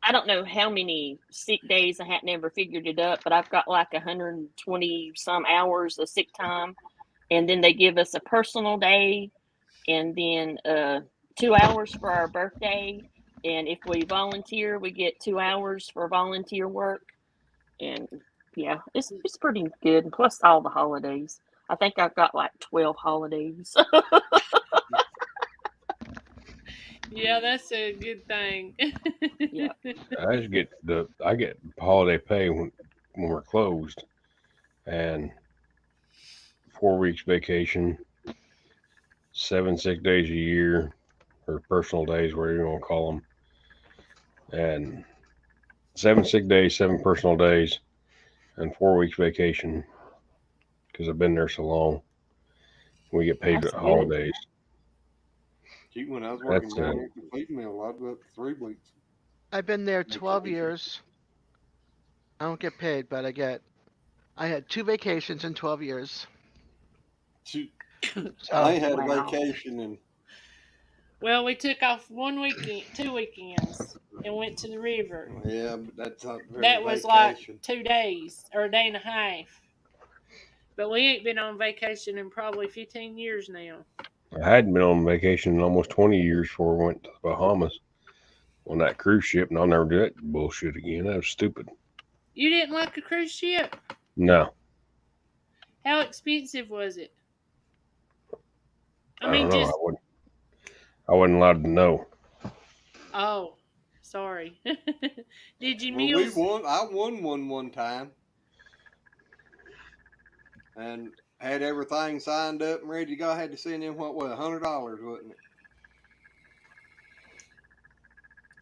I don't know how many sick days. I hadn't ever figured it up, but I've got like 120 some hours of sick time. And then they give us a personal day and then 2 hours for our birthday. And if we volunteer, we get 2 hours for volunteer work. And yeah, it's pretty good. And plus all the holidays. I think I've got like 12 holidays. yeah, that's a good thing. Yeah. I get holiday pay when we're closed, and 4 weeks vacation, 7 sick days a year, or personal days, whatever you want to call them, and 7 sick days, 7 personal days, and 4 weeks vacation. Because I've been there so long, we get paid That's for good. holidays. Gee, when I was working That's down at the feed mill, I'd go up to 3 weeks. I've been there 12 years. I don't get paid, but I had 2 vacations in 12 years. Shoot. So, I ain't had a Wow. vacation and Well, we took off 1 weekend, 2 weekends, and went to the river. yeah, but that's not very That was vacation. like 2 days or a day and a half. But we ain't been on vacation in probably 15 years now. I hadn't been on vacation in almost 20 years before I went to the Bahamas on that cruise ship, and I'll never do that bullshit again. That was stupid. You didn't like a cruise ship? No. How expensive was it? I don't know. I wasn't allowed to know. Oh, sorry. Did you Well, I won one time, and had everything signed up and ready to go. I had to send in what was $100, wasn't it?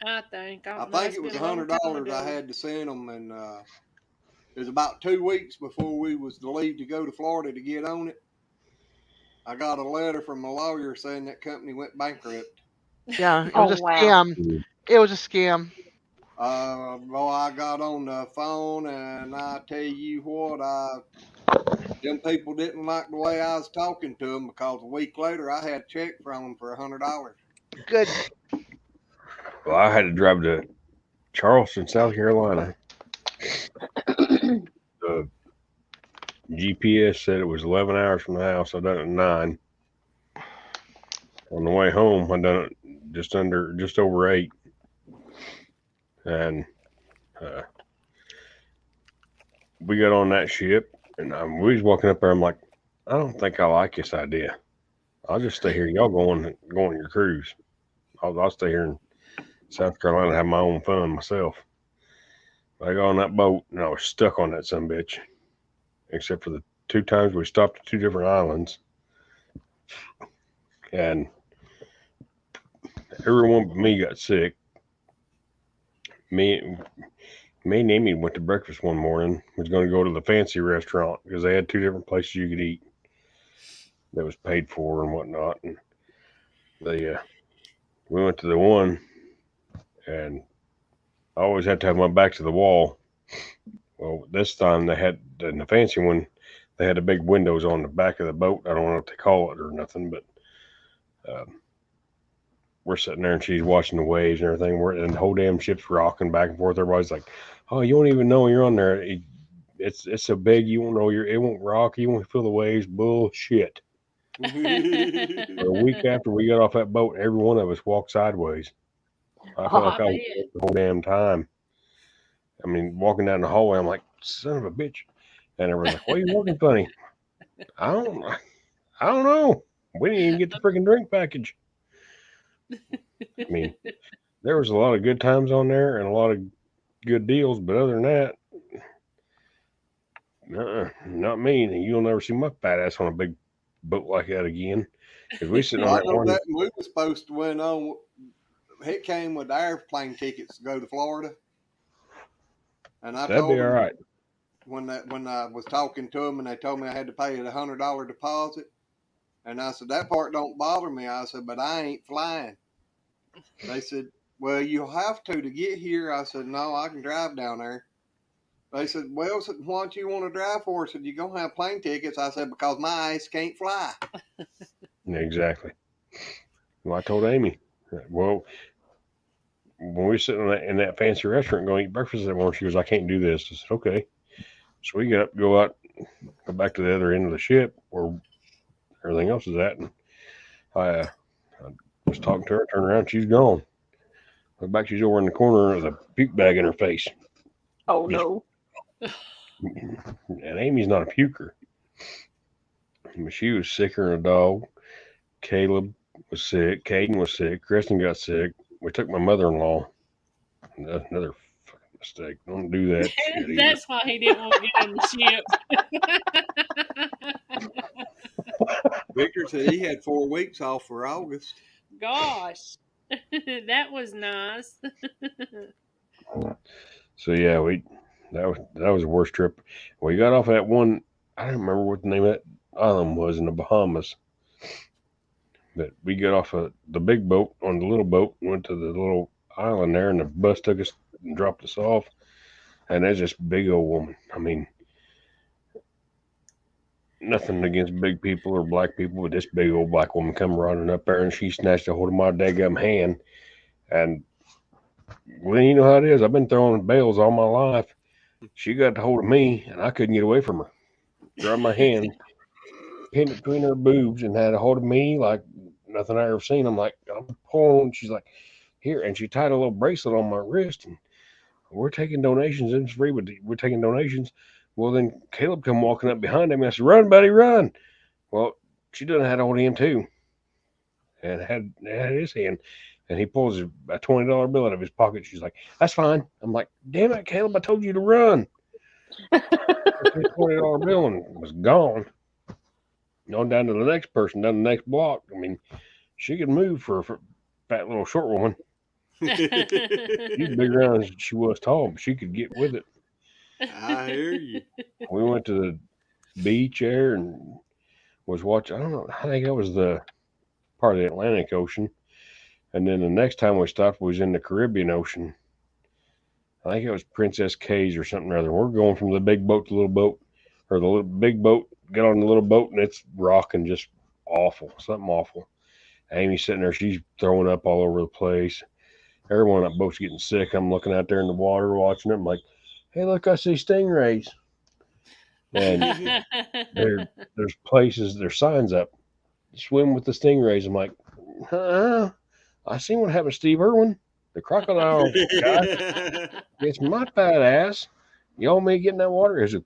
I think it was $100 I had to send them, and it was about 2 weeks before we was to leave to go to Florida to get on it. I got a letter from a lawyer saying that company went bankrupt. Yeah, it Oh, was a wow. scam. It was a scam. Boy, I got on the phone and I tell you what, them people didn't like the way I was talking to them because a week later I had a check from them for $100. Good. Well, I had to drive to Charleston, South Carolina. The GPS said it was 11 hours from the house. I done it at 9. On the way home, I done it just over 8. And we got on that ship, and we was walking up there. I'm like, I don't think I like this idea. I'll just stay here. Y'all go on your cruise. I'll stay here in South Carolina and have my own fun myself. I got on that boat, and I was stuck on that sumbitch, except for the 2 times we stopped at 2 different islands. And everyone but me got sick. Me and Amy went to breakfast one morning. Was going to go to the fancy restaurant because they had 2 different places you could eat that was paid for and whatnot. And we went to the one, and I always had to have my back to the wall. Well, this time they had in the fancy one, they had the big windows on the back of the boat. I don't know what they call it or nothing, but we're sitting there and she's watching the waves and everything. And the whole damn ship's rocking back and forth. Everybody's like, "Oh, you won't even know you're on there. It's so big you won't know it won't rock. You won't feel the waves." Bullshit. For a week after we got off that boat, every one of us walked sideways. I felt like I was the whole damn time. I mean, walking down the hallway, I'm like, son of a bitch. And everyone's like, "Why are you walking funny?" I don't know. We didn't even get the freaking drink package. I mean, there was a lot of good times on there and a lot of good deals, but other than that, not me. You'll never see my fat ass on a big boat like that again. Because we sitting on I that know one. that we were supposed to win on. It came with airplane tickets to go to Florida, and I That'd told be all them right. when I was talking to them, and they told me I had to pay a $100 deposit, and I said that part don't bother me. I said, but I ain't flying. They said, well, you'll have to get here. I said, no, I can drive down there. They said, well, why don't you want to drive for? I said, you're going to have plane tickets. I said, because my eyes can't fly. Yeah, exactly. Well, I told Amy, well, when we were sitting in that fancy restaurant going to eat breakfast that morning, she goes, I can't do this. I said, okay. So we get up, go back to the other end of the ship where everything else is at. And I was talking to her, turned around, she's gone. Look back, she's over in the corner with a puke bag in her face. Oh, no. And Amy's not a puker. But she was sicker than a dog. Caleb was sick. Caden was sick. Kristen got sick. We took my mother-in-law. Another fucking mistake. Don't do that shit either. That's why he didn't want to get on the ship. Victor said he had 4 weeks off for August. Gosh, that was nice. So yeah, that was the worst trip. We got off that one. I don't remember what the name of that island was in the Bahamas. But we got off of the big boat on the little boat, went to the little island there, and the bus took us and dropped us off. And there's this big old woman. I mean, nothing against big people or black people, but this big old black woman come running up there, and she snatched a hold of my daggum hand. And well, you know how it is. I've been throwing bales all my life. She got a hold of me, and I couldn't get away from her. Grabbed my hand, pinned it between her boobs, and had a hold of me like nothing I ever seen. I'm like, I'm pulling. She's like, here, and she tied a little bracelet on my wrist, and we're taking donations. It's free, but we're taking donations. Well, then Caleb come walking up behind him, and I said, run, buddy, run. Well, she done had a hold of him too, and had his hand. And he pulls a $20 bill out of his pocket. She's like, that's fine. I'm like, damn it, Caleb, I told you to run. $20 bill and was gone. On down to the next person, down the next block. I mean, she could move for a fat little short woman. She's bigger around as she was tall, but she could get with it. I hear you. We went to the beach there and was watching. I don't know. I think that was the part of the Atlantic Ocean. And then the next time we stopped was in the Caribbean Ocean. I think it was Princess K's or something or other. We're going from the big boat to the little boat, or the little big boat, get on the little boat, and it's rocking just awful, something awful. Amy's sitting there, she's throwing up all over the place. Everyone on that boat's getting sick. I'm looking out there in the water watching it. I'm like, hey, look, I see stingrays. And there's places, there's signs up, swim with the stingrays. I'm like, I seen what happened to Steve Irwin, the crocodile guy. It's my fat ass. You want me to get in that water? It's the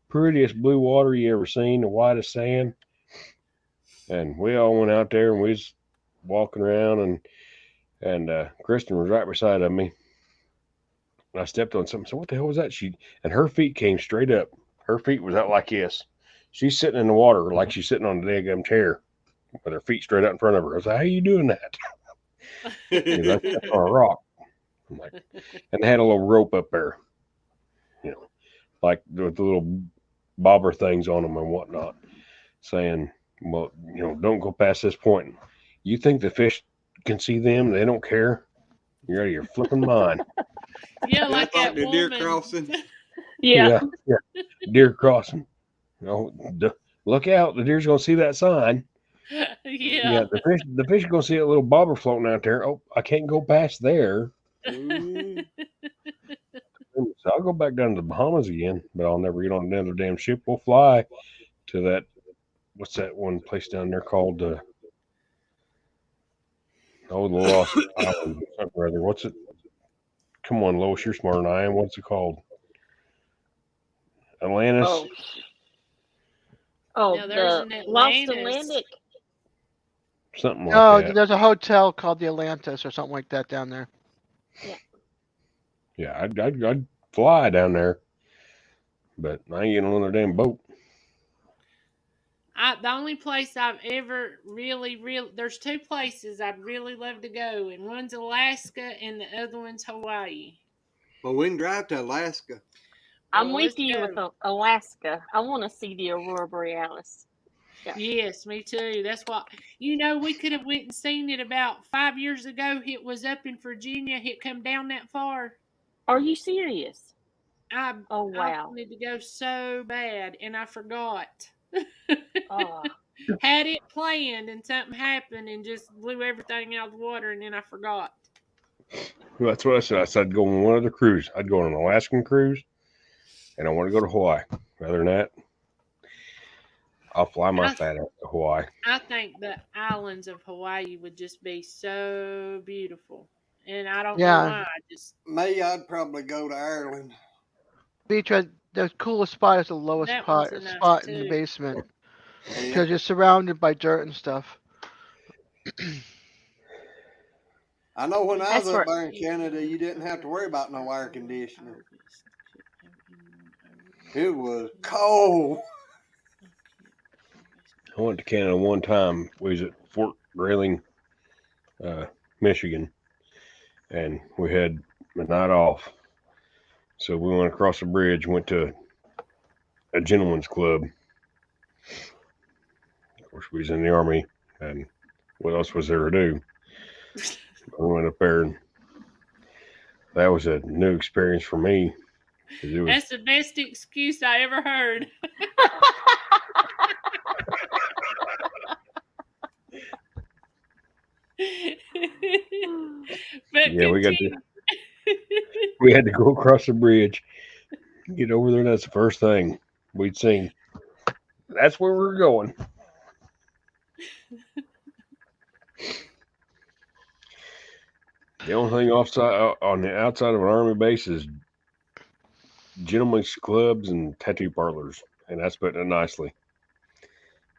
prettiest blue water you ever seen, the whitest sand. And we all went out there and we was walking around, and Kristen was right beside of me. And I stepped on something. So what the hell was that? And her feet came straight up. Her feet was out like this. She's sitting in the water like she's sitting on a daggum chair with her feet straight out in front of her. I was like, how are you doing that? I stepped on a rock. I'm like, and they had a little rope up there, like with the little bobber things on them and whatnot, saying, well, don't go past this point. You think the fish can see them? They don't care. You're out of your flipping mind. Yeah, like that the deer woman. crossing. Yeah. Deer crossing. Look out! The deer's gonna see that sign. Yeah. The fish are gonna see a little bobber floating out there. Oh, I can't go past there. So I'll go back down to the Bahamas again, but I'll never get on another damn ship. We'll fly to that. What's that one place down there called? The Lost Island or something or other. What's it? Come on, Lois, you're smarter than I am. What's it called? Atlantis. Oh, the Lost Atlantic. Something like that. There's a hotel called the Atlantis or something like that down there. Yeah, I'd fly down there, but I ain't getting on their damn boat. The only place I've ever really, there's two places I'd really love to go, and one's Alaska and the other one's Hawaii. Well, we can drive to Alaska. I'm with you with Alaska. I want to see the Aurora Borealis. Yeah. Yes, me too. That's what, we could have went and seen it about 5 years ago. It was up in Virginia. It come down that far. Are you serious? Oh, wow. I wanted to go so bad, and I forgot. Had it planned, and something happened and just blew everything out of the water, and then I forgot. Well, that's what I said. I said I'd go on one other cruise. I'd go on an Alaskan cruise, and I want to go to Hawaii. Other than that, I'll fly my fat ass to Hawaii. I think the islands of Hawaii would just be so beautiful. And I don't know why. I'd probably go to Ireland. Beach, the coolest spot is the lowest spot in the basement. Because you're surrounded by dirt and stuff. I know when I was up there in Canada, you didn't have to worry about no air conditioning. It was cold. I went to Canada one time. We was at Fort Grayling, Michigan, and we had a night off. So we went across the bridge, went to a gentleman's club. Of course, we was in the Army, and what else was there to do? I went up there, and that was a new experience for me. That's the best excuse I ever heard. We had to go across the bridge, get over there. That's the first thing we'd seen. That's where we're going. The only thing on the outside of an Army base is gentlemen's clubs and tattoo parlors, and that's putting it nicely.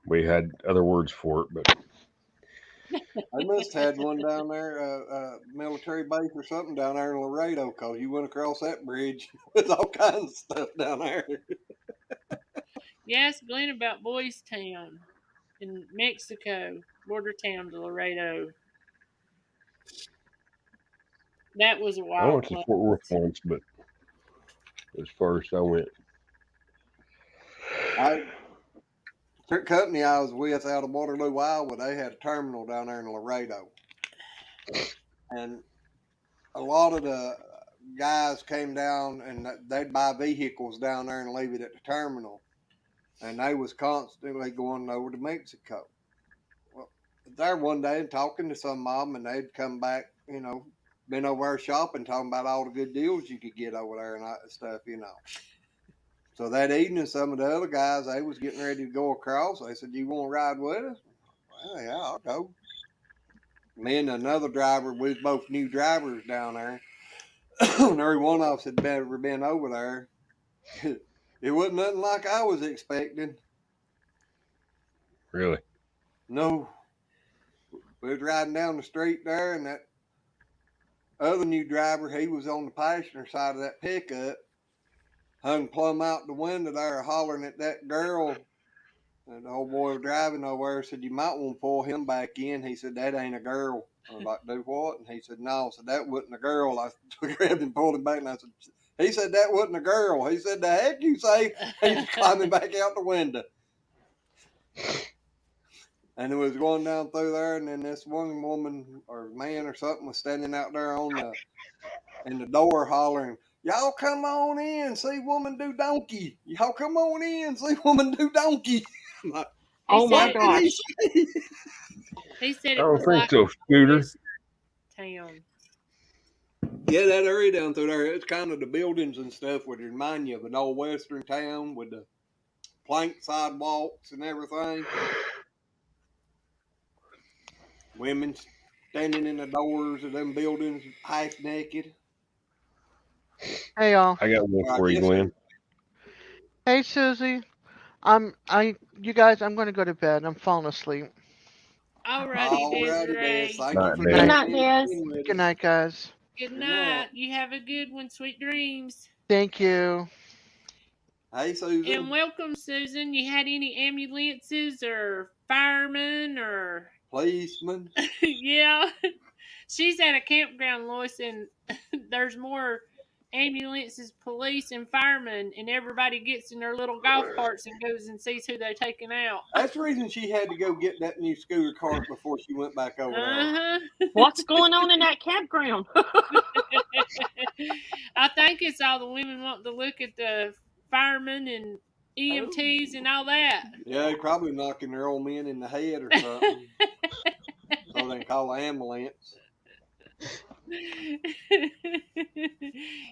We had other words for it, but I must have had one down there, military base or something down there in Laredo, because you went across that bridge with all kinds of stuff down there. Yes, Glenn about Boys Town in Mexico, border town to Laredo. That was a wild I went to Fort Worth once, but as far as I went. The company I was with out of Waterloo, Iowa, they had a terminal down there in Laredo. and a lot of the guys came down and they'd buy vehicles down there and leave it at the terminal, and they was constantly going over to Mexico. Well, there one day and talking to some of them, and they'd come back, been over there shopping, talking about all the good deals you could get over there and that stuff, So that evening, some of the other guys, they was getting ready to go across. They said, "You want to ride with us?" Well, yeah, I'll go. Me and another driver, we was both new drivers down there. And every one of us had never been over there. It wasn't nothing like I was expecting. Really? No. We was riding down the street there, and that other new driver, he was on the passenger side of that pickup, hung plumb out the window there, hollering at that girl. And the old boy was driving over there, said, "You might want to pull him back in." He said, "That ain't a girl." I was like, "Do what?" And he said, "No." I said, "That wasn't a girl." I grabbed and pulled him back, and I said, "He said that wasn't a girl." He said, "The heck you say?" He's climbing back out the window. And it was going down through there, and then this one woman or man or something was standing out there in the door hollering, "Y'all come on in, see woman do donkey. Y'all come on in, see woman do donkey." Like, Oh my gosh. He said I it don't was think like so, Scooter. town. Yeah, that area down through there, it's kind of the buildings and stuff would remind you of an old western town with the plank sidewalks and everything. Women standing in the doors of them buildings half naked. Hey y'all. I got one for you, Glenn. Hey Susie. You guys, I'm gonna go to bed. I'm falling asleep. Alrighty, Desiree. Thank Night, you for Des. Good night, being Des. with Good us. night, guys. Good Good night. night. You have a good one. Sweet dreams. Thank you. Hey, Susan. And welcome, Susan. You had any ambulances or firemen or Policeman. yeah. She's at a campground, Lois, and there's more ambulances, police, and firemen, and everybody gets in their little golf carts and goes and sees who they're taking out. That's the reason she had to go get that new scooter cart before she went back over there. Uh-huh. What's going on in that campground? I think it's all the women want to look at the firemen and EMTs and all that. Yeah, they probably knocking their old men in the head or something. So they can call the ambulance.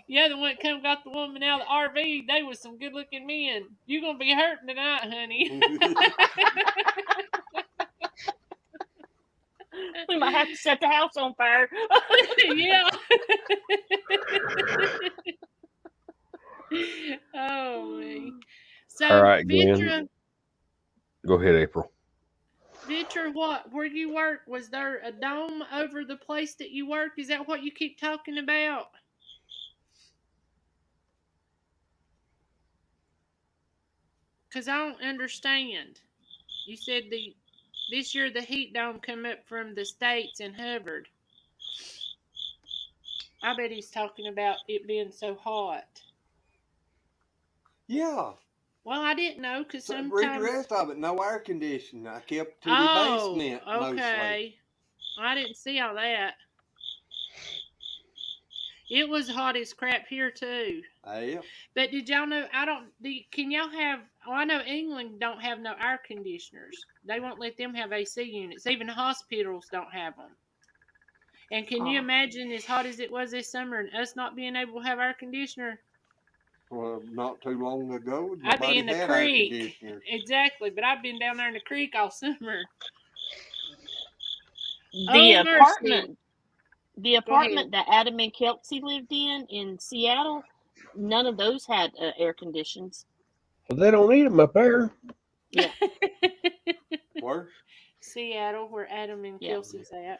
Yeah, the one that come got the woman out of the RV, they was some good looking men. You gonna be hurting tonight, honey. We might have to set the house on fire. Yeah. Oh me. So All right, Glenn. Vitra, Go ahead, April. where you work, was there a dome over the place that you work? Is that what you keep talking about? Because I don't understand. You said this year the heat dome come up from the States and hovered. I bet he's talking about it being so hot. Yeah. Well, I didn't know because So sometimes. read the rest of it. No air conditioning. I kept to the basement mostly. Okay. I didn't see all that. It was hot as crap here too. Yeah. But did y'all know? Can y'all have? Oh, I know England don't have no air conditioners. They won't let them have AC units. Even hospitals don't have them. And can you imagine as hot as it was this summer and us not being able to have air conditioner? Well, not too long ago, I'd be nobody in the had air creek. conditioners. Exactly, but I've been down there in the creek all summer. The apartment that Adam and Kelsey lived in Seattle, none of those had air conditions. Well, they don't need them up there. Yeah. Where? Seattle, where Adam and Kelsey's at.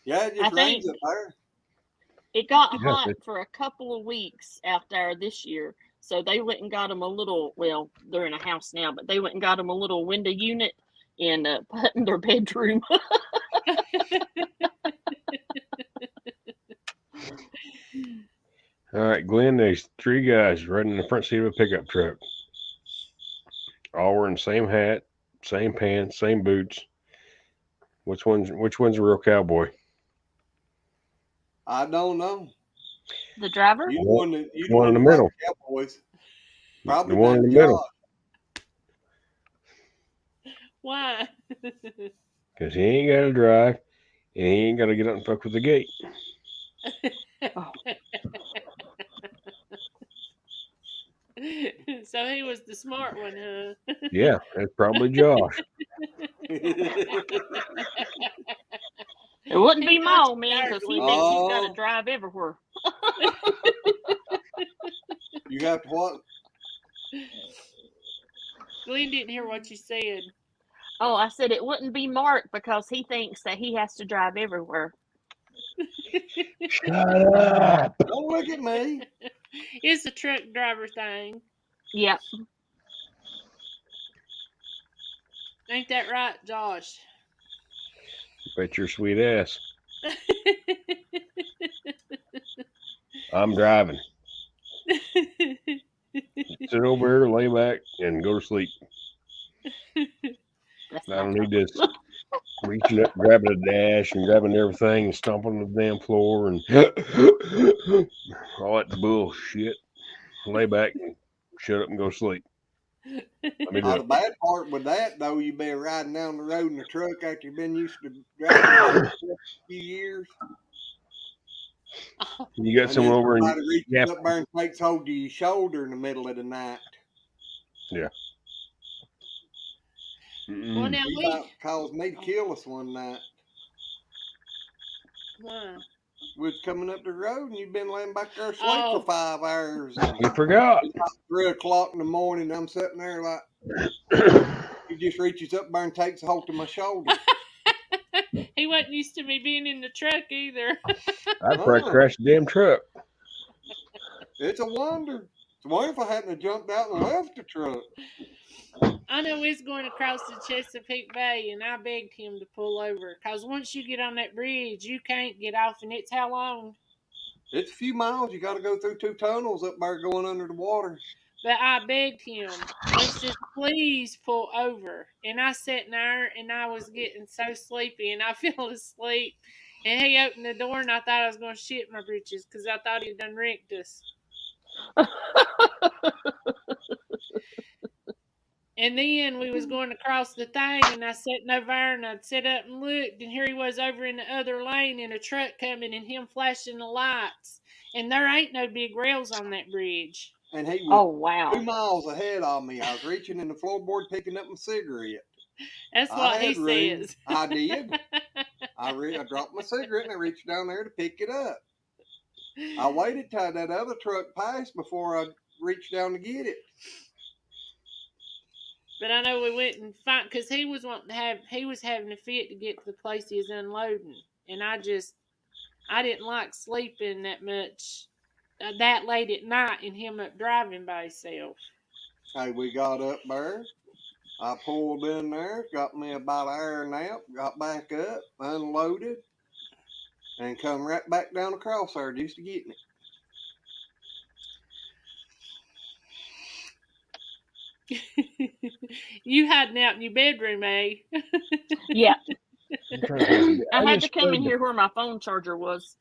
Yeah, it just rains up there. It got hot for a couple of weeks out there this year. So they went and got them a little, well, they're in a house now, but they went and got them a little window unit and put in their bedroom. All right, Glenn, there's 3 guys riding in the front seat of a pickup truck. All wearing the same hat, same pants, same boots. Which one's a real cowboy? I don't know. The driver? You the one that you the One in one the that middle. like Cowboys. Probably The one in the named middle. Josh. Why? Because he ain't got to drive, and he ain't got to get up and fuck with the gate. Oh. So he was the smart one, huh? Yeah, that's probably Josh. It wouldn't He be my got old man because he Glenn. thinks he's got Oh. to drive everywhere. You have to what? Glenn didn't hear what you said. Oh, I said it wouldn't be Mark because he thinks that he has to drive everywhere. Shut up. Don't look at me. It's a truck driver thing. Yep. Ain't that right, Josh? Bet your sweet ass. I'm driving. Sit over here, lay back, and go to sleep. That's I don't not need this reaching up, grabbing a dash, and grabbing everything, and stomping on the damn floor, and all that bullshit. Lay back, and shut up, and go to sleep. Let me do The it. bad part with that, though, you've been riding down the road in a truck after you've been used to driving for a few years. You got And someone then over and somebody reaches yeah, up there and takes hold of your shoulder in the middle of the night. yeah. Well, now He about caused me to kill us one night. Why? We was coming up the road and you've been laying back there asleep Oh. for 5 hours. And You forgot. it's about 3 o'clock in the morning. I'm sitting there like, he just reaches up there and takes a hold of my shoulder. He wasn't used to me being in the truck either. I'd probably crash the damn truck. It's a wonder. It's a wonder if I hadn't have jumped out and left the truck. I know he's going across the Chesapeake Bay, and I begged him to pull over. Because once you get on that bridge, you can't get off, and it's how long? It's a few miles. You got to go through 2 tunnels up there going under the water. But I begged him, I said, please pull over. And I sat there, and I was getting so sleepy, and I fell asleep. And he opened the door, and I thought I was going to shit my britches because I thought he'd done wrecked us. And then we was going across the thing, and I sat over there, and I'd sit up and looked, and here he was over in the other lane in a truck coming, and him flashing the lights. And there ain't no big rails on that bridge. And he was Oh, wow. 2 miles ahead of me. I was reaching in the floorboard picking up my cigarette. That's what he says. I did. I dropped my cigarette and I reached down there to pick it up. I waited till that other truck passed before I reached down to get it. But I know we went and find because he was having a fit to get to the place he was unloading, and I didn't like sleeping that much that late at night and him up driving by himself. Hey, we got up there. I pulled in there, got me about an hour nap, got back up, unloaded, and come right back down across there just to get me. You hiding out in your bedroom, eh? Yeah. I I had to just come in tried here where my phone charger was.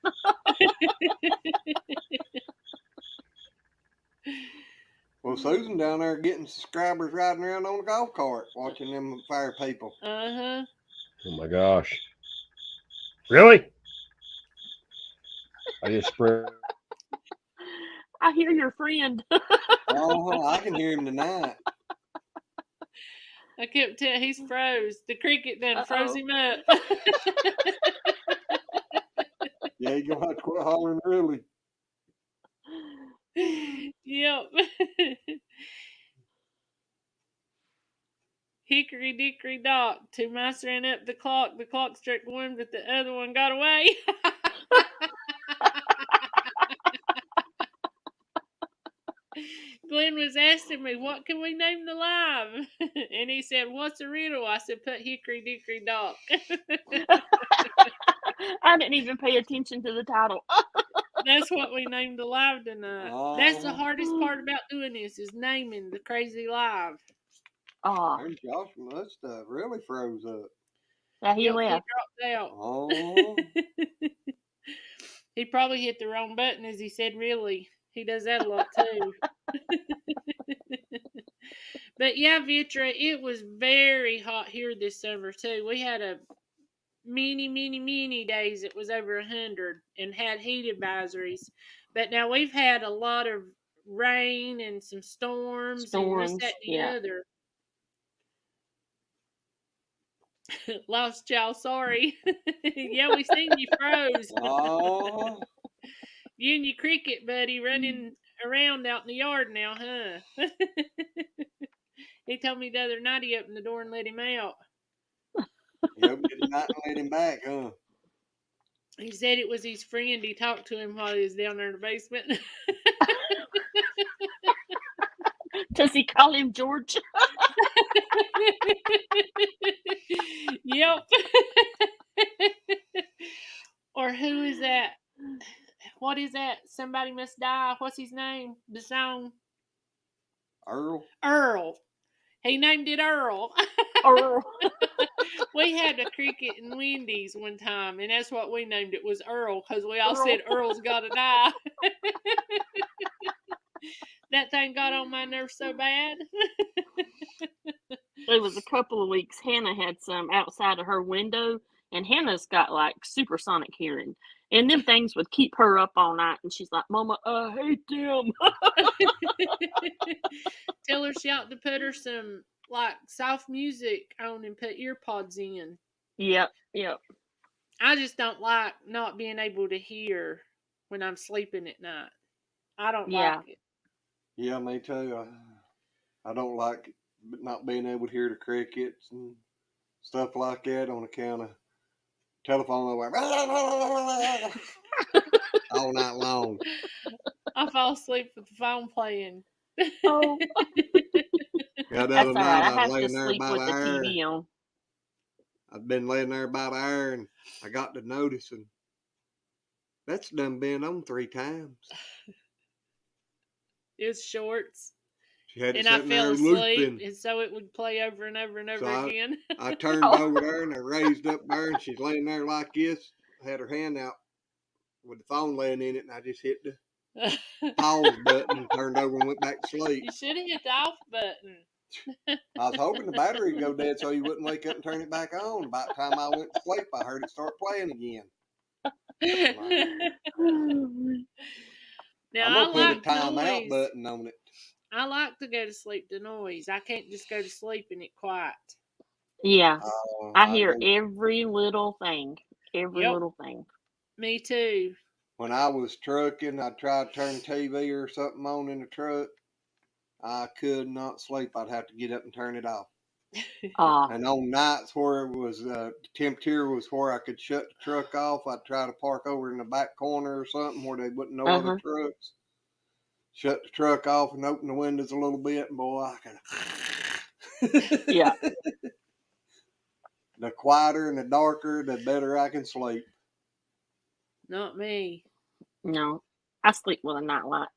Well, Susan down there getting subscribers riding around on a golf cart, watching them fire people. Uh-huh. Oh my gosh. Really? I just spread. I hear your friend. I can hear him tonight. I kept telling he's froze. The cricket done froze him up. Yeah, you're going to have to quit hollering really. Yep. Hickory dickory dock. 2 mice ran up the clock struck one, but the other one got away. Glenn was asking me, what can we name the live? And he said, what's a riddle? I said, put Hickory dickory dock. I didn't even pay attention to the title. That's what we named the live tonight. That's the hardest part about doing this is naming the crazy live. There's Josh must have really froze up. Yeah, he Yep, left. he dropped out. Oh. He probably hit the wrong button, as he said, really. He does that a lot, too. But, yeah, Vitra, it was very hot here this summer, too. We had a many days it was over 100 and had heat advisories. But now we've had a lot of rain and some storms and this, that, and the other. Lost y'all, sorry. Yeah, we seen you froze. Oh, You and your cricket buddy running around out in the yard now, huh? He told me the other night he opened the door and let him out. you opened it at night and let him back, huh? He said it was his friend. He talked to him while he was down there in the basement. Does he call him George? Yep. Or who is that? What is that? Somebody Must Die. What's his name? The song? Earl. He named it Earl. Earl. We had a cricket in Wendy's one time, and that's what we named it, was Earl, because we all said Earl's got to die. That thing got on my nerves so bad. It was a couple of weeks. Hannah had some outside of her window, and Hannah's got like supersonic hearing. And them things would keep her up all night. And she's like, Mama, I hate them. Tell her she ought to put her some like soft music on and put ear pods in. Yep. I just don't like not being able to hear when I'm sleeping at night. I don't like it. Yeah, me too. I don't like not being able to hear the crickets and stuff like that on account of telephone all night long. I fall asleep with the phone playing. Oh. Yeah, That's all right. I have to sleep with the TV on. I've been laying there about an hour, and I got to noticing that's done been on 3 times. It's shorts. She had it and I fell asleep, looping. And so it would play over and over and over again. I turned over there, and I raised up there, and she's laying there like this. I had her hand out with the phone laying in it, and I just hit the pause button and turned over and went back to sleep. You should have hit the off button. I was hoping the battery would go dead so you wouldn't wake up and turn it back on. About the time I went to sleep, I heard it start playing again. Now, I'm going to put a timeout button on it. I like to go to sleep to noise. I can't just go to sleep and it quiet. Yeah. I hear every little thing. Every little thing. Me too. When I was trucking, I'd try to turn TV or something on in the truck. I could not sleep. I'd have to get up and turn it off. And on nights where it was the temperature was where I could shut the truck off, I'd try to park over in the back corner or something where they wouldn't know other trucks. Shut the truck off and open the windows a little bit, and boy, I could. Yeah. The quieter and the darker, the better I can sleep. Not me. No, I sleep with a nightlight.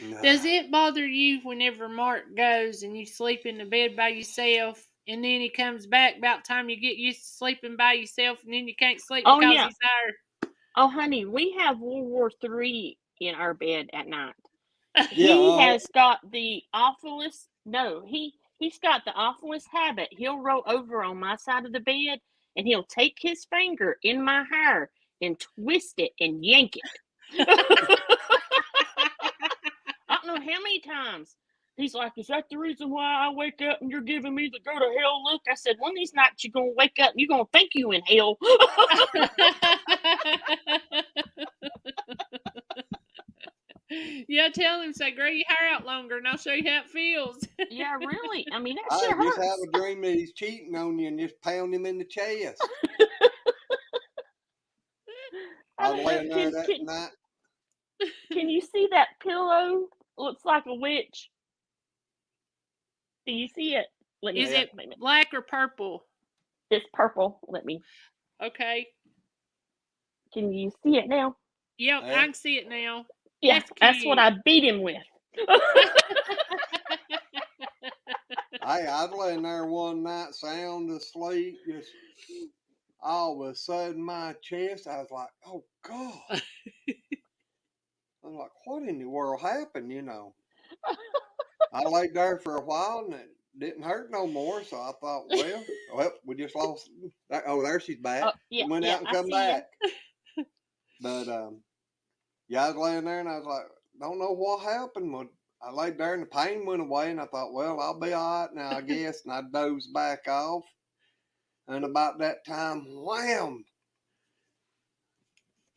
Nah. Does it bother you whenever Mark goes and you sleep in the bed by yourself, and then he comes back about time you get used to sleeping by yourself, and then you can't sleep because he's there? Oh, honey, we have World War III in our bed at night. He has got the awfulest. No, he's got the awfulest habit. He'll roll over on my side of the bed, and he'll take his finger in my hair and twist it and yank it. I don't know how many times. He's like, is that the reason why I wake up and you're giving me the go to hell look? I said, one of these nights you're going to wake up and you're going to think you in hell. Yeah, tell him, say, grow your hair out longer and I'll show you how it feels. Yeah, really. I mean, that I shit hurts. just have a dream that he's cheating on you and just pound him in the chest. I'm laying there that night. Can you see that pillow? Looks like a witch. Do you see it? Is it black or purple? It's purple. Let me. Okay. Can you see it now? Yep, I can see it now. Yeah, that's what I beat him with. Hey, I'd lay in there one night, sound asleep, just all of a sudden my chest, I was like, oh God. like, what in the world happened, I laid there for a while and it didn't hurt no more. So I thought, well, we just lost. Oh, there she's back. Oh, yeah, She went out and I come see ya. back. But yeah, I was laying there and I was like, don't know what happened. Well, I laid there and the pain went away and I thought, well, I'll be all right now, I guess. And I dozed back off. And about that time, wham!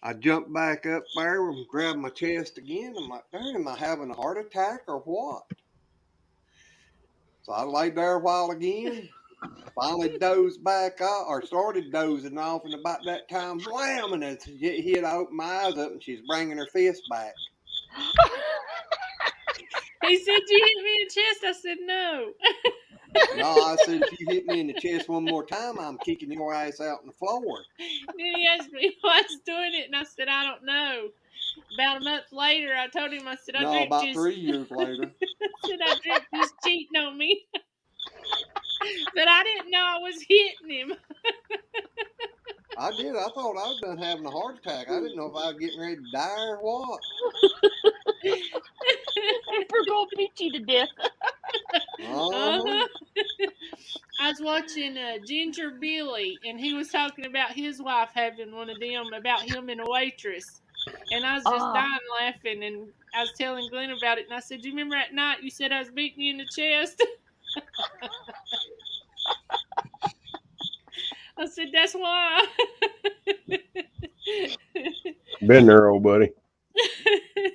I jumped back up there and grabbed my chest again. I'm like, darn, am I having a heart attack or what? So I laid there a while again. Finally dozed back off, or started dozing off, and about that time, wham! And it hit. I opened my eyes up, and she's bringing her fist back. He said, you hit me in the chest. I said, no. No, I said, if you hit me in the chest one more time, I'm kicking your ass out on the floor. Then he asked me why I was doing it, and I said, I don't know. About a month later, I told him, I said, No, about 3 years later. I said, I dreamt he's cheating on me. But I didn't know I was hitting him. I did. I thought I was done having a heart attack. I didn't know if I was getting ready to die or what. We're going to beat you to death. Uh-huh. I was watching Ginger Billy, and he was talking about his wife having one of them, about him and a waitress. And I was just dying laughing, and I was telling Glenn about it, and I said, you remember that night you said I was beating you in the chest? I said, that's why. Been there, old buddy.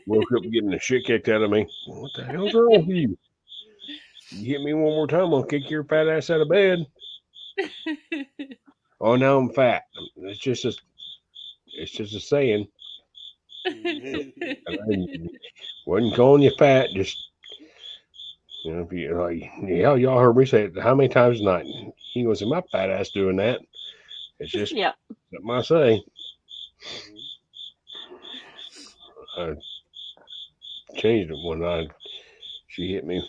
Woke up getting the shit kicked out of me. What the hell's wrong with you? You hit me one more time, I'll kick your fat ass out of bed. Oh, now I'm fat. It's just a saying. I wasn't calling you fat, just if you like, yeah, y'all heard me say it how many times a night? He goes, my fat ass doing that. It's just something I say. I changed it one night. She hit me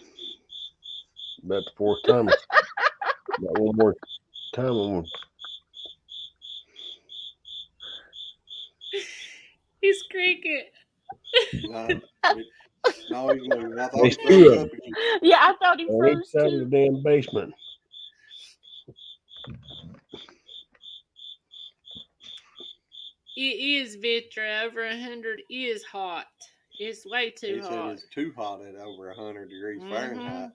about the fourth time. Got one more time. He's Cricket. No, he's moving. I thought There's he two froze of up them. again. Yeah, I thought he On froze each side too. of the damn basement. It is, Vitra. Over 100 is hot. It's way too He said hot. it's too hot at over 100 degrees Fahrenheit.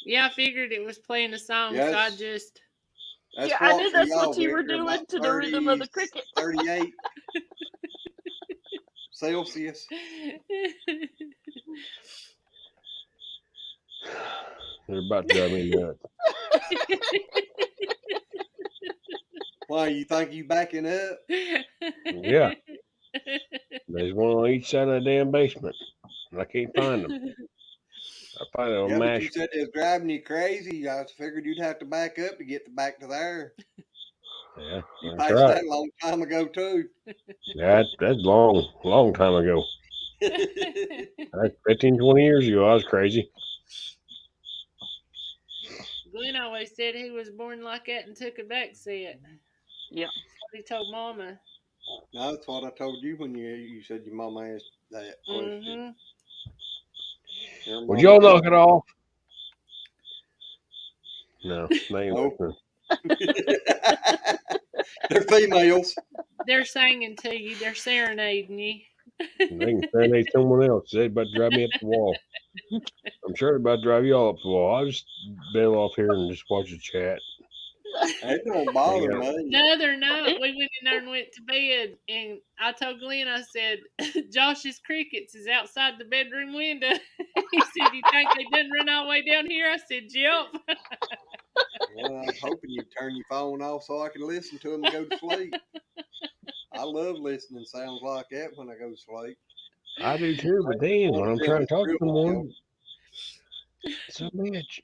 Yeah, I figured it was playing a song, so I just... That's I knew for that's y'all, what you were Victor, doing about to the rhythm of the cricket. 38 Celsius. They're about to drive me nuts. Why, you think you backing up? Yeah. There's one on each side of the damn basement. And I can't find them. I find it on Yeah, but MASH. you said it was driving you crazy. I figured you'd have to back up to get back to there. Yeah, You that's passed right. that a long time ago, too. That's long time ago. That's 15, 20 years ago. I was crazy. Glenn always said he was born like that and took a back seat. Yeah. That's what he told Mama. No, that's what I told you when you said your mama asked that question. Would y'all knock it off? No, they ain't listening. They're females. They're singing to you. They're serenading you. They can serenade someone else. They're about to drive me up the wall. I'm sure they're about to drive y'all up the wall. I'll just bail off here and just watch the chat. It don't bother me. The other night, we went in there and went to bed, and I told Glenn, I said, Josh's crickets is outside the bedroom window. He said, you think they didn't run all the way down here? I said, yep. Well, I was hoping you'd turn your phone off so I could listen to them and go to sleep. I love listening to sounds like that when I go to sleep. I do too, but damn, when I'm trying to talk to someone, it's a bitch.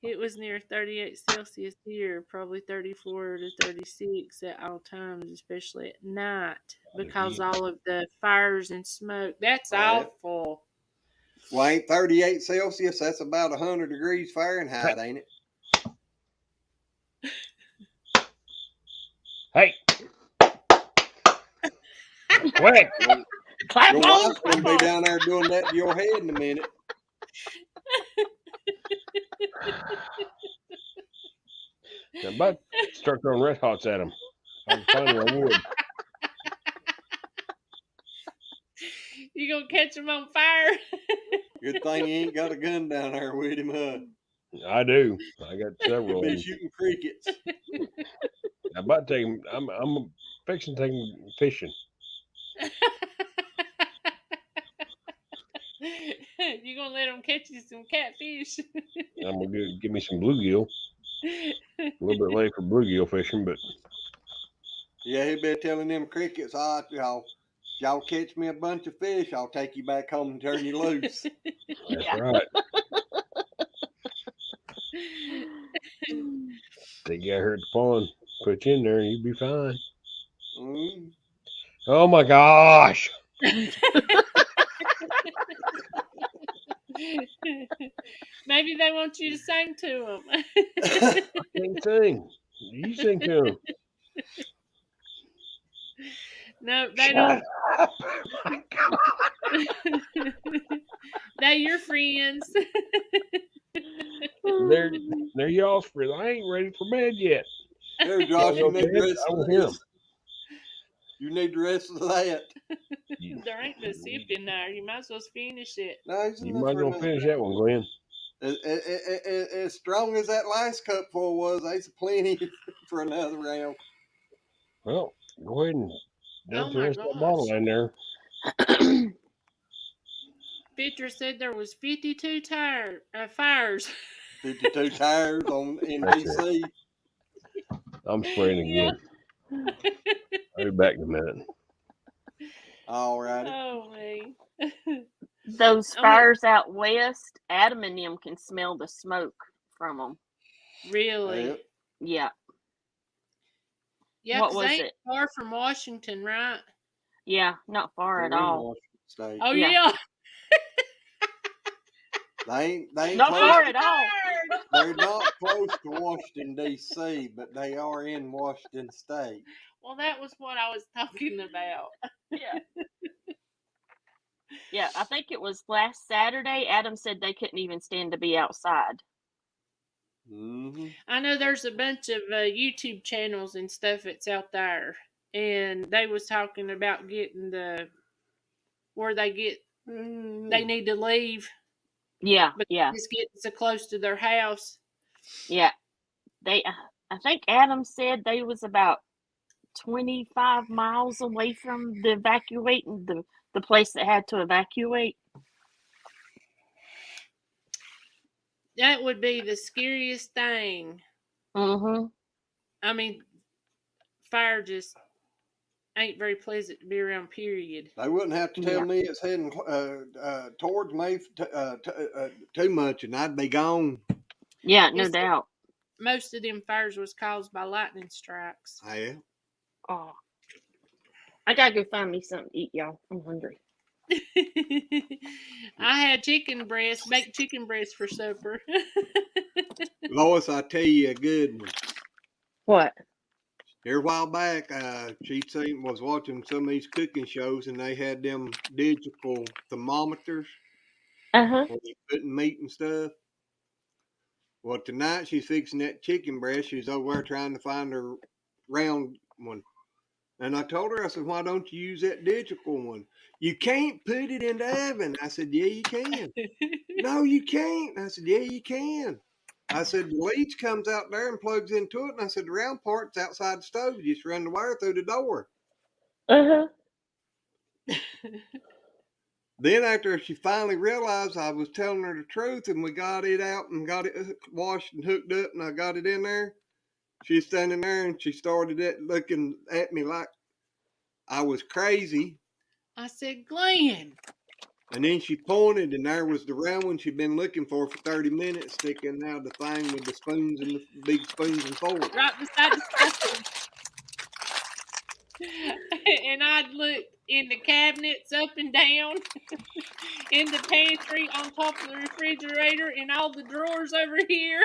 It was near 38 Celsius here, probably 34 to 36 at all times, especially at night, because all of the fires and smoke. That's awful. Well, ain't 38 Celsius, that's about 100 degrees Fahrenheit, ain't it? Hey. Whack. Clap Your on, wife's clap gonna be on. down there doing that to your head in a minute. I'm about to start throwing red hots at him. I can find it, I would. You gonna catch him on fire? Good thing he ain't got a gun down there with him, huh? I do. I got He'll several of be them. shooting crickets. I'm about to take him. I'm fixing to take him fishing. You gonna let him catch you some catfish? I'm gonna give me some bluegill. A little bit late for bluegill fishing, but Yeah, he been telling them crickets, y'all catch me a bunch of fish, I'll take you back home and turn you loose. that's Yeah. right. Take you out here at the pond, put you in there, and you'll be fine. Mm. Oh my gosh! Maybe they want you to sing to them. I can't sing. You sing to him. No, they Shut don't. up! My God. They're your friends. They're y'all's friends. I ain't ready for bed yet. Here, Josh, you Y'all need go the to bed, rest I of will hear 'em. this. You need the rest of that. There ain't no sip in there. You might as well finish it. No, he's You enough might for as well another finish round. that one, Glenn. As strong as that last cupful was, there's plenty for another round. Well, go ahead and dump the my rest of that gosh. bottle in there. Victor said there was 52 fires. 52 tires in That's DC. I'm spraying Yeah. again. I'll be back in a minute. All righty. Oh, me. Those I mean- fires out west, Adam and them can smell the smoke from them. Really? Yep. Yeah. Yeah, What 'cause was they ain't it? far from Washington, right? Yeah, not far at They're in all. Washington State. Oh, Yeah. yeah. They ain't Not close. far at all. They're not close to Washington D.C., but they are in Washington State. Well, that was what I was talking about. Yeah. Yeah, I think it was last Saturday. Adam said they couldn't even stand to be outside. Mm-hmm. I know there's a bunch of YouTube channels and stuff that's out there, and they was talking about getting where they need to leave. Yeah, But yeah, it's getting so close to their house. yeah. They, I think Adam said they was about 25 miles away from the place that had to evacuate. That would be the scariest thing. Mm-hmm. I mean, fire just ain't very pleasant to be around, period. They wouldn't have to tell me it's heading towards me too much, and I'd be gone. Yeah, no doubt. Most of them fires was caused by lightning strikes. Yeah. Oh, I gotta go find me something to eat, y'all. I'm hungry. I had baked chicken breast for supper. Lois, I tell you a good one. What? Here a while back, she was watching some of these cooking shows, and they had them digital thermometers Uh-huh. where you putting meat and stuff. Well, tonight she's fixing that chicken breast. She's over there trying to find her round one. And I told her, I said, why don't you use that digital one? You can't put it in the oven. I said, yeah, you can. No, you can't. I said, yeah, you can. I said, the leech comes out there and plugs into it. And I said, the round part's outside the stove. You just run the wire through the door. Uh-huh. Then after she finally realized I was telling her the truth, and we got it out and got it washed and hooked up, and I got it in there, she's standing there and she started looking at me like I was crazy. I said, Glenn. And then she pointed, and there was the round one she'd been looking for 30 minutes, sticking out the thing with the spoons and the big spoons and forks. Right beside the stove. And I'd look in the cabinets up and down, in the pantry, on top of the refrigerator, in all the drawers over here.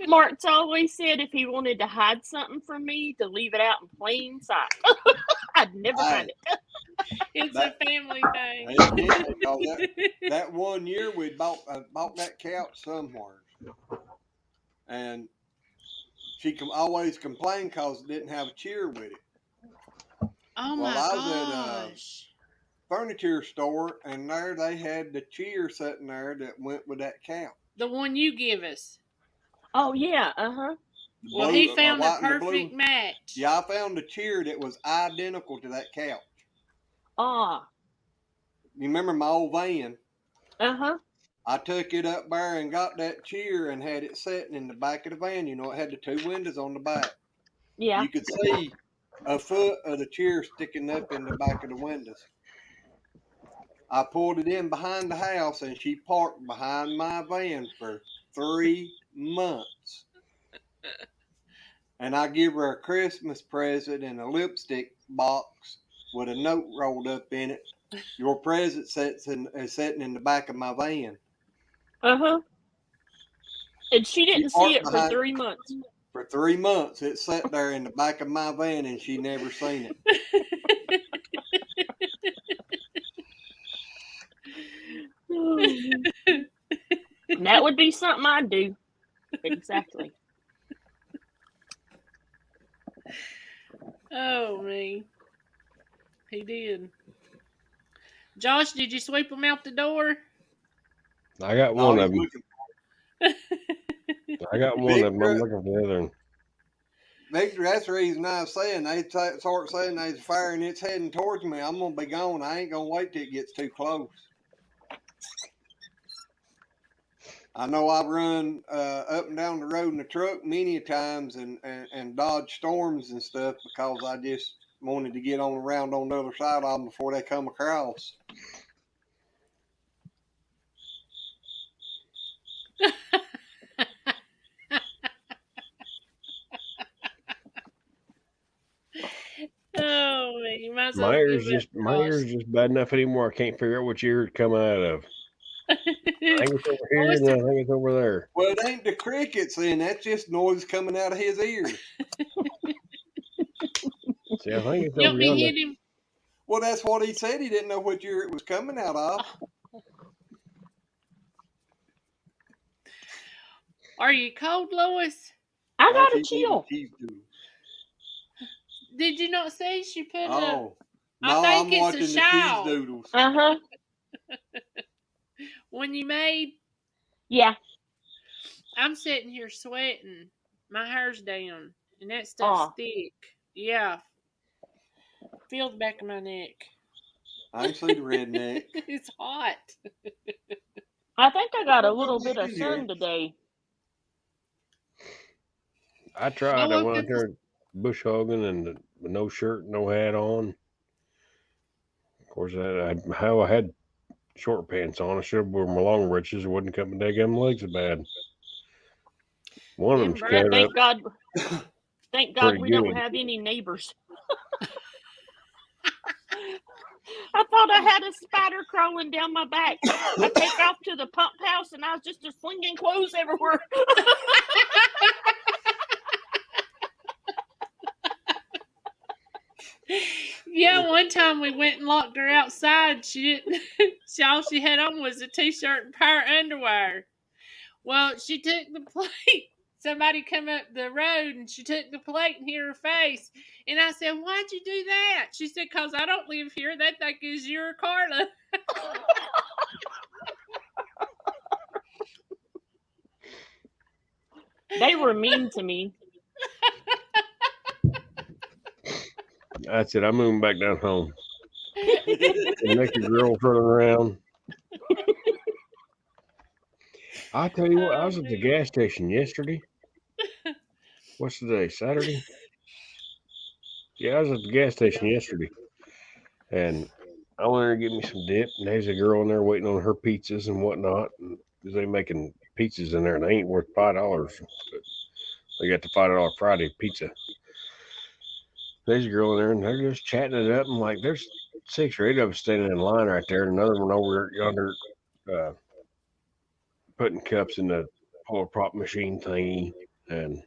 Mark's always said if he wanted to hide something from me, to leave it out in plain sight. I'd never find it. It's a family thing. That 1 year we bought that couch somewhere, and she always complained because it didn't have a chair with it. Oh my I was at gosh. furniture store, and there they had the chair sitting there that went with that couch. The one you give us. Oh yeah, uh-huh. Well, he found the perfect match. Yeah, I found a chair that was identical to that couch. Ah. You remember my old van? Uh-huh. I took it up there and got that chair and had it sitting in the back of the van. You know, it had the 2 windows on the back. Yeah. You could see a foot of the chair sticking up in the back of the windows. I pulled it in behind the house, and she parked behind my van for 3 months. And I give her a Christmas present in a lipstick box with a note rolled up in it. Your present is sitting in the back of my van. Uh-huh. And she didn't see it for 3 months. For 3 months, it sat there in the back of my van, and she never seen it. That would be something I'd do. Exactly. Oh, me. He did. Josh, did you sweep them out the door? I got one of them. I got one of them. I'm looking for the other one. Victor, that's the reason I was saying they start saying there's a fire and it's heading towards me. I'm gonna be gone. I ain't gonna wait till it gets too close. I know I've run up and down the road in the truck many times and dodged storms and stuff because I just wanted to get on around on the other side of them before they come across. Oh, man, you might as well my ear's just bad enough anymore. I can't figure out which ear it's coming out of. I think it's over here, and I think it's over there. Well, it ain't the crickets, then. That's just noise coming out of his ears. See, I think it's over yonder. Well, that's what he said. He didn't know which ear it was coming out of. Are you cold, Lois? I got a chill. Did you not see she put no, I think I'm watching it's a the shawl. cheese doodles. Uh-huh. When you made? Yeah. I'm sitting here sweating. My hair's down. And that stuff's thick. Yeah. Feel the back of my neck. I ain't see the red neck. It's hot. I think I got a little bit of sun today. I tried. I went out there bush hogging and no shirt, no hat on. Of course, I had short pants on. I should have worn my long breeches. It wouldn't cut my daggum legs so bad. One of them's cut thank up. God. Thank God we don't good. have any neighbors. I thought I had a spider crawling down my back. I take off to the pump house and I was just flinging clothes everywhere. Yeah, one time we went and locked her outside. All she had on was a t-shirt and a pair of underwear. Well, she took the plate. Somebody come up the road and she took the plate and hit her face. And I said, "Why'd you do that?" She said, "'Cause I don't live here. They think it's your Carla." They were mean to me. I said, I'm moving back down home. The naked girl running around. I tell you what, I was at the gas station yesterday. What's the day? Saturday? Yeah, I was at the gas station yesterday. And I went there to get me some dip. And there's a girl in there waiting on her pizzas and whatnot. And they making pizzas in there, and they ain't worth $5. But they got the $5 Friday pizza. There's a girl in there, and they're just chatting it up. And like, there's 6 or 8 of us standing in line right there, and another one over yonder putting cups in the pull prop machine thingy. And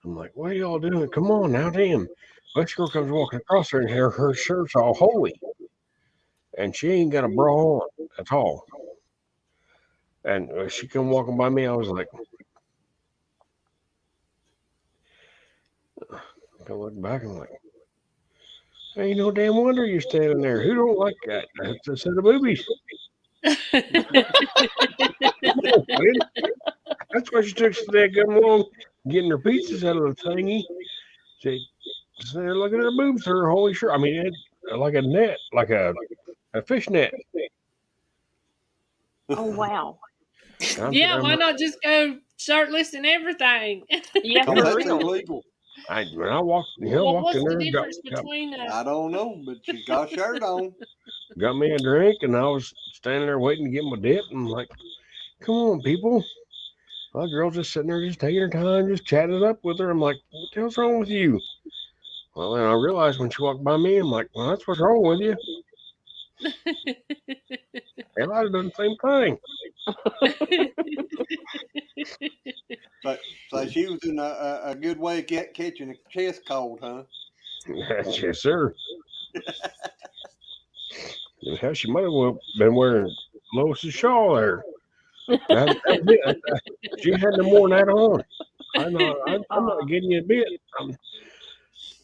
I'm like, "What are y'all doing? Come on now, damn!" This girl comes walking across there, and her shirt's all holy, and she ain't got a bra on at all. And she come walking by me, I was like, I look back, and I'm like, ain't no damn wonder you're standing there. Who don't like that? That's a set of boobies. That's why she took so that good long getting her pieces out of the thingy. They're looking at her boobs, her holy shirt. I mean, it's like a net, like a fish net. Oh wow. Yeah, why not just go shirtless and everything? Yeah, Because for that's real. illegal. When I walked, Well, walked what's in there, the and difference between I don't know, but she got a shirt on. got me a drink, and I was standing there waiting to get my dip. And I'm like, come on, people. My girl's just sitting there, just taking her time, just chatting it up with her. I'm like, what the hell's wrong with you? Well, then I realized when she walked by me, I'm like, well, that's what's wrong with you. Hell, I'd have done the same thing. So she was in a good way of catching a chest cold, huh? Yes, sir. Hell, she might have been wearing Lois's shawl there. That was it. She had no more than that on. I'm not getting you a bit.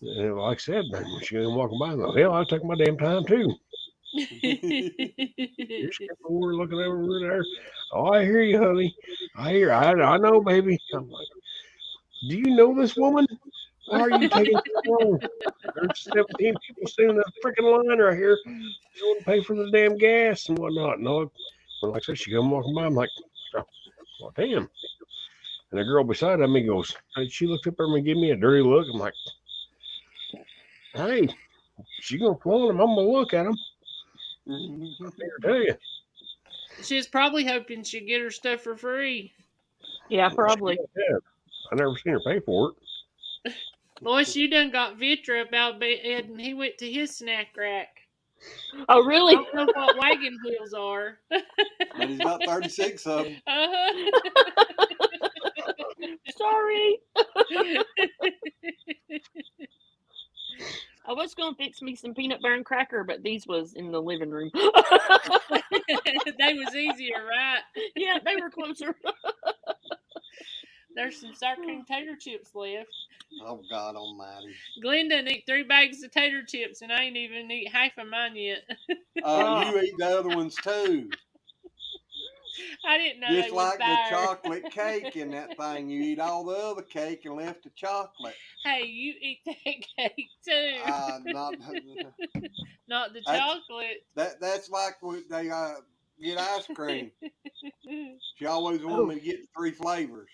Like I said, when she was walking by, I'm like, hell, I took my damn time too. You're over looking over there. Oh, I hear you, honey. I know, baby. I'm like, do you know this woman? Why are you taking so long? There's 17 people standing in the freaking line right here. You want to pay for the damn gas and whatnot. No, well, like I said, she come walking by. I'm like, well, damn. And the girl beside me goes, hey, she looked up at me and gave me a dirty look. I'm like, hey, she gonna pull him. I'm gonna look at him. I tell you. She's probably hoping she'd get her stuff for free. Yeah, probably. Yeah, I never seen her pay for it. Lois, you done got Vitra about Ed, and he went to his snack rack. Oh, really? I don't know what wagon wheels are. But he's got 36 of them. Sorry. I was going to fix me some peanut butter and cracker, but these was in the living room. They was easier, right? Yeah, they were closer. There's some sour cream tater chips left. Oh, God almighty. Glenn done eat 3 bags of tater chips, and I ain't even eat half of mine yet. You eat the other ones, too. I didn't know Just they like was the there. chocolate cake in that thing. You eat all the other cake and left the chocolate. Hey, you eat that cake, too. Not the chocolate. That's like when they get ice cream. She always wanted me to get 3 flavors.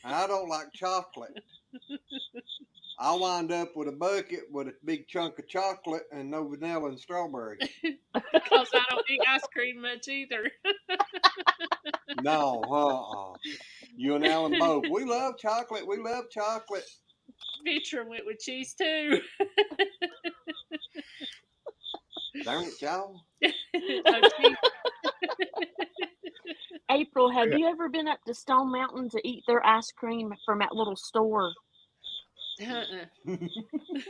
And I don't like chocolate. I wind up with a bucket with a big chunk of chocolate and no vanilla and strawberry. Because I don't eat ice cream much either. No, You and Alan both. We love chocolate. We love chocolate. Vitra went with cheese too. Darn it, y'all. April, have you ever been up to Stone Mountain to eat their ice cream from that little store?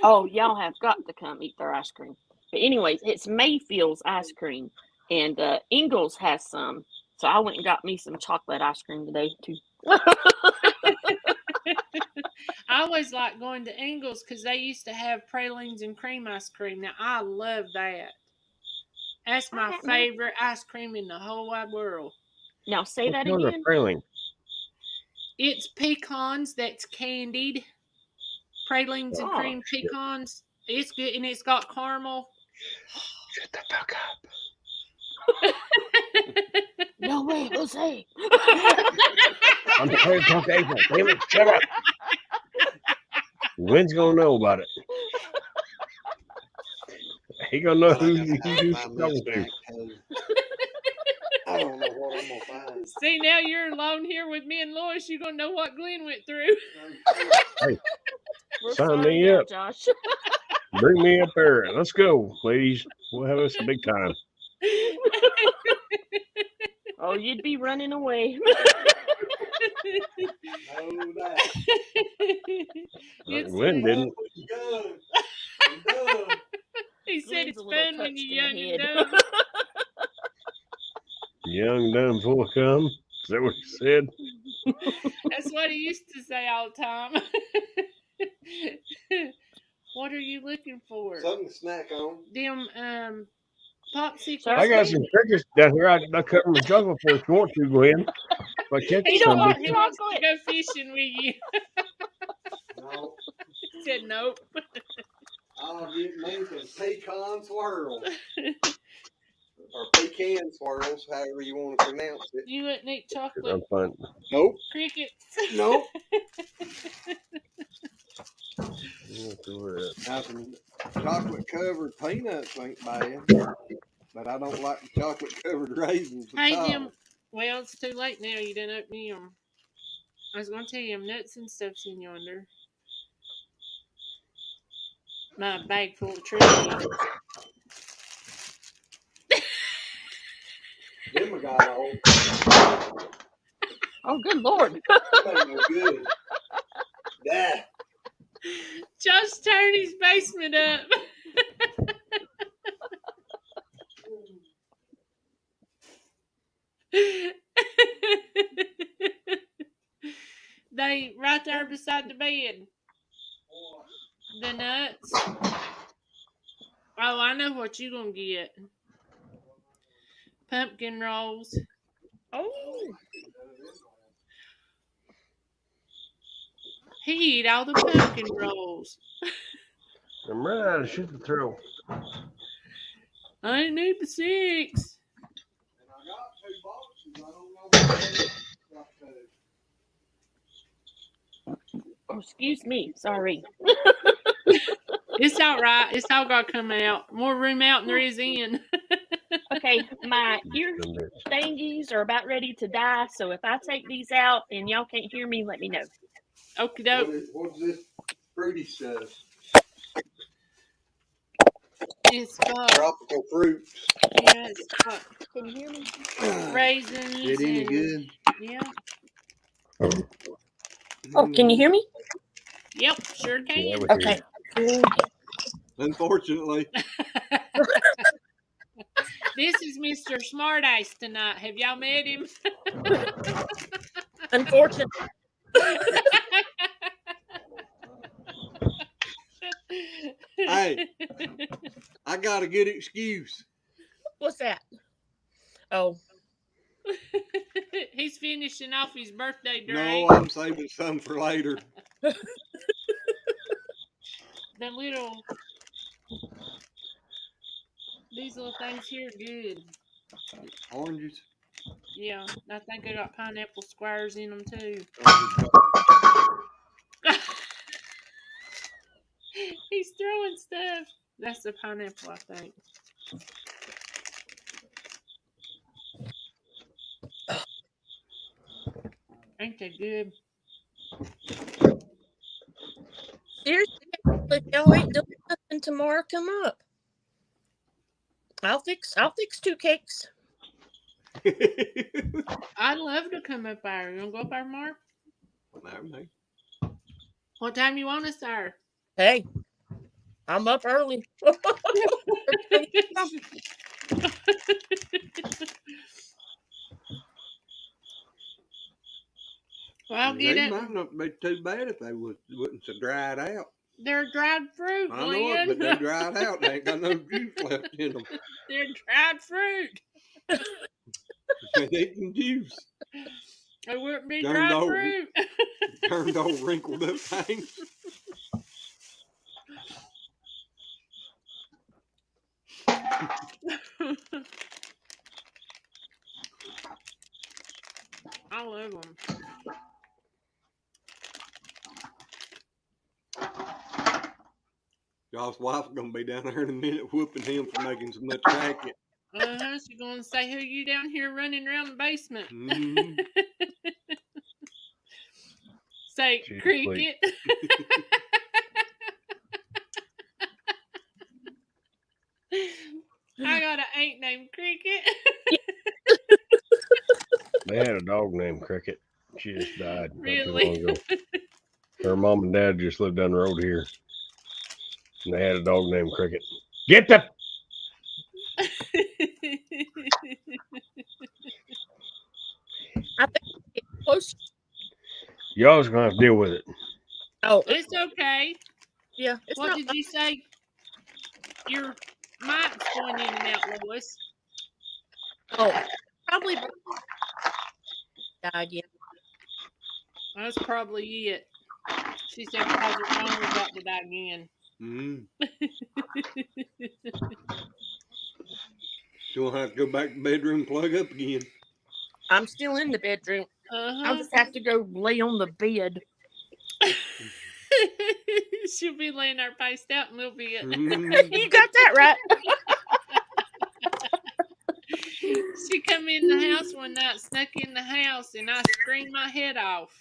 Oh, y'all have got to come eat their ice cream. But anyways, it's Mayfield's ice cream, and Ingalls has some. So I went and got me some chocolate ice cream today too. I always like going to Ingalls because they used to have pralines and cream ice cream. Now I love that. That's my favorite ice cream in the whole wide world. Now say that again. Praline? It's pecans that's candied. Pralines and cream pecans. It's good, and it's got caramel. Shut the fuck up. No way, Jose. I'm trying to talk to April. Damn it, shut up. Lynn's gonna know about it. He gonna know who he's talking to. I don't know what I'm gonna find. See, now you're alone here with me and Lois. You're gonna know what Glenn went through. Hey, We're sign sorry me now, up. Josh. Bring me up there. Let's go, ladies. We'll have us a big time. Oh, you'd be running away. No doubt. It's Glenn didn't. I'm done. He said Glenn's it's a little fun when touched you're in the young and head. dumb. Young, dumb, full of cum. Is that what he said? That's what he used to say all the time. What are you looking for? Something to snack on. Them popsicles. Sir? I got some crickets down here. I cover my chocolate for if you want to, Glenn. If I catch He don't some, want he wants to chocolate. go fishing with you. No, He said nope. I'll get me some pecan swirls. Or pecan swirls, however you want to pronounce it. You wouldn't eat I'm chocolate fine. Nope. crickets. Nope. Hey, Now, some chocolate covered peanuts ain't bad, but I don't like the chocolate covered raisins. Hey, at all. them. Well, it's too late now. You didn't open them. I was going to tell you, them nuts and stuff's in yonder. My bag full of trees. Them I got old. Oh, good Lord. That ain't no good. Yeah. Josh turned his basement up. They right there beside the bed. The nuts. Oh, I know what you gonna get. Pumpkin rolls. Oh. He eat all the pumpkin rolls. I'm running out of shit to throw. I ain't need the 6. And I got 2 boxes. I don't know what Oh, excuse me. Sorry. It's all right. It's all got to come out. More room out than there is in. Okay, my ear thingies are about ready to die, so if I take these out and y'all can't hear me, let me know. Okie doke. What's this fruity stuff? It's got, Tropical fruits. yeah, it's got Can you hear me? raisins. Is it any and, good? Yeah. Oh, can you hear me? Yep, sure can. Yeah, we hear Okay. Unfortunately. This is Mr. Smartass tonight. Have y'all met him? Unfortunately. Hey, I got a good excuse. What's that? Oh. He's finishing off his birthday drink. No, I'm saving some for later. The little, these little things here are good. Oranges. Yeah, I think I got pineapple squares in them too. He's throwing stuff. That's the pineapple, I think. Ain't that good? Seriously, if y'all ain't doing nothing tomorrow, come up. I'll fix 2 cakes. I'd love to come up there. You want to go up there, Mark? No. What time you want us there? Hey, I'm up early. Well, get They it. might not be too bad if they wouldn't so dried out. They're dried fruit, I know it, but they dried out. They ain't got no juice left in them. They're dried fruit. They need some juice. They wouldn't be Turned dried over. fruit. Turned old wrinkled up things. I love them. Y'all's wife's gonna be down there in a minute whooping him for making so much racket. She's going to say, who you down here running around the basement? Mm-hmm. Say, She's cricket. I got an ain't named Cricket. They had a dog named Cricket. She just died not too Really? long ago. Her mom and dad just lived down the road here. And they had a dog named Cricket. Get the... I think it's close. Y'all's going to have to deal with it. Oh, It's okay. yeah. It's What not. did you say? Your mic's going in and out, Lois. Oh, probably died yet. That's probably it. She said because her phone was about to die again. Mm. She'll have to go back to the bedroom and plug up again. I'm still in the bedroom. I'll just have to go lay on the bed. She'll be laying there faced out in a little bit. You got that right. She come in the house one night, snuck in the house, and I screamed my head off.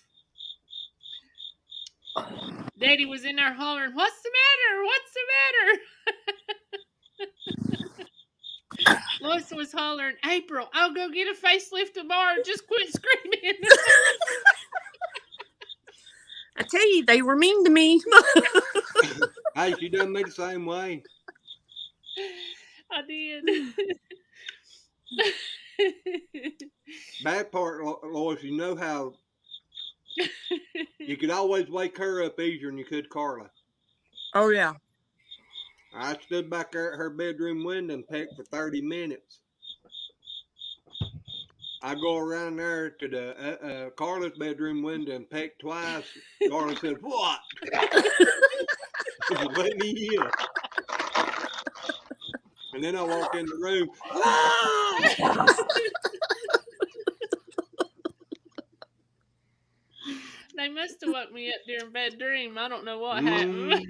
Daddy was in there hollering, "What's the matter? What's the matter?" Lois was hollering, "April, I'll go get a facelift tomorrow. Just quit screaming." I tell you, they were mean to me. Hey, she done me the same way. I did. Bad part, Lois, you know how you could always wake her up easier than you could Carla. Oh, yeah. I stood back there at her bedroom window and pecked for 30 minutes. I go around there to the Carla's bedroom window and peck twice. Carla said, "What?" Let me in. And then I walk in the room. They must have woke me up during bed dream. I don't know what happened.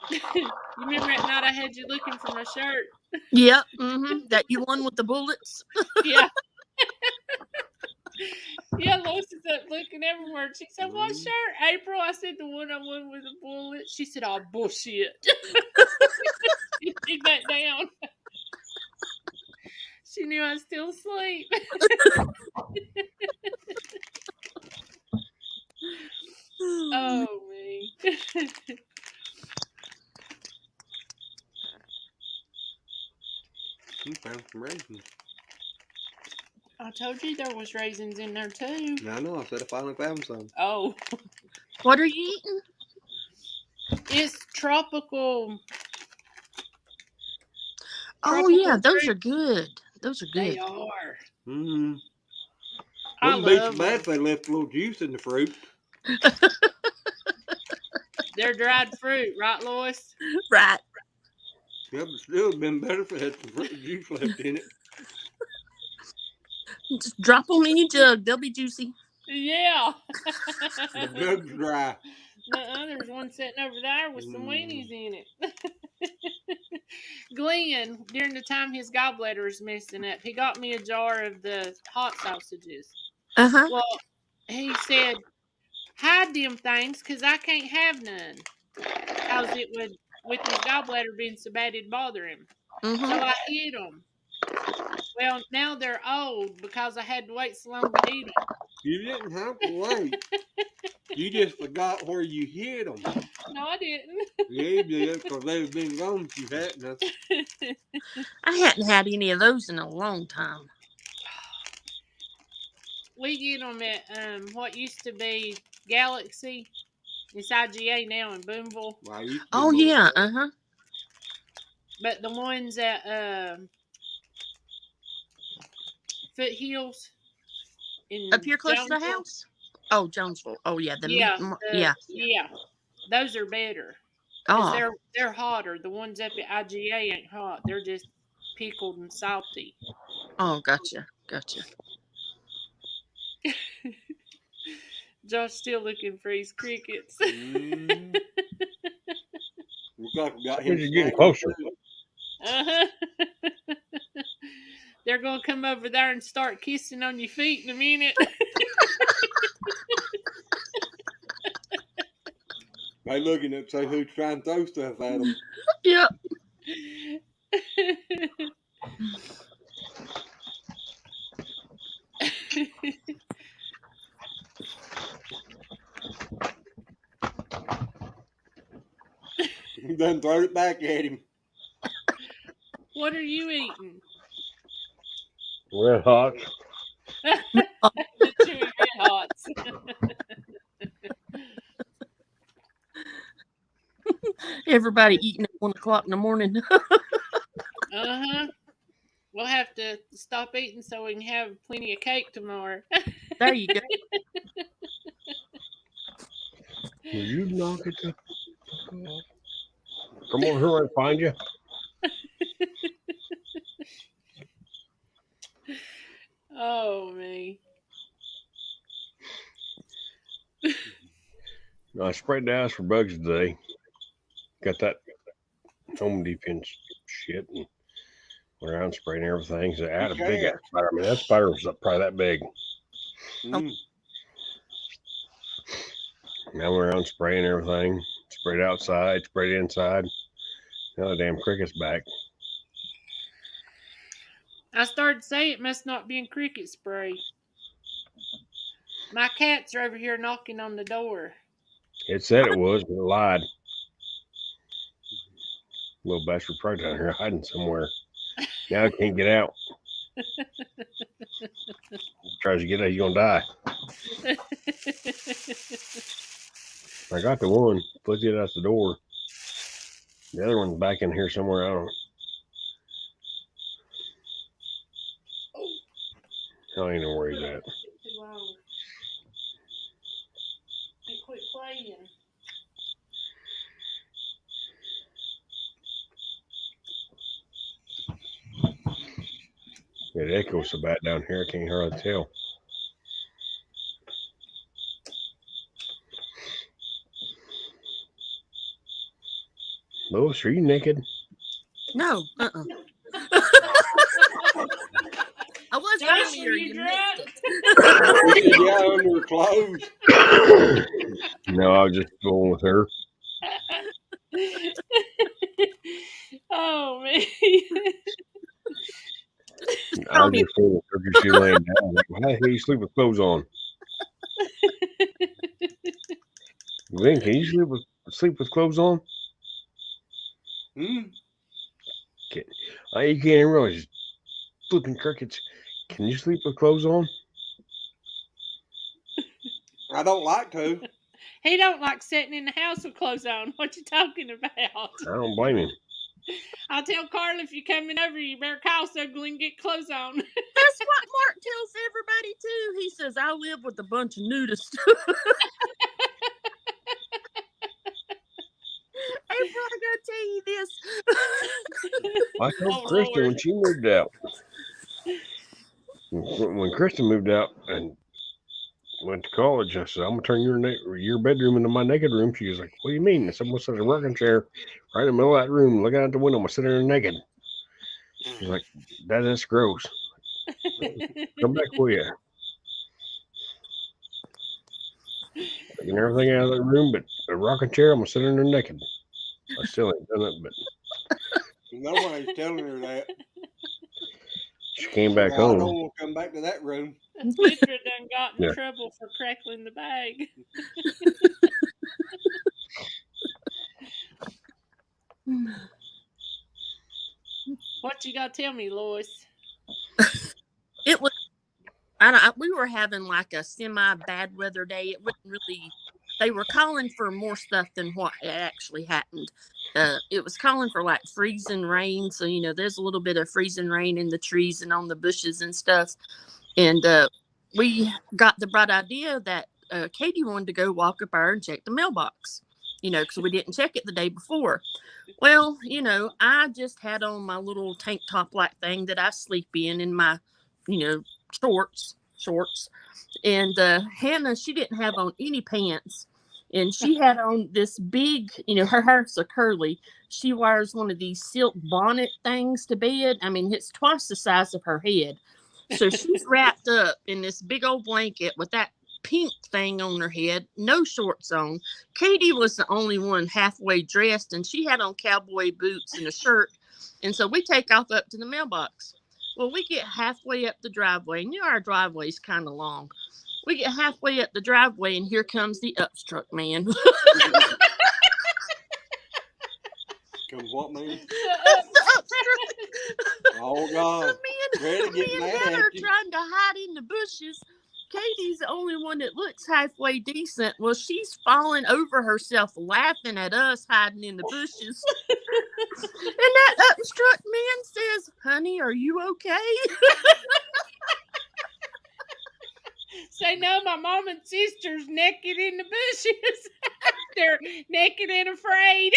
You remember that night I had you looking for my shirt? Yep. Mm-hmm. That you won with the bullets. Yeah. Yeah, Lois is up looking everywhere. She said, "What shirt, April?" I said, "The one I won with the bullet." She said, "Oh, bullshit." She took that down. She knew I was still asleep. Oh, me. You found some raisins. I told you there was raisins in there, too. I know. I said I finally found some. Oh. What are you eating? It's tropical. Oh, yeah. Those are good. Those are They good. are. Mm-hmm. I Wouldn't be so love bad them. if they left a little juice in the fruit. They're dried fruit, right, Lois? Right. Yeah, but still would have been better if it had some fruit juice left in it. Just drop them in your jug. They'll be juicy. Yeah. The jug's dry. There's one sitting over there with some weenies in it. Glenn, during the time his gallbladder was messing up, he got me a jar of the hot sausages. Uh-huh. Well, he said, "Hide them things because I can't have none." Because it would, with his gallbladder being so bad, it'd bother him. Mm-hmm. So I hid them. Well, now they're old because I had to wait so long to eat them. You didn't have to wait. You just forgot where you hid them. No, I didn't. Yeah, you did, because they've been gone if you hadn't. I hadn't had any of those in a long time. We get them at what used to be Galaxy. It's IGA now in Boonville. Well, oh, yeah. Uh-huh. But the ones at Foothills in up here close to the house? Oh, Jonesville. Oh, yeah. Yeah. Those are better. Oh. They're hotter. The ones up at IGA ain't hot. They're just pickled and salty. Oh, gotcha. Josh's still looking for his crickets. Looks like we got him. You're getting closer. Uh-huh. They're going to come over there and start kissing on your feet in a minute. They looking at say who's trying to throw stuff at them. Yep. Then throw it back at him. What are you eating? Red Hot. The chewy Red Hots. Everybody eating at 1 o'clock in the morning. Uh-huh. We'll have to stop eating so we can have plenty of cake tomorrow. There you go. Will you knock it the fuck off? Come on, here and find you. Oh, me. I sprayed the house for bugs today. Got that Home Depot shit and went around spraying everything. So I had a big ass spider. I mean, that spider was probably that big. Mm. Now we're around spraying everything. Sprayed outside, sprayed inside. Now the damn cricket's back. I started to say it must not be in cricket spray. My cats are over here knocking on the door. It said it was, but it lied. Little bastard probably down here hiding somewhere. Now it can't get out. Tries to get out, he's gonna die. I got the one, flipped it out the door. The other one's back in here somewhere. I don't even know where he's at. Too long. He quit playing. It echoes so bad down here, I can't hardly tell. Lois, are you naked? No. I was Josh, earlier. are You you missed drunk? it. Yeah, under her clothes. No, I was just going with her. Oh, man. I was just fooling with her because she laying down. Like, how the hell you sleep with clothes on? Glenn, can you sleep with clothes on? Mm. You can't even realize flipping crickets. Can you sleep with clothes on? I don't like to. He don't like sitting in the house with clothes on. What you talking about? I don't blame him. I'll tell Carl if you're coming over, you better call so Glenn get clothes on. That's what Mark tells everybody too. He says, I live with a bunch of nudists. April, I gotta tell you this. I told Oh, Kristen Lord. when she moved out. When Kristen moved out and went to college, I said, I'm going to turn your bedroom into my naked room. She was like, what do you mean? I said, I'm going to set a rocking chair right in the middle of that room, look out the window, I'm going to sit there naked. She's like, that's gross. Come back with you. Taking everything out of the room, but a rocking chair, I'm going to sit in there naked. I still ain't done it, but Nobody's telling her that. she came back I home. don't want to come back to that room. Victor done got in Yeah. trouble for crackling the bag. What you got to tell me, Lois? It was. We were having like a semi bad weather day. It wasn't really. They were calling for more stuff than what actually happened. It was calling for like freezing rain. So, there's a little bit of freezing rain in the trees and on the bushes and stuff. And we got the bright idea that Katie wanted to go walk up there and check the mailbox, because we didn't check it the day before. Well, I just had on my little tank top like thing that I sleep in my, shorts. And Hannah, she didn't have on any pants. And she had on this big, her hair's so curly. She wears one of these silk bonnet things to bed. I mean, it's twice the size of her head. So she's wrapped up in this big old blanket with that pink thing on her head, no shorts on. Katie was the only one halfway dressed, and she had on cowboy boots and a shirt. And so we take off up to the mailbox. Well, we get halfway up the driveway, and our driveway's kind of long. We get halfway up the driveway, and here comes the upstruck man. Some what, man? The upstrut. Oh, So God. me Ready to and get mad Dad at are you. trying to hide in the bushes. Katie's the only one that looks halfway decent. Well, she's falling over herself laughing at us hiding in the bushes. And that upstruck man says, "Honey, are you okay?" Say no, my mom and sister's naked in the bushes. They're naked and afraid.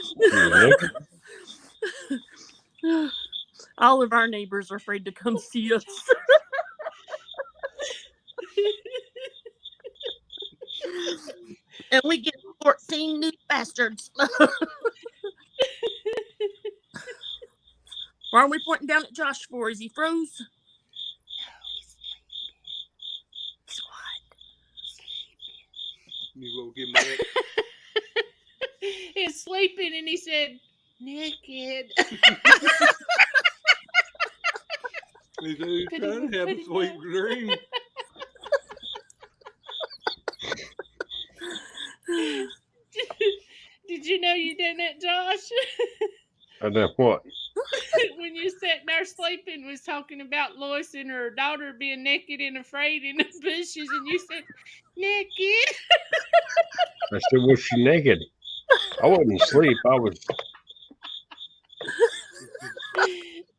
She was naked. All of our neighbors are afraid to come see us. And we get 14 new bastards. Why are we pointing down at Josh for? Is he froze? He's what? You will get mad. He's sleeping and he said, naked. He said he's trying to have a sweet dream. Did you know you done that, Josh? I done what? When you sat there sleeping, was talking about Lois and her daughter being naked and afraid in the bushes, and you said, naked. I said, was she naked? I wasn't asleep. I was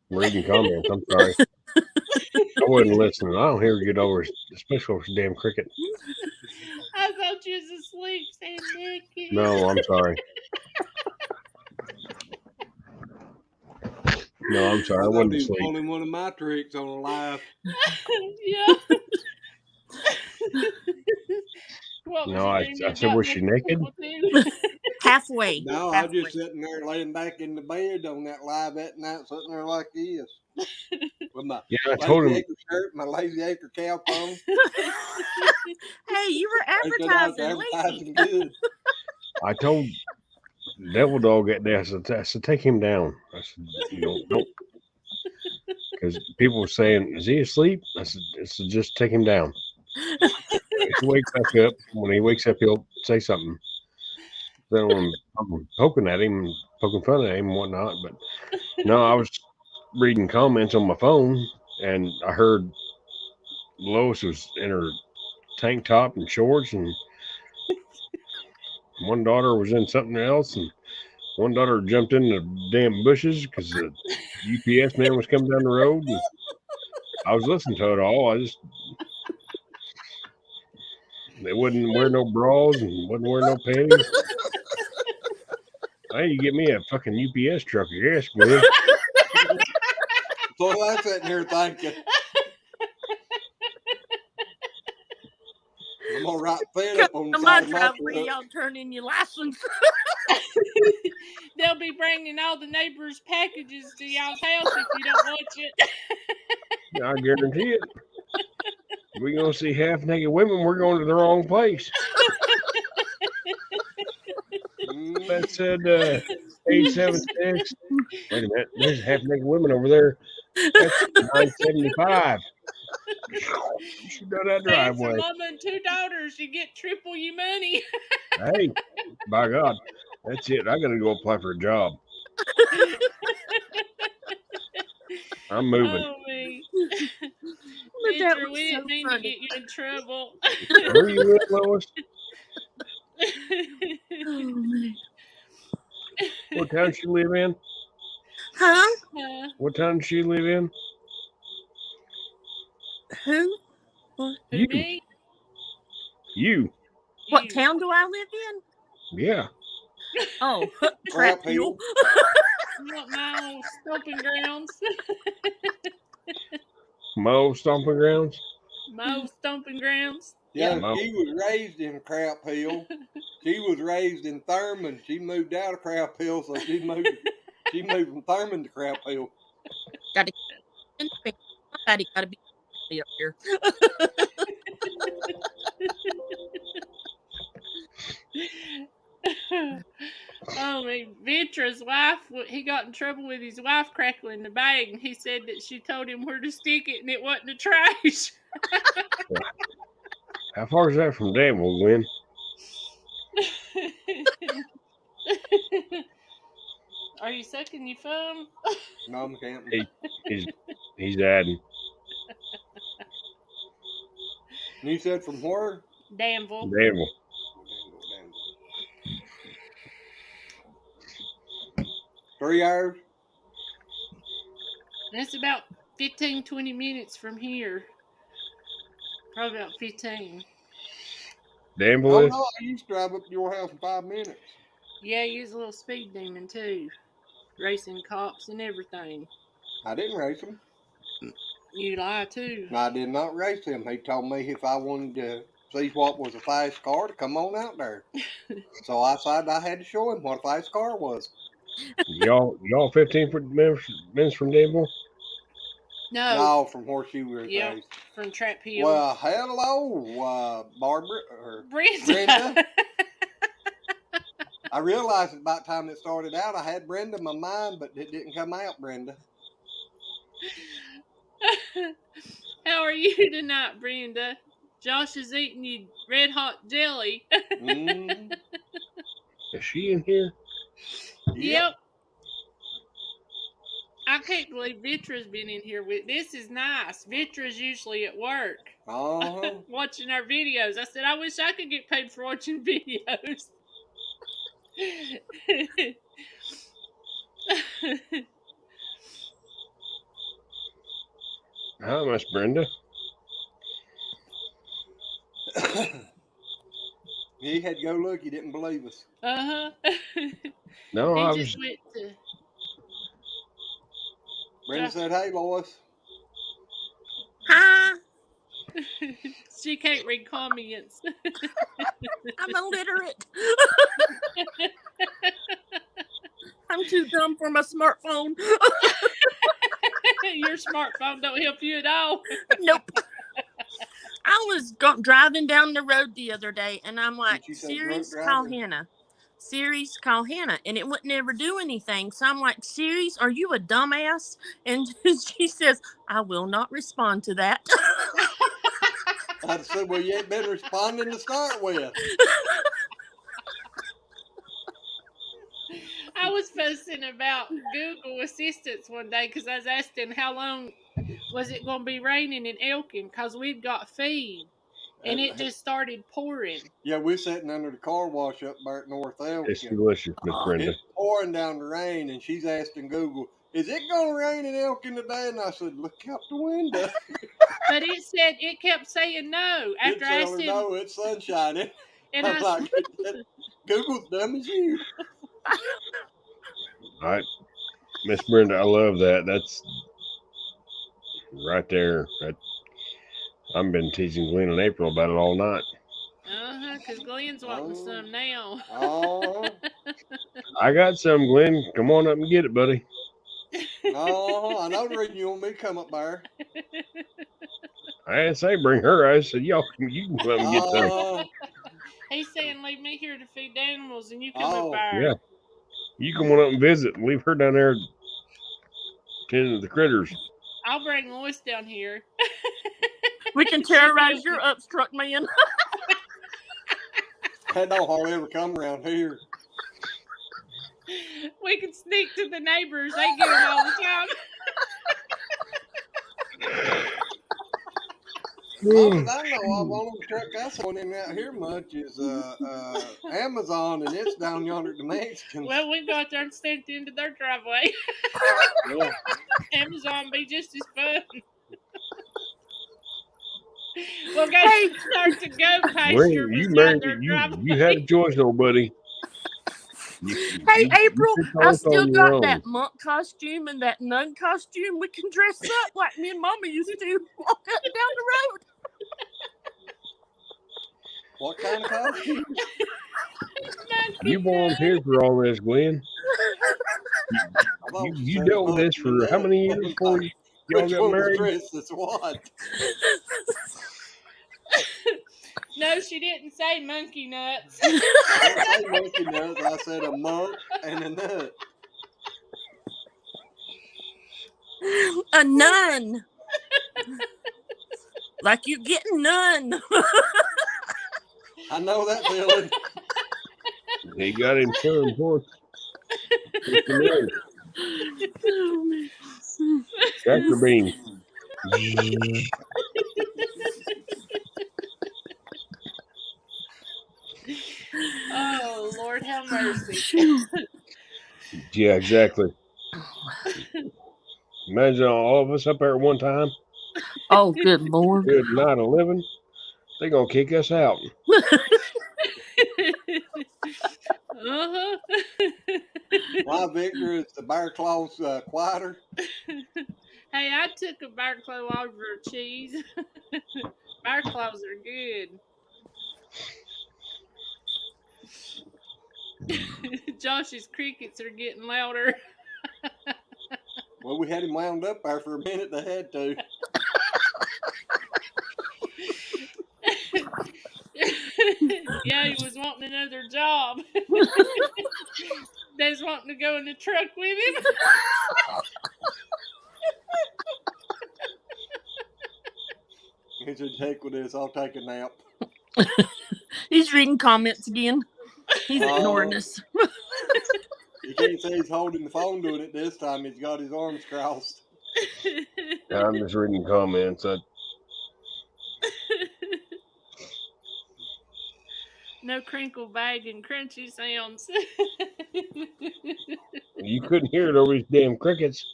reading comments. I'm sorry. I wasn't listening. I don't hear you get over, especially with damn cricket. I thought you was asleep saying naked. No, I'm sorry. No, I'm sorry. I wasn't He's asleep. pulling one of my tricks on a live. Yeah. No, I said, was she naked? Halfway. No, I was just sitting there laying back in the bed on that live that night, sitting there like this. With my Yeah, I told him. acre shirt, my lazy acre cap on. Hey, you were advertising. Good. I told Devil Dog that day. I said, take him down. I said, don't. Because people were saying, is he asleep? I said, just take him down. If he wakes back up, when he wakes up, he'll say something. Then I'm poking at him and poking fun at him and whatnot. But no, I was reading comments on my phone and I heard Lois was in her tank top and shorts, and one daughter was in something else, and one daughter jumped in the damn bushes because the UPS man was coming down the road, and I was listening to it all. They wouldn't wear no bras and wouldn't wear no panties. Hey, you get me a fucking UPS truck, I guess, man. So I'm sitting here thinking, I'm gonna write fed up on the my side of my driveway, truck. y'all turn in your license. They'll be bringing all the neighbors' packages to y'all's house if you don't watch it. I guarantee it. We're going to see half naked women. We're going to the wrong place. That said 876. Wait a minute. There's half naked women over there. That's 975. Shoot down that driveway. For mama and 2 daughters, you get triple your money. Hey, by God. That's it. I got to go apply for a job. I'm moving. Oh, me. That Ginger, was we didn't so mean funny. to get you in trouble. Where are you at, Lois? Oh, man. What town she live in? Huh? What town does she live in? Who? What? You. Me? You. What town do I live in? Yeah. Oh, Crap Hill. You want my old stomping grounds? Mo stomping grounds? My old stomping grounds? Yeah, Mo. she was raised in Crap Hill. She was raised in Thurman. She moved out of Crap Hill, so she moved from Thurman to Crap Hill. Somebody got to be up here. Oh, Ventra's wife, he got in trouble with his wife crackling the bag, and he said that she told him where to stick it, and it wasn't the trash. How far is that from Danville, Glenn? Are you sucking your thumb? No, I'm camping. He's adding. You said from where? Danville. Danville. 3 hours? It's about 15, 20 minutes from here. Probably about 15. Danville Oh, is? no, I used to drive up to your house in 5 minutes. Yeah, he's a little speed demon, too. Racing cops and everything. I didn't race him. You lie, too. I did not race him. He told me if I wanted to see what was a fast car to come on out there. So I decided I had to show him what a fast car was. Y'all 15 minutes from Danville? No, from Horseshoe Ridge. Yeah, Race. from Trap Hill. Well, hello, Barbara or Brenda. I realized about the time it started out, I had Brenda in my mind, but it didn't come out, Brenda. How are you tonight, Brenda? Josh is eating you red hot jelly. Is she in here? Yep. I can't believe Vitra's been in here with. This is nice. Vitra's usually at work watching our videos. I said, I wish I could get paid for watching videos. How much, Brenda? He had to go look. He didn't believe us. No, I He was. just went to. Brenda said, "Hey, Lois." Hi. She can't read comments. I'm illiterate. I'm too dumb for my smartphone. Your smartphone don't help you at all. Nope. I was driving down the road the other day, and I'm like, Siri's call Hannah. Siri's call Hannah, and it wouldn't never do anything. So I'm like, Siri's, are you a dumbass? And she says, I will not respond to that. I said, well, you ain't been responding to start with. I was fussing about Google Assistance one day because I was asking how long was it going to be raining in Elkin because we'd got feed. And it just started pouring. Yeah, we're sitting under the car wash up there at North Elkin. It's delicious, Miss Brenda. It's pouring down the rain, and she's asking Google, is it going to rain in Elkin today? And I said, look out the window. But it kept saying no. After I asked him. No, it's sunshine. And I'm like, Google's dumb as you. All right, Miss Brenda, I love that. That's right there. I've been teasing Glenn and April about it all night. Because Glenn's wanting some now. I got some, Glenn. Come on up and get it, buddy. I know the reason you want me to come up there. I didn't say bring her. I said you can come up and get some. He's saying leave me here to feed the animals and you come up there. Yeah. You come on up and visit and leave her down there tending to the critters. I'll bring Lois down here. We can terrorize your upstruck man. That don't hardly ever come around here. We can sneak to the neighbors. They get them all the time. All I know, I won't truck I saw in out here much is Amazon, and it's down yonder at the Mexicans. Well, we go out there and stand at the end of their driveway. Yeah. Amazon be just as fun. Well, guys, start to go pasture beside their driveway. You had a choice, though, buddy. Hey, April, I still got that monk costume and that nun costume. We can dress up like me and Mama used to walk up and down the road. What kind of costume? You volunteered for all this, Glenn. You dealt with this for how many years before y'all got married? That's what. No, she didn't say monkey nuts. I didn't say monkey nuts. I said a monk and a nut. A nun. Like you getting none. I know that feeling. He got him turned for Oh, man. tractor beam. Oh, Lord have mercy. Phew. Yeah, exactly. Imagine all of us up there at one time. Oh, good Lord. Good night of living. They're gonna kick us out. Uh-huh. Why, Victor, is the bear claws quieter? Hey, I took a bear claw over cheese. Bear claws are good. Josh's crickets are getting louder. Well, we had him wound up there for a minute. They had to. Yeah, he was wanting another job. They was wanting to go in the truck with him. He said, heck with this. I'll take a nap. He's reading comments again. He's ignoring us. You can't say he's holding the phone doing it this time. He's got his arms crossed. I'm just reading comments. No crinkle bag and crunchy sounds. You couldn't hear it over these damn crickets.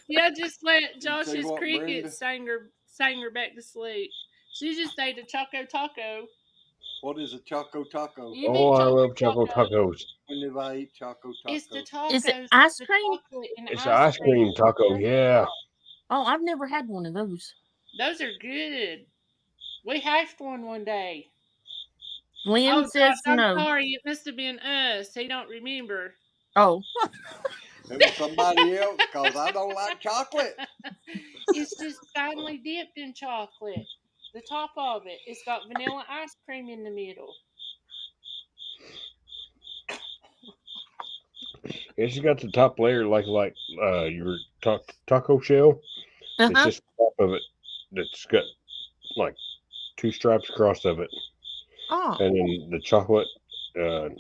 Yeah, just let Josh's what, crickets sang her back to sleep. She just ate a Choco Taco. What is a Choco Taco? You Oh, eat I Choco love Choco Tacos. When did I eat Choco Taco? It's the tacos. Is it ice the cream? chocolate and It's an ice cream taco, yeah. Oh, I've never had one of those. Those are good. We hashed one day. Lynn says I'm no. sorry. It must have been us. He don't remember. Oh. It was somebody else because I don't like chocolate. It's just finely dipped in chocolate. The top of it. It's got vanilla ice cream in the middle. It's got the top layer like your taco shell. It's just the top of it that's got like two stripes across of it. Oh. And then the chocolate, the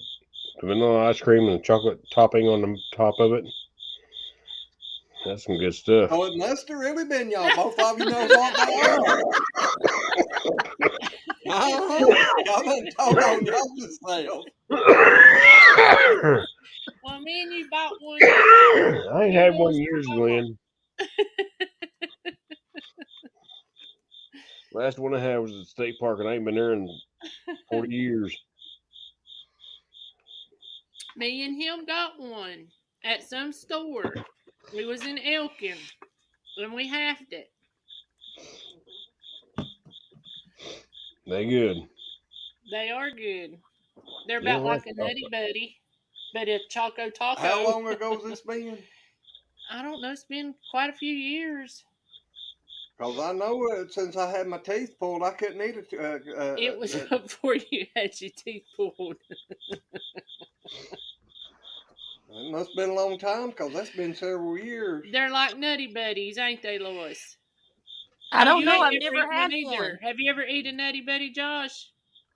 vanilla ice cream and the chocolate topping on the top of it. That's some good stuff. Oh, it must have really been y'all. Both of you know what they are. Y'all done told on yourself. Well, me and you bought one. I ain't had one in years, Glenn. Last one I had was at the state park, and I ain't been there in 40 years. Me and him got one at some store. We was in Elkin, and we halved it. They good. They are good. They're about like a Nutty Buddy, but a Choco Taco. How long ago has this been? I don't know. It's been quite a few years. Because I know since I had my teeth pulled, I couldn't eat it. It was before you had your teeth pulled. It must have been a long time because that's been several years. They're like Nutty Buddies, ain't they, Lois? I don't know. I've I've never had one. Have you ever eaten a Nutty Buddy, Josh?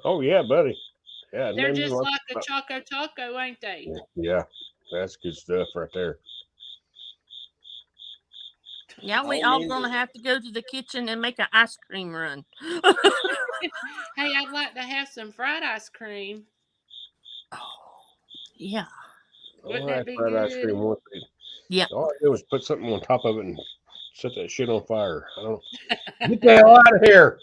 Oh, yeah, buddy. Yeah, They're just like a Choco Taco, ain't they? Yeah, that's good stuff right there. Yeah, we all gonna have to go to the kitchen and make an ice cream run. Hey, I'd like to have some fried ice cream. Oh, yeah. Wouldn't I it had be fried good? ice cream once. Yeah. All I did was put something on top of it and set that shit on fire. I don't get the hell out of here.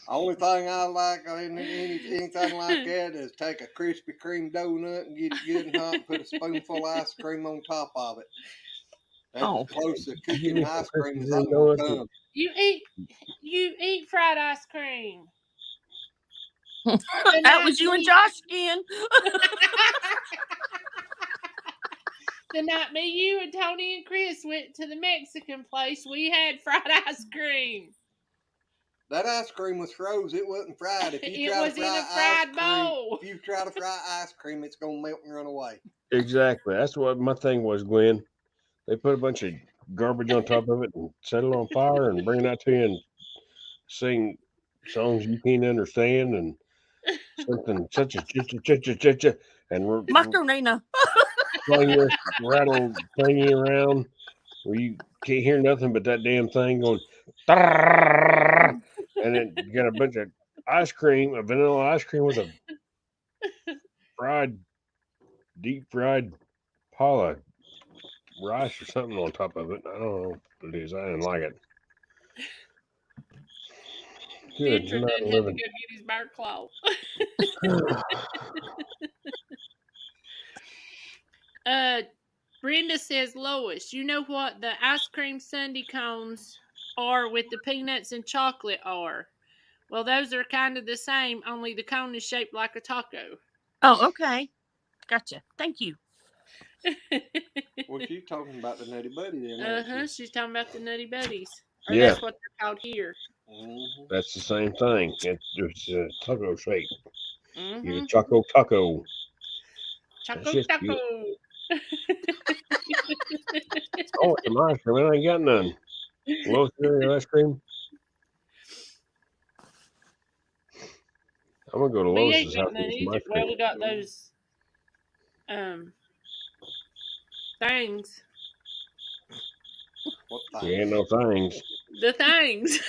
Only thing I like anything like that is take a Krispy Kreme donut and get it good and hot and put a spoonful of ice cream on top of it. That's as close to cooking ice cream as I'm going to come. You eat fried ice cream. That was you and Josh again. The night me, you, and Tony and Chris went to the Mexican place, we had fried ice cream. That ice cream was froze. It wasn't fried. If you It try was to in fry a fried bowl. If you try to fry ice cream, it's going to melt and run away. Exactly. That's what my thing was, Glenn. They put a bunch of garbage on top of it and set it on fire and bring it out to you in sing songs you can't understand and something such a cha and Macarena. playing this rattle thingy around where you can't hear nothing but that damn thing going, and then you got a bunch of ice cream, a vanilla ice cream with a deep fried pile of rice or something on top of it. I don't know what it is. I didn't like it. Good Venture night, did have to go living. get his bear claw. Brenda says, Lois, you know what the ice cream sundae cones are with the peanuts and chocolate are? Well, those are kind of the same, only the cone is shaped like a taco. Oh, okay. Gotcha. Thank you. Well, she's talking about the Nutty Buddy then. Uh-huh. She's talking about the Nutty Buddies. Or Yeah. that's what they're called here. Mm-hmm. That's the same thing. It's a taco shape. Mm-hmm. You get a choco taco. Choco That's just taco. good. Oh, it's some ice cream. I ain't got none. Low sugar ice cream. I'm gonna go to We Lois's ain't house got none and get some either. ice Well, cream. we got those things. What You ain't no things. The things.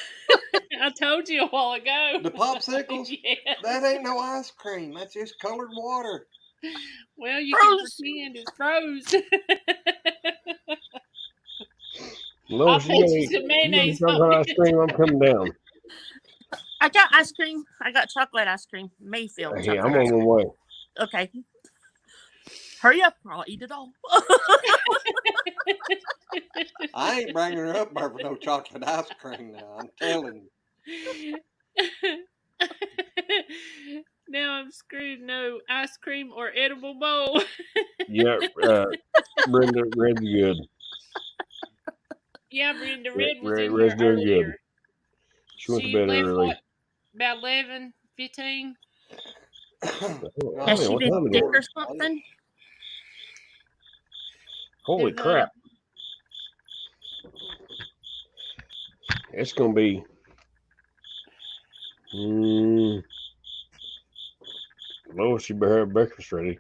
I told you a while ago. The popsicles? Yeah. That ain't no ice cream. That's just colored water. Well, you Froze. can pretend it's froze. I'll Lois, put you you some got mayonnaise some on chocolate ice it. cream? I'm coming down. I got ice cream. I got chocolate ice cream. Mayfield chocolate Yeah, I'm ice on my way. Okay. Hurry up. I'll eat it all. I ain't bringing her up there for no chocolate ice cream now. I'm telling you. Now I'm screwed. No ice cream or edible bowl. Yeah, Brenda, Red's good. Yeah, Brenda, Red was in Red's here doing good. earlier. She went to bed left early. what, about 11, 15? Has she what been time is sick it? or something? Holy crap. It's going to be... Lois, you better have breakfast ready.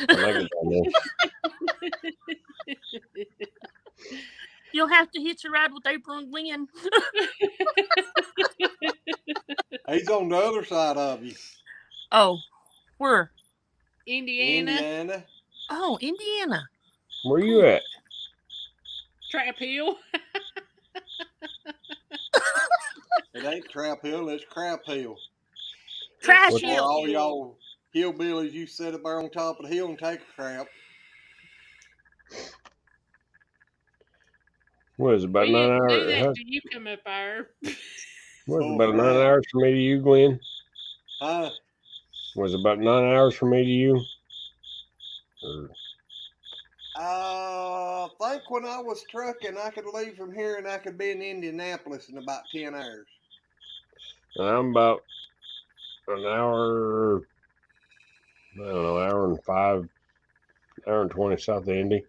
When I get down there. You'll have to hitch a ride with April and Glenn. He's on the other side of you. Oh, where? Indiana. Oh, Indiana. Where you at? Trap Hill. It ain't Trap Hill, it's Crap Hill. Trash Where Hill. all y'all hillbillies, you sit up there on top of the hill and take a crap. What is it, about We 9 didn't do hours? that till you come up there. What is it, Oh, about 9 right. hours for me to you, Glenn? Huh? Was it about 9 hours for me to you? I think when I was trucking, I could leave from here and I could be in Indianapolis in about 10 hours. I'm about an hour, I don't know, hour and 20 south of Indy.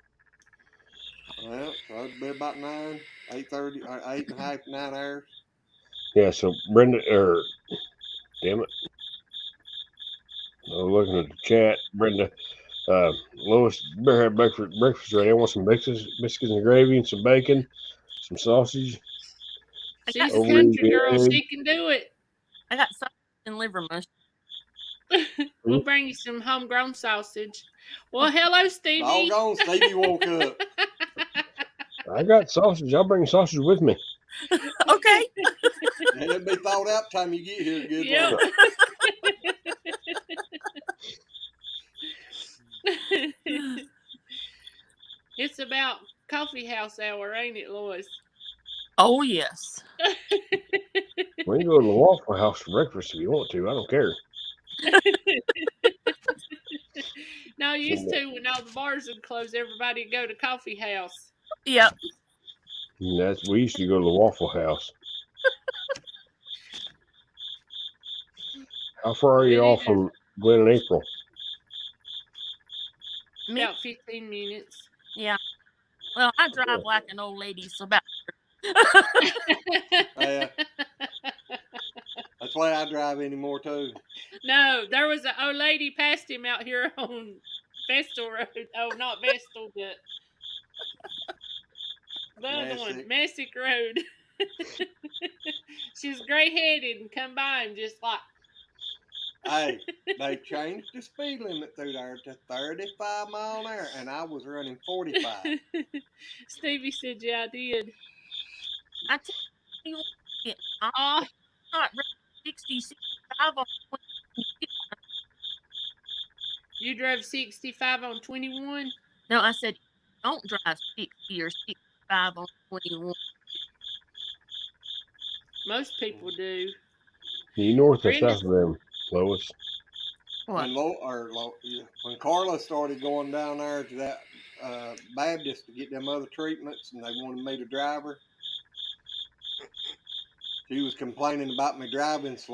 Well, so it'd be about 8:30, or 8.5, 9 hours. Yeah, so Brenda, damn it. I'm looking at the chat. Brenda, Lois, better have breakfast ready. I want some biscuits and gravy and some bacon, some sausage. She's a over country girl. egg. She can do it. I got sausage and liver mush. We'll bring you some homegrown sausage. Well, hello, Stevie. Doggone, Stevie woke up. I got sausage. I'll bring sausage with me. Okay. And it'll be thawed out by the time you get here. Good Yep. luck. It's about coffee house hour, ain't it, Lois? Oh, yes. We can go to the Waffle House for breakfast if you want to. I don't care. No, used to when all the bars would close, everybody would go to coffee house. Yep. We used to go to the Waffle House. How far are you off from Glen and April? About 15 minutes. Yeah. Well, I drive like an old lady, so about. That's the way I drive anymore too. No, there was an old lady passed him out here on Vestal Road. Oh, not Vestal, but the other one, Messick Road. She's gray-headed and come by and just like. Hey, they changed the speed limit through there to 35 mile an hour, and I was running 45. Stevie said, "Yeah, I did." I tell you, I'm Oh, not running 60, 65 on 20. you drove 65 on 21? No, I said don't drive 60 or 65 on 21. Most people do. You north or Brenda- south of them, Lois? What? When Carla started going down there to that Baptist to get them other treatments, and they wanted me to drive her, she was complaining about me driving slow.